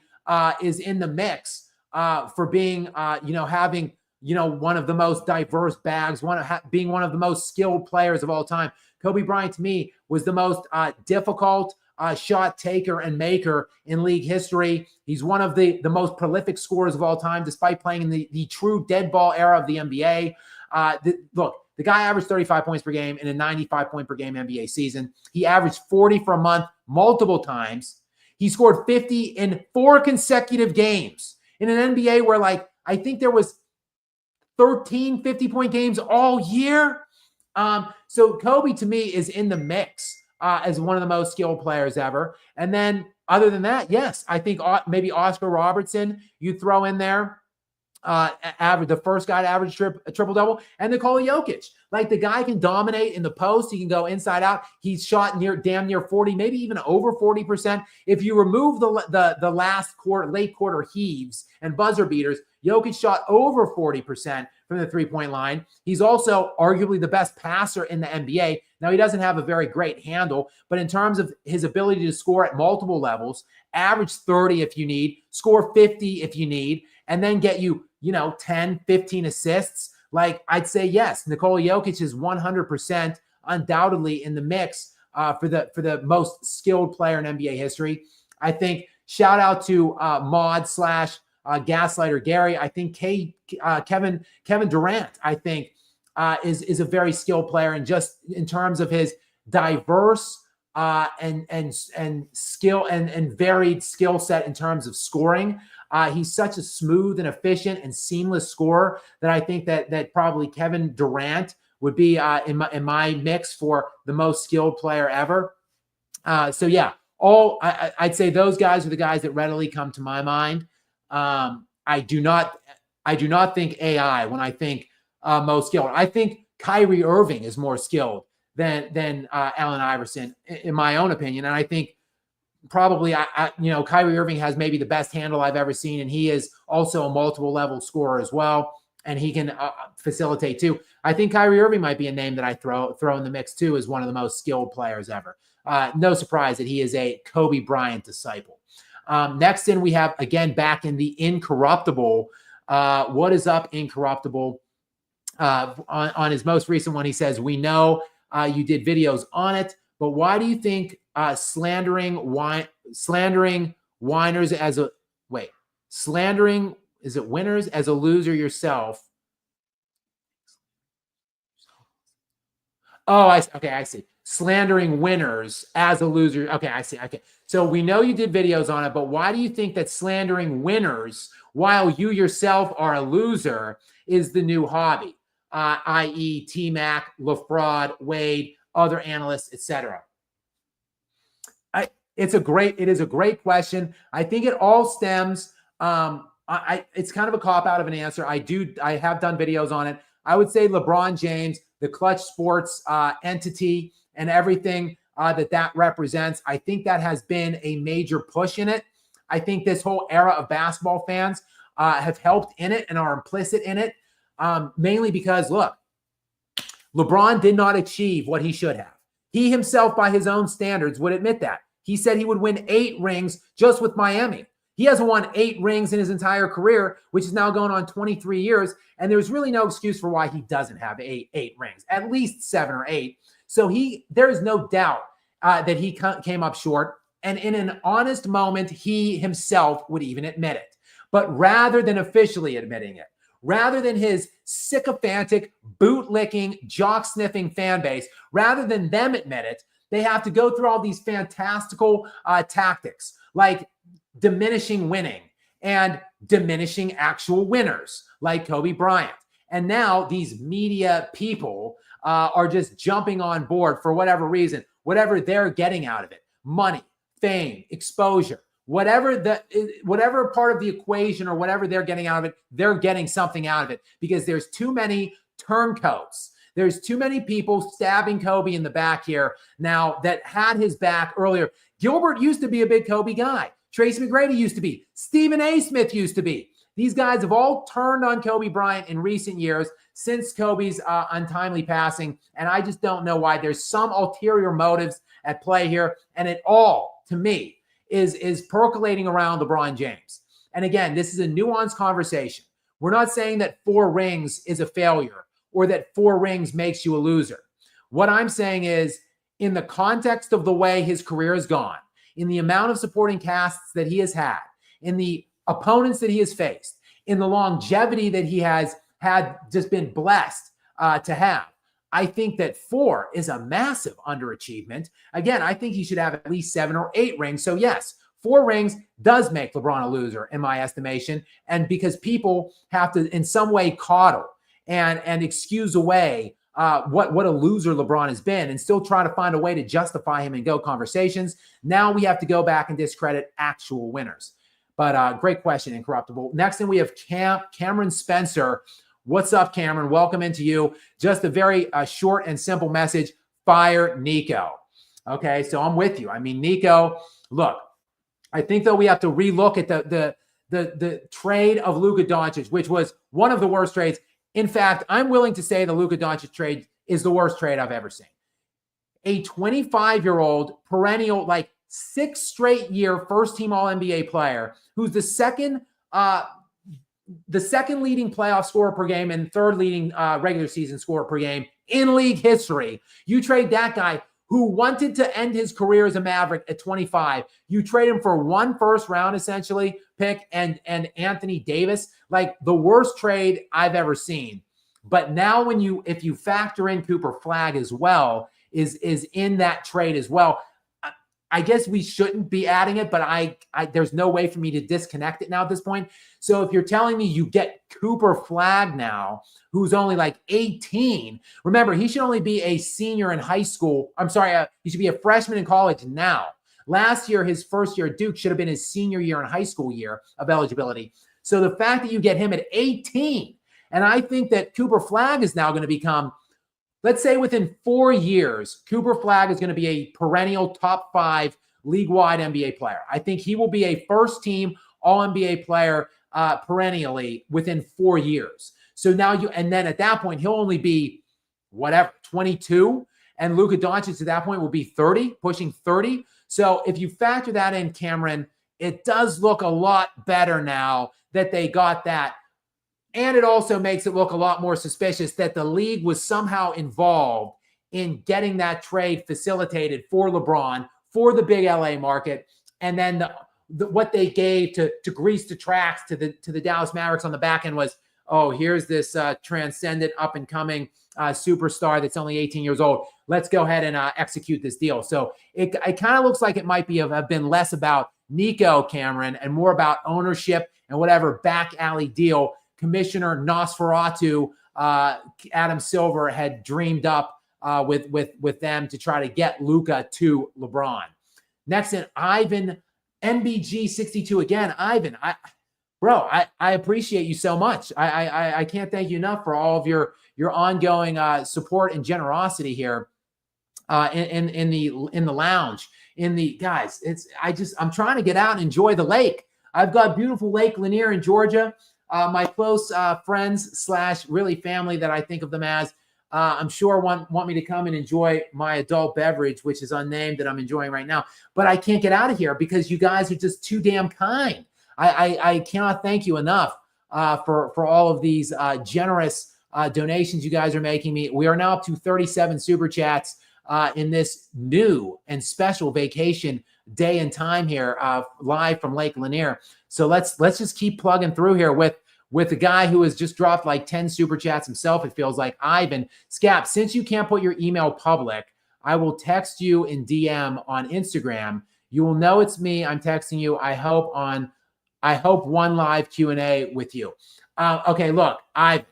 Speaker 1: is in the mix for being, having, one of the most diverse bags, being one of the most skilled players of all time. Kobe Bryant, to me, was the most difficult shot taker and maker in league history. He's one of the most prolific scorers of all time, despite playing in the true dead ball era of the NBA. Look, the guy averaged 35 points per game in a 95 point per game NBA season. He averaged 40 for a month multiple times. He scored 50 in 4 consecutive games in an NBA where, like, I think there was 13 50-point games all year. So Kobe, to me, is in the mix as one of the most skilled players ever. And then other than that, yes, I think maybe Oscar Robertson you throw in there. The first guy to average a triple-double, and Nikola Jokic. Like, the guy can dominate in the post. He can go inside out. He's shot damn near 40, maybe even over 40%. If you remove the last quarter, late quarter heaves and buzzer beaters, Jokic shot over 40% from the three-point line. He's also arguably the best passer in the NBA. Now, he doesn't have a very great handle, but in terms of his ability to score at multiple levels, average 30 if you need, score 50 if you need, and then get you, 10, 15 assists. Like, I'd say yes, Nikola Jokic is 100% undoubtedly in the mix for the most skilled player in NBA history. I think shout out to mod / Gaslighter Gary. I think Kevin Durant, I think, is a very skilled player, and just in terms of his diverse and skill and varied skill set in terms of scoring. He's such a smooth and efficient and seamless scorer that I think that probably Kevin Durant would be in my mix for the most skilled player ever. So yeah, I'd say those guys are the guys that readily come to my mind. I do not think AI when I think most skilled. I think Kyrie Irving is more skilled than Allen Iverson, in my own opinion. And I think probably, Kyrie Irving has maybe the best handle I've ever seen, and he is also a multiple level scorer as well, and he can facilitate too. I think Kyrie Irving might be a name that I throw in the mix too as one of the most skilled players ever. No surprise that he is a Kobe Bryant disciple. Next in, we have, again, back in the Incorruptible. What is up, Incorruptible? On his most recent one, he says, we know you did videos on it, but why do you think slandering winners as a loser yourself? Oh, I see. Slandering winners as a loser. Okay, I see. Okay. So we know you did videos on it, but why do you think that slandering winners while you yourself are a loser is the new hobby? I.e. T-Mac, LaFraud, Wade, other analysts, etc. It is a great question. I think it all stems. It's kind of a cop out of an answer. I have done videos on it. I would say LeBron James, the Clutch Sports entity, and everything that represents. I think that has been a major push in it. I think this whole era of basketball fans have helped in it and are implicit in it, mainly because, look, LeBron did not achieve what he should have. He himself, by his own standards, would admit that. He said he would win 8 rings just with Miami. He hasn't won 8 rings in his entire career, which is now going on 23 years. And there's really no excuse for why he doesn't have eight rings, at least 7 or 8. So there is no doubt that he came up short. And in an honest moment, he himself would even admit it. But rather than officially admitting it, rather than his sycophantic, boot-licking, jock-sniffing fan base, rather than them admit it, they have to go through all these fantastical tactics, like diminishing winning and diminishing actual winners, like Kobe Bryant. And now these media people are just jumping on board for whatever reason, whatever they're getting out of it: money, fame, exposure, whatever part of the equation or whatever they're getting out of it, they're getting something out of it, because there's too many turncoats. There's too many people stabbing Kobe in the back here now that had his back earlier. Gilbert used to be a big Kobe guy. Tracy McGrady used to be. Stephen A. Smith used to be. These guys have all turned on Kobe Bryant in recent years since Kobe's untimely passing, and I just don't know why. There's some ulterior motives at play here, and it all, to me, is percolating around LeBron James. And again, this is a nuanced conversation. We're not saying that 4 rings is a failure or that 4 rings makes you a loser. What I'm saying is, in the context of the way his career has gone, in the amount of supporting casts that he has had, in the opponents that he has faced, in the longevity that he has had, just been blessed to have, I think that 4 is a massive underachievement. Again, I think he should have at least 7 or 8 rings. So yes, 4 rings does make LeBron a loser in my estimation. And because people have to in some way coddle and excuse away what a loser LeBron has been, and still try to find a way to justify him in GOAT conversations, now we have to go back and discredit actual winners. But great question, Incorruptible. Next thing we have Cameron Spencer. What's up, Cameron? Welcome into you. Just a very short and simple message: fire Nico. Okay, so I'm with you. I mean, Nico, look, I think though we have to relook at the trade of Luka Doncic, which was one of the worst trades. In fact, I'm willing to say the Luka Doncic trade is the worst trade I've ever seen. A 25-year-old perennial, like 6 straight year first-team All-NBA player, who's the second leading playoff scorer per game and 3rd leading regular season scorer per game in league history. You trade that guy who wanted to end his career as a Maverick at 25. You trade him for 1 first-round essentially pick and Anthony Davis, like the worst trade I've ever seen. But now if you factor in Cooper Flagg as well, is in that trade as well. I guess we shouldn't be adding it, but I there's no way for me to disconnect it now at this point. So if you're telling me you get Cooper Flagg now, who's only like 18, remember, he should only be a senior in high school. I'm sorry, he should be a freshman in college now. Last year, his first year at Duke should have been his senior year in high school year of eligibility. So the fact that you get him at 18, and I think that Cooper Flagg is now going to become, let's say within 4 years, Cooper Flagg is going to be a perennial top 5 league-wide NBA player. I think he will be a first-team All-NBA player perennially within 4 years. So now and then at that point, he'll only be 22, and Luka Doncic at that point will be 30, pushing 30. So if you factor that in, Cameron, it does look a lot better now that they got that. And it also makes it look a lot more suspicious that the league was somehow involved in getting that trade facilitated for LeBron, for the big LA market, and then what they gave to grease the tracks to the Dallas Mavericks on the back end was, oh, here's this transcendent up-and-coming superstar that's only 18 years old. Let's go ahead and execute this deal. So it kind of looks like it might have been less about Nico, Cameron, and more about ownership and whatever back alley deal Commissioner Nosferatu Adam Silver had dreamed up with them to try to get Luka to LeBron. Next in, Ivan NBG62 again. Ivan, I appreciate you so much. I can't thank you enough for all of your ongoing support and generosity here in the lounge. Guys, I'm trying to get out and enjoy the lake. I've got beautiful Lake Lanier in Georgia. My close friends / really family that I think of them as, I'm sure want me to come and enjoy my adult beverage, which is unnamed, that I'm enjoying right now. But I can't get out of here because you guys are just too damn kind. I cannot thank you enough for all of these generous donations you guys are making me. We are now up to 37 super chats in this new and special vacation day and time here, live from Lake Lanier. So let's just keep plugging through here with the guy who has just dropped like 10 super chats himself, it feels like. Ivan, Skap, since you can't put your email public, I will text you in DM on Instagram. You will know it's me. I'm texting you. I hope one live Q&A with you. Okay, look, I'll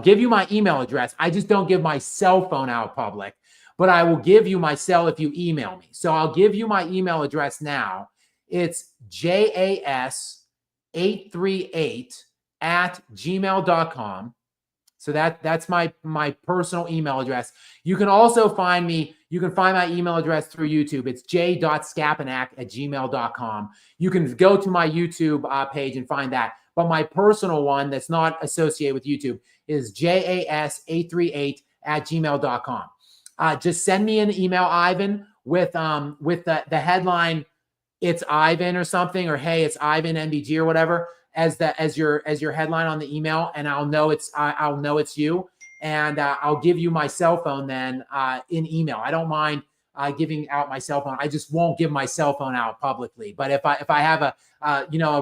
Speaker 1: give you my email address. I just don't give my cell phone out public, but I will give you my cell if you email me. So I'll give you my email address now. It's jas838@gmail.com. So that's my personal email address. You can also find me. You can find my email address through YouTube. It's j.skapanak@gmail.com. You can go to my YouTube page and find that. But my personal one that's not associated with YouTube is jas838@gmail.com. Just send me an email, Ivan, with the headline, it's Ivan or something, or hey, it's Ivan NBG or whatever, as your headline on the email, and I'll know it's you, and I'll give you my cell phone then in email. I don't mind giving out my cell phone. I just won't give my cell phone out publicly. But if I have a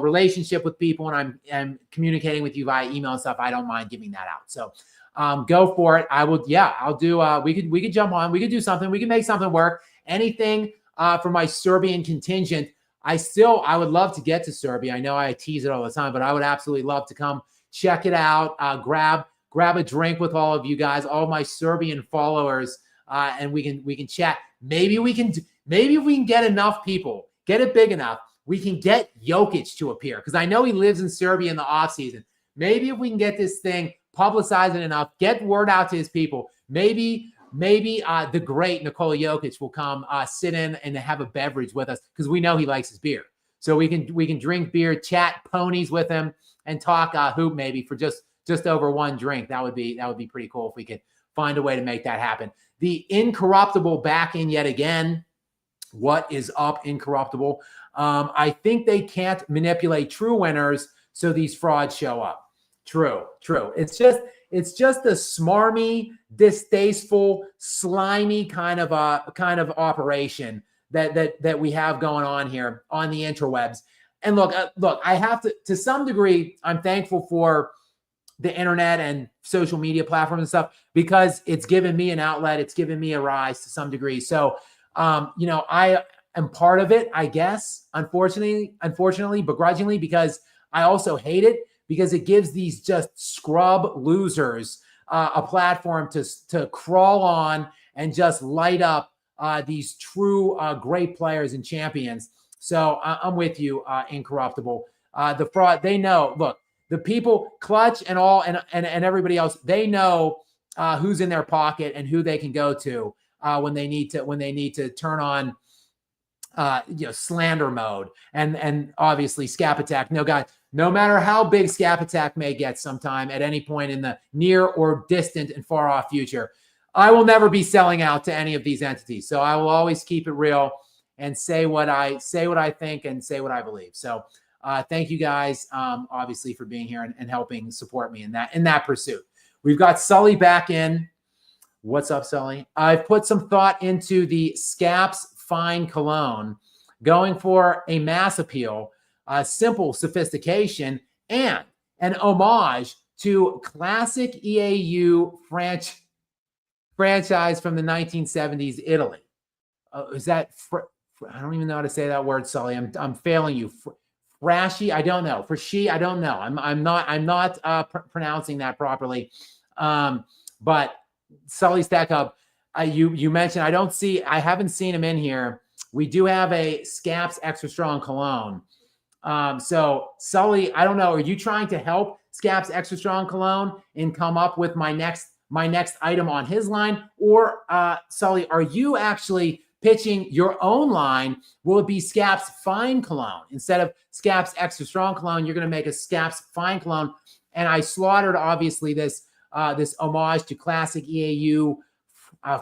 Speaker 1: relationship with people and I'm communicating with you via email and stuff, I don't mind giving that out. So go for it. I'll do. We could jump on. We could do something. We can make something work. Anything for my Serbian contingent. I would love to get to Serbia. I know I tease it all the time, but I would absolutely love to come check it out. Grab a drink with all of you guys, all my Serbian followers, and we can chat. Maybe if we can get enough people, get it big enough, we can get Jokic to appear, because I know he lives in Serbia in the offseason. Maybe if we can get this thing, publicize it enough, get word out to his people, maybe the great Nikola Jokic will come sit in and have a beverage with us, because we know he likes his beer. So we can drink beer, chat ponies with him, and talk hoop maybe for just over one drink. That would be pretty cool if we could find a way to make that happen. The Incorruptible back in yet again. What is up, Incorruptible? I think they can't manipulate true winners, so these frauds show up. True. It's just a smarmy, distasteful, slimy kind of operation that we have going on here on the interwebs. And look, I have to some degree, I'm thankful for the internet and social media platforms and stuff, because it's given me an outlet. It's given me a rise to some degree. So, I am part of it, I guess, unfortunately, begrudgingly, because I also hate it, because it gives these just scrub losers a platform to crawl on and just light up these true great players and champions. So I'm with you, Incorruptible. The fraud, they know. Look, the people, Clutch and all, and everybody else, they know who's in their pocket and who they can go to when they need to turn on slander mode, and obviously Skap Attack. No, guys, no matter how big Skap Attack may get sometime at any point in the near or distant and far off future, I will never be selling out to any of these entities. So I will always keep it real and say what I think and say what I believe. So thank you guys, obviously, for being here and helping support me in that pursuit. We've got Sully back in. What's up, Sully? I've put some thought into the Skap's Fine Cologne, going for a mass appeal, simple sophistication, and an homage to classic EAU franchise from the 1970s Italy. Is that I don't even know how to say that word, Sully. I'm failing you. Frashy, I don't know. I don't know. I'm not pronouncing that properly. But Sully Stack Hub, you mentioned, I haven't seen him in here. We do have a Skap's Extra Strong Cologne. So Sully, I don't know. Are you trying to help Skap's Extra Strong Cologne and come up with my next item on his line? Or Sully, are you actually pitching your own line? Will it be Skap's Fine Cologne? Instead of Skap's Extra Strong Cologne, you're going to make a Skap's Fine Cologne. And I slaughtered, obviously, this homage to classic EAU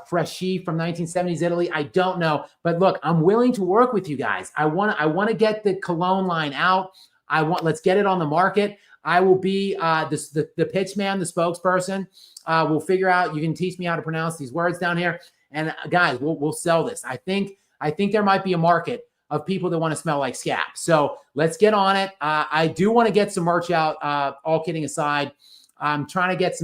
Speaker 1: Freshie from 1970s Italy. I don't know, but look, I'm willing to work with you guys. I want to get the Cologne line out. Let's get it on the market. I will be the pitch man, the spokesperson. We'll figure out. You can teach me how to pronounce these words down here, and guys, we'll sell this. I think there might be a market of people that want to smell like Skap. So let's get on it. I do want to get some merch out. All kidding aside, I'm trying to get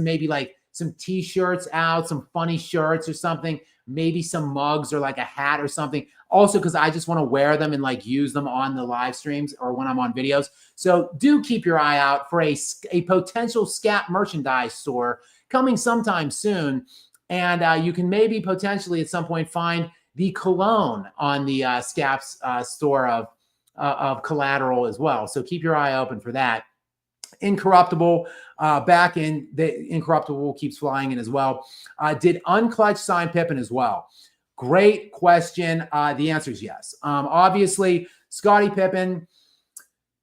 Speaker 1: some t-shirts out, some funny shirts or something, maybe some mugs or like a hat or something. Also, because I just want to wear them and like use them on the live streams or when I'm on videos. So do keep your eye out for a potential Skap merchandise store coming sometime soon. And you can maybe potentially at some point find the cologne on the Skap's store of collateral as well. So keep your eye open for that. Incorruptible, back in the Incorruptible keeps flying in as well. Did Unclutch sign Pippen as well? Great question. The answer is yes. Obviously, Scottie Pippen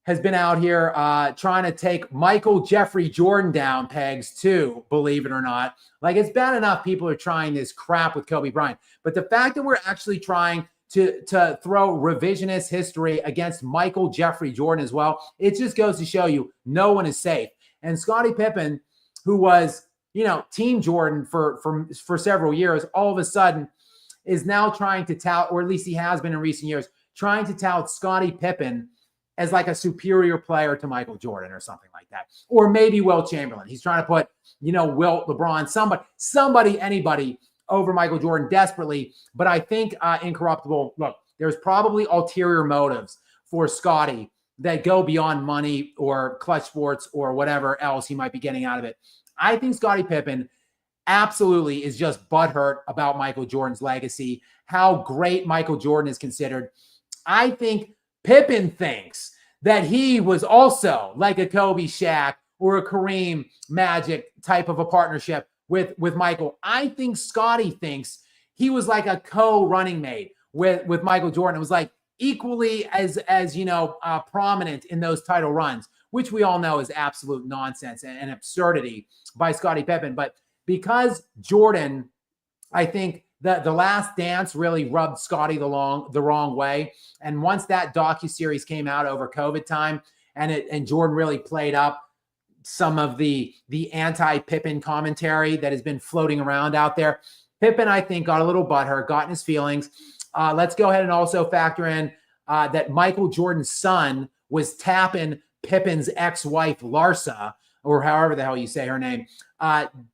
Speaker 1: has been out here trying to take Michael Jeffrey Jordan down pegs too, believe it or not. Like, it's bad enough people are trying this crap with Kobe Bryant, but the fact that we're actually trying to throw revisionist history against Michael Jeffrey Jordan as well, it just goes to show you no one is safe. And Scottie Pippen, who was, Team Jordan for several years, all of a sudden is now trying to tout, or at least he has been in recent years, trying to tout Scottie Pippen as like a superior player to Michael Jordan or something like that. Or maybe Wilt Chamberlain. He's trying to put, Wilt, LeBron, anybody over Michael Jordan desperately. But I think Incorruptible, look, there's probably ulterior motives for Scottie that go beyond money or clutch sports or whatever else he might be getting out of it. I think Scottie Pippen absolutely is just butthurt about Michael Jordan's legacy, how great Michael Jordan is considered. I think Pippen thinks that he was also like a Kobe Shaq or a Kareem Magic type of a partnership with Michael. I think Scottie thinks he was like a co-running mate with Michael Jordan. It was like equally as prominent in those title runs, which we all know is absolute nonsense and absurdity by Scottie Pippen. But because Jordan, I think the Last Dance really rubbed Scottie the wrong way. And once that docuseries came out over COVID time and Jordan really played up some of the anti-Pippen commentary that has been floating around out there, Pippen, I think, got a little butthurt, got in his feelings. Let's go ahead and also factor in that Michael Jordan's son was tapping Pippen's ex-wife, Larsa, or however the hell you say her name.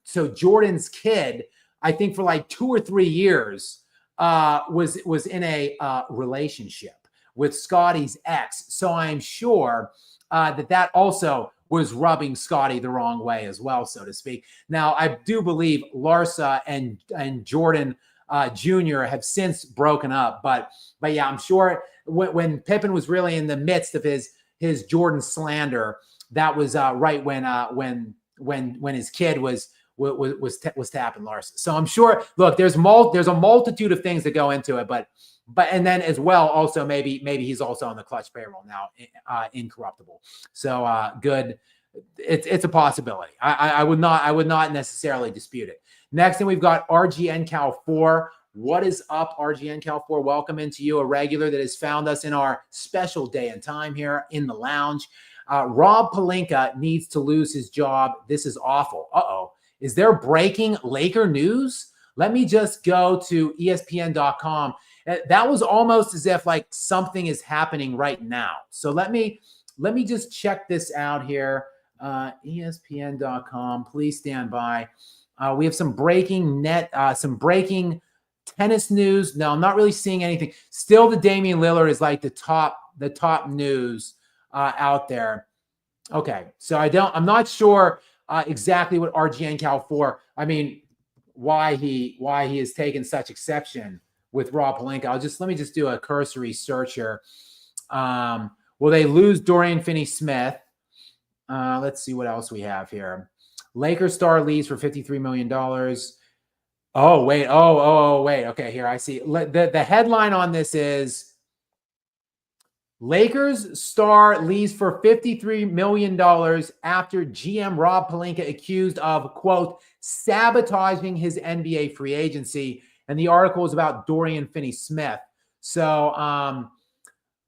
Speaker 1: So Jordan's kid, I think for like 2 or 3 years, was in a relationship with Scottie's ex. So I'm sure that also was rubbing Scottie the wrong way as well, so to speak. Now, I do believe Larsa and Jordan Jr. have since broken up, but yeah, I'm sure when Pippen was really in the midst of his Jordan slander, that was right when his kid was tapping Larsa. So I'm sure. Look, there's a multitude of things that go into it, but and then as well, also maybe he's also on the clutch payroll now, Incorruptible. So good. It's a possibility. I would not necessarily dispute it. Next thing, we've got RGN Cal 4. What is up, RGN Cal 4? Welcome into you, a regular that has found us in our special day and time here in the lounge. Rob Pelinka needs to lose his job. This is awful. Uh-oh. Is there breaking Laker news? Let me just go to ESPN.com. That was almost as if like something is happening right now. So let me just check this out here. ESPN.com. Please stand by. We have some breaking tennis news. No, I'm not really seeing anything. Still, the Damian Lillard is like the top news out there. Okay, so I'm not sure exactly what RGN Cal 4. I mean, why he has taken such exception with Rob Pelinka. Let me just do a cursory search here. Will they lose Dorian Finney-Smith? Let's see what else we have here. Lakers star leaves for $53 million. Oh, wait. Wait. Okay, here I see. The headline on this is Lakers star leaves for $53 million after GM Rob Pelinka accused of, quote, sabotaging his NBA free agency. And the article is about Dorian Finney-Smith. So,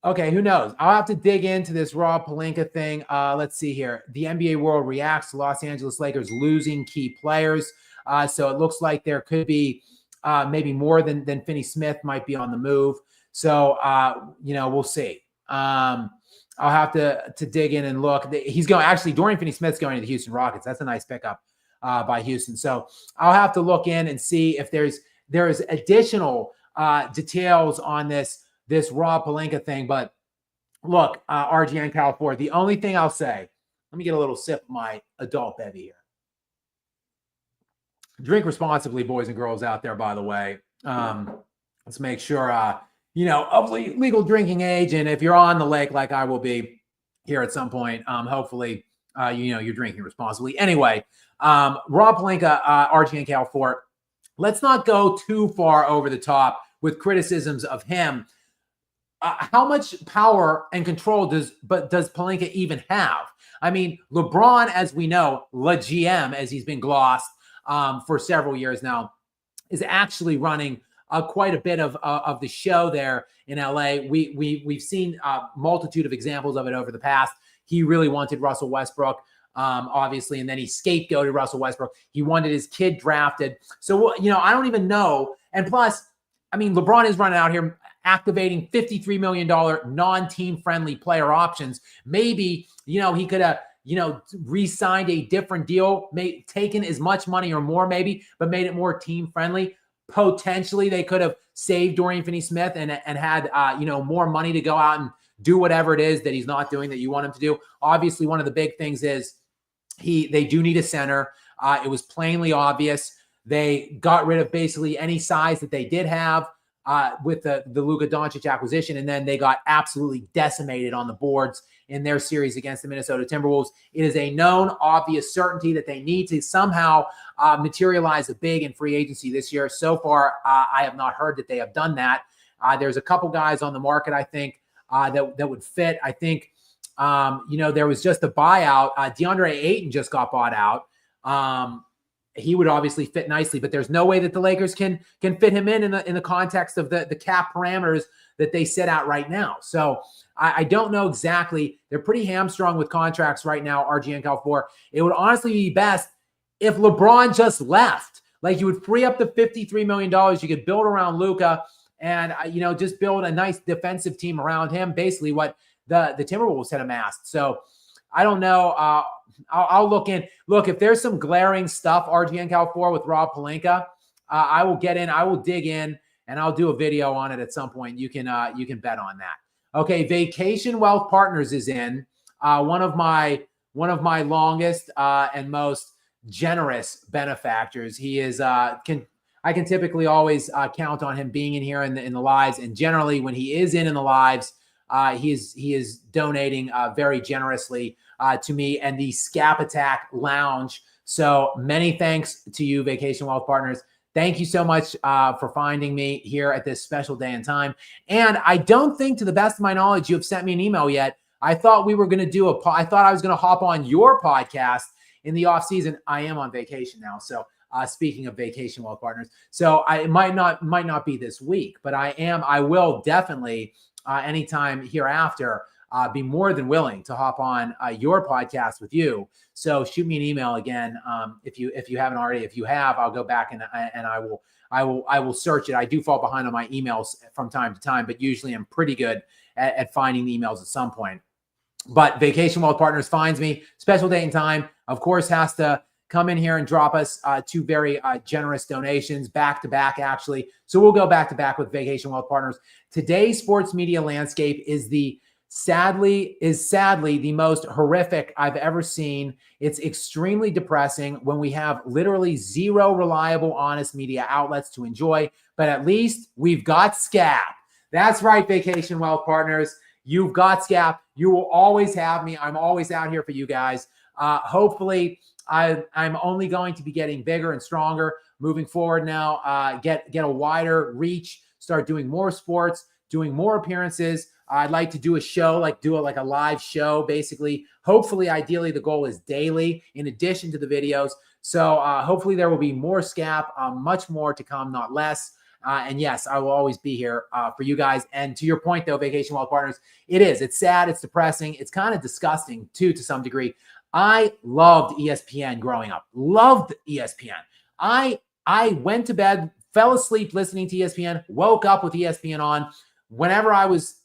Speaker 1: okay, who knows? I'll have to dig into this Rob Pelinka thing. Let's see here. The NBA world reacts to Los Angeles Lakers losing key players. So it looks like there could be maybe more than Finney-Smith might be on the move. So, we'll see. I'll have to dig in and look. Dorian Finney-Smith's going to the Houston Rockets. That's a nice pickup by Houston. So I'll have to look in and see if there's additional details on this Rob Pelinka thing. But look, RGN Cal 4, the only thing I'll say, let me get a little sip of my adult bevy here. Drink responsibly, boys and girls out there, by the way. Let's make sure, of legal drinking age. And if you're on the lake, like I will be here at some point, hopefully, you're drinking responsibly. Anyway, Rob Pelinka, RGN Cal 4, let's not go too far over the top with criticisms of him. How much power and control does Pelinka even have? I mean, LeBron, as we know, GM, as he's been glossed for several years now, is actually running quite a bit of the show there in LA. We've seen a multitude of examples of it over the past. He really wanted Russell Westbrook, obviously, and then he scapegoated Russell Westbrook. He wanted his kid drafted. So, I don't even know. And plus, I mean, LeBron is running out here activating $53 million non-team friendly player options. Maybe, he could have, re-signed a different deal, taken as much money or more maybe, but made it more team friendly. Potentially they could have saved Dorian Finney-Smith and had, more money to go out and do whatever it is that he's not doing that you want him to do. Obviously, one of the big things is they do need a center. It was plainly obvious. They got rid of basically any size that they did have with the Luka Doncic acquisition, and then they got absolutely decimated on the boards in their series against the Minnesota Timberwolves. It is a known, obvious certainty that they need to somehow materialize a big in free agency this year. So far, I have not heard that they have done that. There's a couple guys on the market, I think, that would fit. I think, there was just a buyout. DeAndre Ayton just got bought out. He would obviously fit nicely, but there's no way that the Lakers can fit him in the context of the cap parameters that they set out right now. So I don't know exactly. They're pretty hamstrung with contracts right now, RGN Cal 4. It would honestly be best if LeBron just left. Like, you would free up the $53 million. You could build around Luka and, just build a nice defensive team around him, basically what the Timberwolves had amassed. So I don't know. I'll look in. Look, if there's some glaring stuff, RGN Cal 4 with Rob Pelinka, I will get in. I will dig in, and I'll do a video on it at some point. You can bet on that. Okay, Vacation Wealth Partners is in. One of my longest and most generous benefactors. He is I can typically always count on him being in here in the lives, and generally when he is in the lives, he is donating very generously to me and the Skap Attack Lounge. So many thanks to you, Vacation Wealth Partners. Thank you so much for finding me here at this special day and time. And I don't think, to the best of my knowledge, you have sent me an email yet. I thought we were going to do I thought I was going to hop on your podcast in the off season. I am on vacation now. So speaking of Vacation Wealth Partners, so it might not be this week, but I will definitely anytime hereafter be more than willing to hop on your podcast with you. So shoot me an email again if you haven't already. If you have, I'll go back and I will search it. I do fall behind on my emails from time to time, but usually I'm pretty good at finding the emails at some point. But Vacation Wealth Partners finds me. Special date and time, of course, has to come in here and drop us two very generous donations back to back, actually. So we'll go back to back with Vacation Wealth Partners. Today's sports media landscape is the sadly the most horrific I've ever seen. It's extremely depressing when we have literally zero reliable, honest media outlets to enjoy, but at least we've got Skap. That's right, Vacation Wealth Partners. You've got Skap. You will always have me. I'm always out here for you guys. Hopefully, I'm only going to be getting bigger and stronger moving forward now. Get a wider reach, start doing more sports, doing more appearances. I'd like to do a show, do a live show, basically. Hopefully, ideally, the goal is daily in addition to the videos. So hopefully there will be more Skap, much more to come, not less. And yes, I will always be here for you guys. And to your point, though, Vacation Wealth Partners, it's sad, it's depressing, it's kind of disgusting, too, to some degree. I loved ESPN growing up, loved ESPN. I went to bed, fell asleep listening to ESPN, woke up with ESPN on. Whenever I was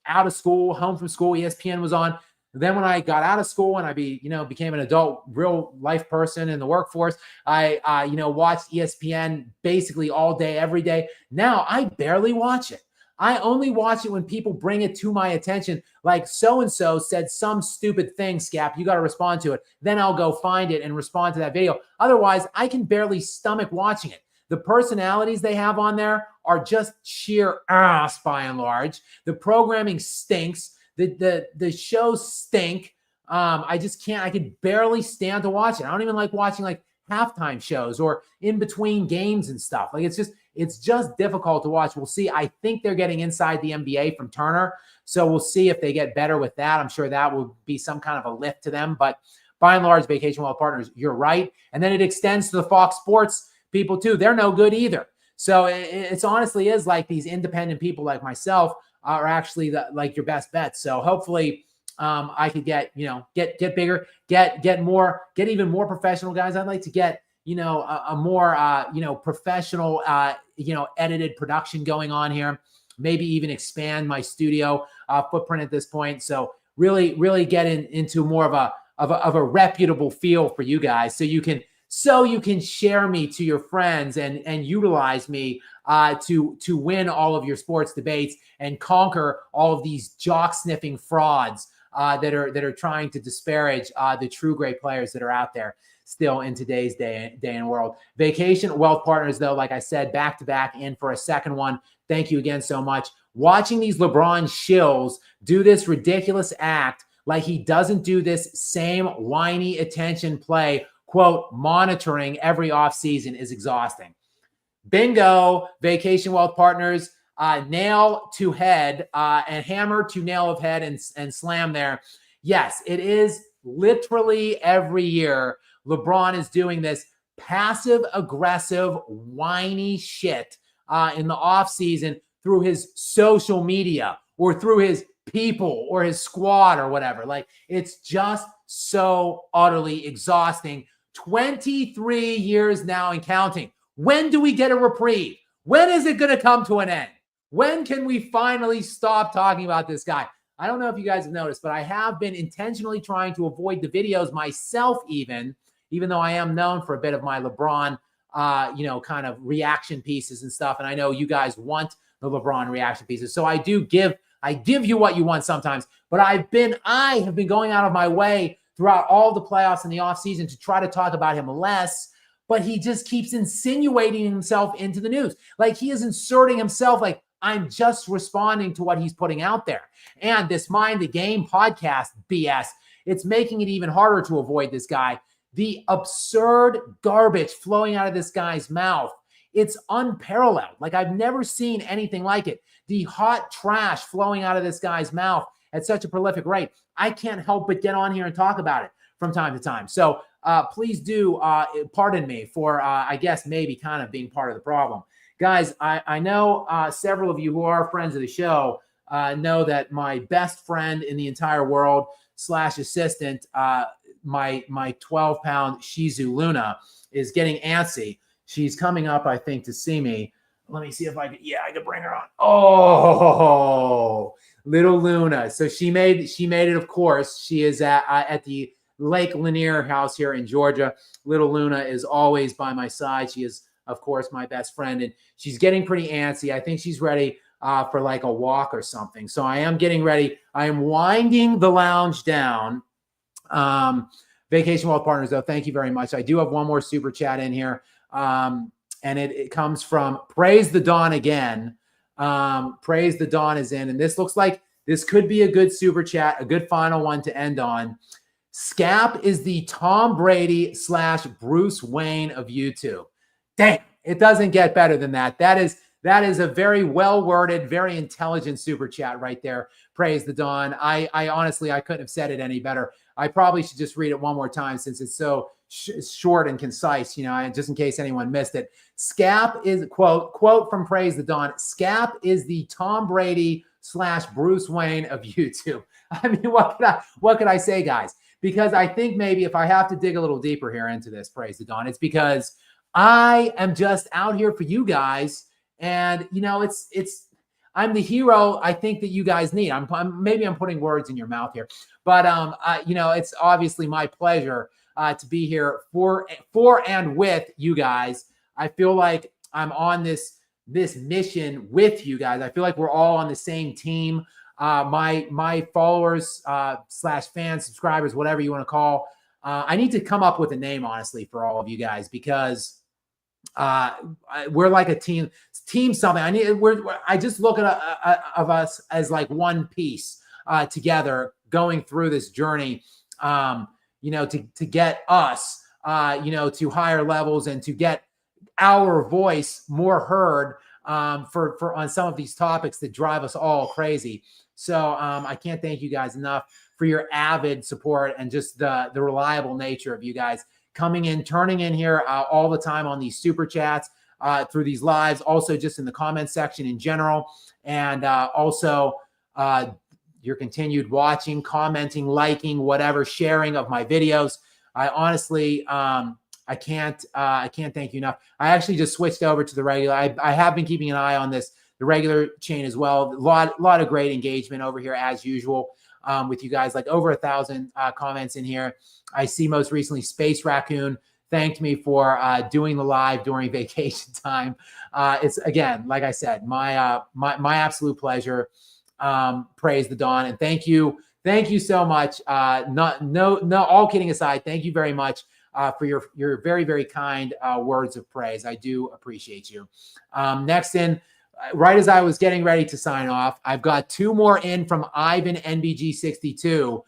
Speaker 1: out of school, home from school, ESPN was on. Then when I got out of school and I became an adult, real life person in the workforce, I watched ESPN basically all day, every day. Now I barely watch it. I only watch it when people bring it to my attention, like so-and-so said some stupid thing, Skap, you got to respond to it. Then I'll go find it and respond to that video. Otherwise, I can barely stomach watching it. The personalities they have on there are just sheer ass by and large. The programming stinks. The shows stink. I just can't. I could barely stand to watch it. I don't even like watching halftime shows or in between games and stuff. It's just difficult to watch. We'll see. I think they're getting inside the NBA from Turner, so we'll see if they get better with that. I'm sure that will be some kind of a lift to them. But by and large, Vacation Wealth Partners, you're right. And then it extends to the Fox Sports people too. They're no good either. So it's honestly is like these independent people like myself are actually your best bets. So hopefully I could get bigger, get even more professional guys. I'd like to get, a more, professional, edited production going on here, maybe even expand my studio footprint at this point. So really get into more of a reputable feel for you guys. So you can share me to your friends and utilize me to win all of your sports debates and conquer all of these jock sniffing frauds that are trying to disparage the true great players that are out there still in today's day and world. Vacation Wealth Partners, though, like I said, back to back in for a second one. Thank you again so much. Watching these LeBron shills do this ridiculous act like he doesn't do this same whiny attention play, quote, monitoring every offseason is exhausting. Bingo, Vacation Wealth Partners, nail to head and hammer to nail of head and slam there. Yes, it is literally every year LeBron is doing this passive aggressive whiny shit in the offseason through his social media or through his people or his squad or whatever. It's just so utterly exhausting. 23 years now and counting. When do we get a reprieve? When is it going to come to an end? When can we finally stop talking about this guy? I don't know if you guys have noticed, but I have been intentionally trying to avoid the videos myself, even though I am known for a bit of my LeBron, kind of reaction pieces and stuff. And I know you guys want the LeBron reaction pieces. So I give you what you want sometimes, but I have been going out of my way throughout all the playoffs in the offseason to try to talk about him less, but he just keeps insinuating himself into the news. He is inserting himself I'm just responding to what he's putting out there. And this Mind the Game podcast BS, it's making it even harder to avoid this guy. The absurd garbage flowing out of this guy's mouth, it's unparalleled. I've never seen anything like it. The hot trash flowing out of this guy's mouth at such a prolific rate. I can't help but get on here and talk about it from time to time. So please do pardon me for, I guess, maybe kind of being part of the problem. Guys, I know several of you who are friends of the show know that my best friend in the entire world / assistant, my 12-pound Shih Tzu Luna, is getting antsy. She's coming up, I think, to see me. Let me see if I could bring her on. Oh, little Luna. So she made it, of course. She is at the Lake Lanier house here in Georgia. Little Luna is always by my side. She is, of course, my best friend, and she's getting pretty antsy. I think she's ready for like a walk or something. So I am getting ready. I am winding the lounge down. Vacation Wealth Partners, though, thank you very much. I do have one more super chat in here. And it comes from Praise the Dawn again. Praise the Dawn is in. And this looks like this could be a good super chat, a good final one to end on. Skap is the Tom Brady / Bruce Wayne of YouTube. Damn, it doesn't get better than that. That is a very well-worded, very intelligent super chat right there. Praise the Dawn. I honestly, I couldn't have said it any better. I probably should just read it one more time since it's so short and concise, just in case anyone missed it. Skap is, quote from Praise the Dawn, Skap is the Tom Brady / Bruce Wayne of YouTube. I mean, what could I say, guys? Because I think maybe if I have to dig a little deeper here into this, Praise the Dawn, it's because I am just out here for you guys. And, I'm the hero I think that you guys need. Maybe I'm putting words in your mouth here, but it's obviously my pleasure to be here for and with you guys. I feel like I'm on this mission with you guys. I feel like we're all on the same team. My followers / fans, subscribers, whatever you want to call. I need to come up with a name, honestly, for all of you guys, because we're like a team something. I just look at of us as like one piece together going through this journey, to get us, to higher levels and to get our voice more heard for on some of these topics that drive us all crazy. So I can't thank you guys enough for your avid support and just the reliable nature of you guys coming in, turning in here all the time on these super chats, through these lives, also just in the comment section in general, and also your continued watching, commenting, liking, whatever, sharing of my videos. I honestly, I can't thank you enough. I actually just switched over to the regular. I have been keeping an eye on the regular chain as well. A lot of great engagement over here as usual. With you guys, like over 1,000 comments in here. I see most recently Space Raccoon thanked me for doing the live during vacation time. It's, again, like I said, my absolute pleasure. Praise the Dawn, and thank you so much. No, all kidding aside, thank you very much for your very, very kind words of praise. I do appreciate you. Next in, right as I was getting ready to sign off, I've got two more in from Ivan NBG62,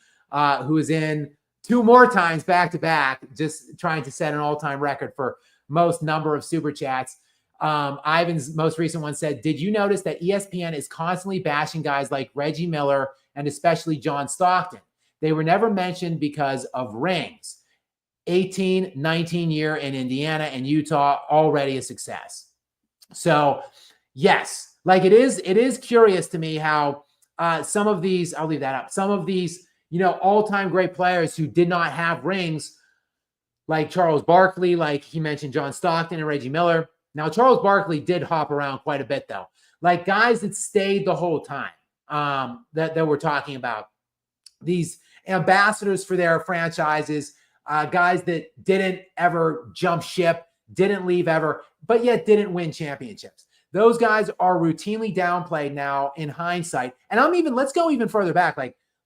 Speaker 1: who is in 2 more times back to back, just trying to set an all-time record for most number of super chats. Ivan's most recent one said, "Did you notice that ESPN is constantly bashing guys like Reggie Miller and especially John Stockton? They were never mentioned because of rings. 18, 19 year in Indiana and Utah, already a success." So yes, like it is curious to me how some of these, I'll leave that up. Some of these, all-time great players who did not have rings, like Charles Barkley, like he mentioned John Stockton and Reggie Miller. Now, Charles Barkley did hop around quite a bit, though. Like guys that stayed the whole time that we're talking about. These ambassadors for their franchises, guys that didn't ever jump ship, didn't leave ever, but yet didn't win championships. Those guys are routinely downplayed now in hindsight. And let's go even further back.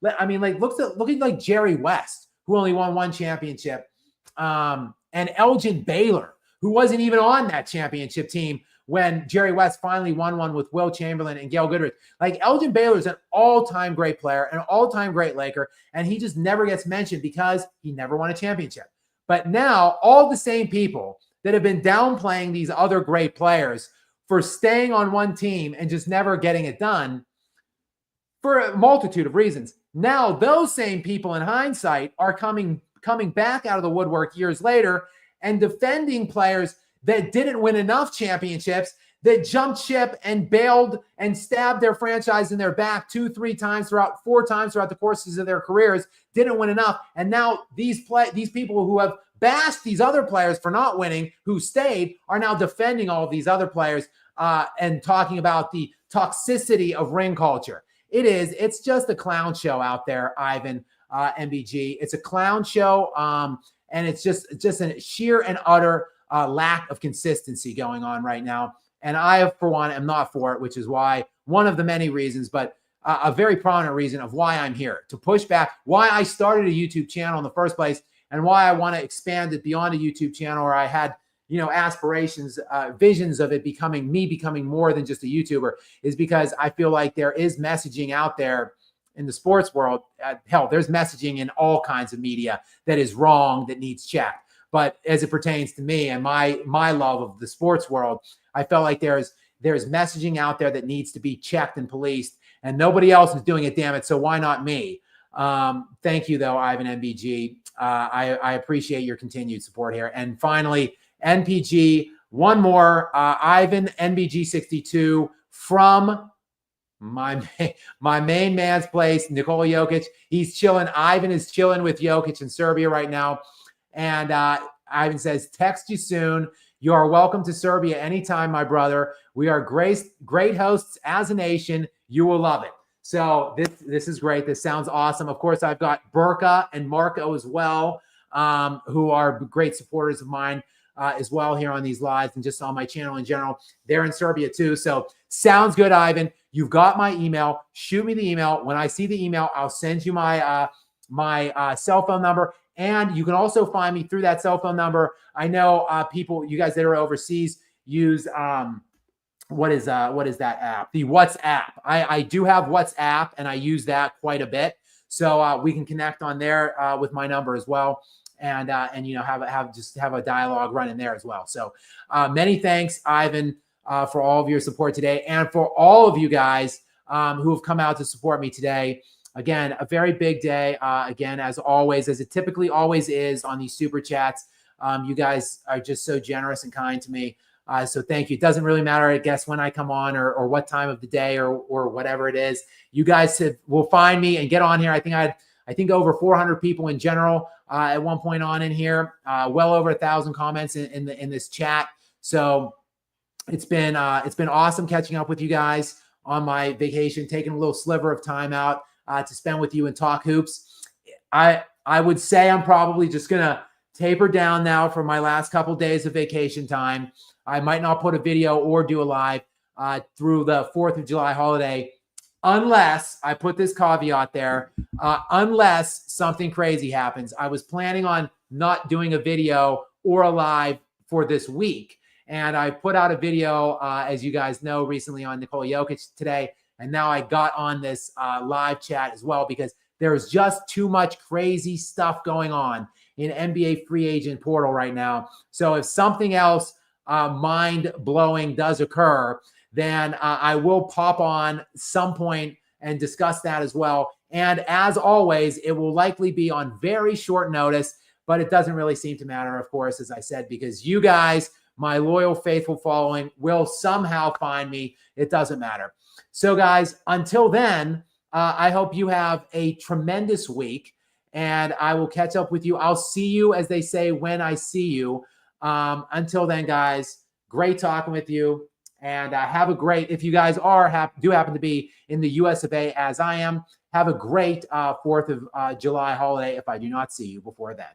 Speaker 1: Looking like Jerry West, who only won 1 championship, and Elgin Baylor, who wasn't even on that championship team when Jerry West finally won one with Will Chamberlain and Gail Goodrich. Like Elgin Baylor is an all-time great player, an all-time great Laker, and he just never gets mentioned because he never won a championship. But now all the same people that have been downplaying these other great players for staying on one team and just never getting it done for a multitude of reasons. Now those same people in hindsight are coming back out of the woodwork years later and defending players that didn't win enough championships, that jumped ship and bailed and stabbed their franchise in their back 4 times throughout the courses of their careers, didn't win enough. And now these people who have bashed these other players for not winning, who stayed, are now defending all of these other players and talking about the toxicity of ring culture. It's just a clown show out there, Ivan, MBG. It's a clown show, and it's just a sheer and utter lack of consistency going on right now. And I, for one, am not for it, which is why one of the many reasons, but a very prominent reason of why I'm here, to push back, why I started a YouTube channel in the first place, and why I want to expand it beyond a YouTube channel where I had, aspirations, visions of it becoming more than just a YouTuber, is because I feel like there is messaging out there in the sports world. Hell, there's messaging in all kinds of media that is wrong, that needs checked. But as it pertains to me and my love of the sports world, I felt like there's messaging out there that needs to be checked and policed, and nobody else is doing it, damn it. So why not me? Thank you, though, Ivan MBG. I appreciate your continued support here. And finally, NPG, one more, Ivan NBG62 from my main man's place, Nikola Jokic. He's chilling. Ivan is chilling with Jokic in Serbia right now. And Ivan says, text you soon. You are welcome to Serbia anytime, my brother. We are great hosts as a nation. You will love it. So this is great. This sounds awesome. Of course, I've got Burka and Marco as well, who are great supporters of mine as well here on these lives and just on my channel in general. They're in Serbia too. So sounds good, Ivan. You've got my email. Shoot me the email. When I see the email, I'll send you my cell phone number. And you can also find me through that cell phone number. I know people, you guys that are overseas, use what is that app? The WhatsApp. I do have WhatsApp, and I use that quite a bit. So we can connect on there with my number as well, and have a dialogue running there as well. So many thanks, Ivan, for all of your support today, and for all of you guys who have come out to support me today. Again, a very big day. Again, as always, as it typically always is on these super chats. You guys are just so generous and kind to me. So thank you. It doesn't really matter, I guess, when I come on or what time of the day or whatever it is. You guys will find me and get on here. I think over 400 people in general at one point on in here. Well over 1,000 comments in this chat. So it's been awesome catching up with you guys on my vacation, taking a little sliver of time out to spend with you and talk hoops. I would say I'm probably just gonna taper down now for my last couple days of vacation time. I might not put a video or do a live through the 4th of July holiday, unless I put this caveat there, unless something crazy happens. I was planning on not doing a video or a live for this week. And I put out a video, as you guys know, recently on Nikola Jokic today. And now I got on this live chat as well, because there's just too much crazy stuff going on in NBA free agent portal right now. So if something else mind-blowing does occur, then I will pop on some point and discuss that as well. And as always, it will likely be on very short notice, but it doesn't really seem to matter, of course, as I said, because you guys, my loyal, faithful following, will somehow find me. It doesn't matter. So guys, until then, I hope you have a tremendous week, and I will catch up with you. I'll see you, as they say, when I see you. Until then, guys, great talking with you, and have a great, if you guys do happen to be in the US of A as I am, have a great 4th of July holiday if I do not see you before then.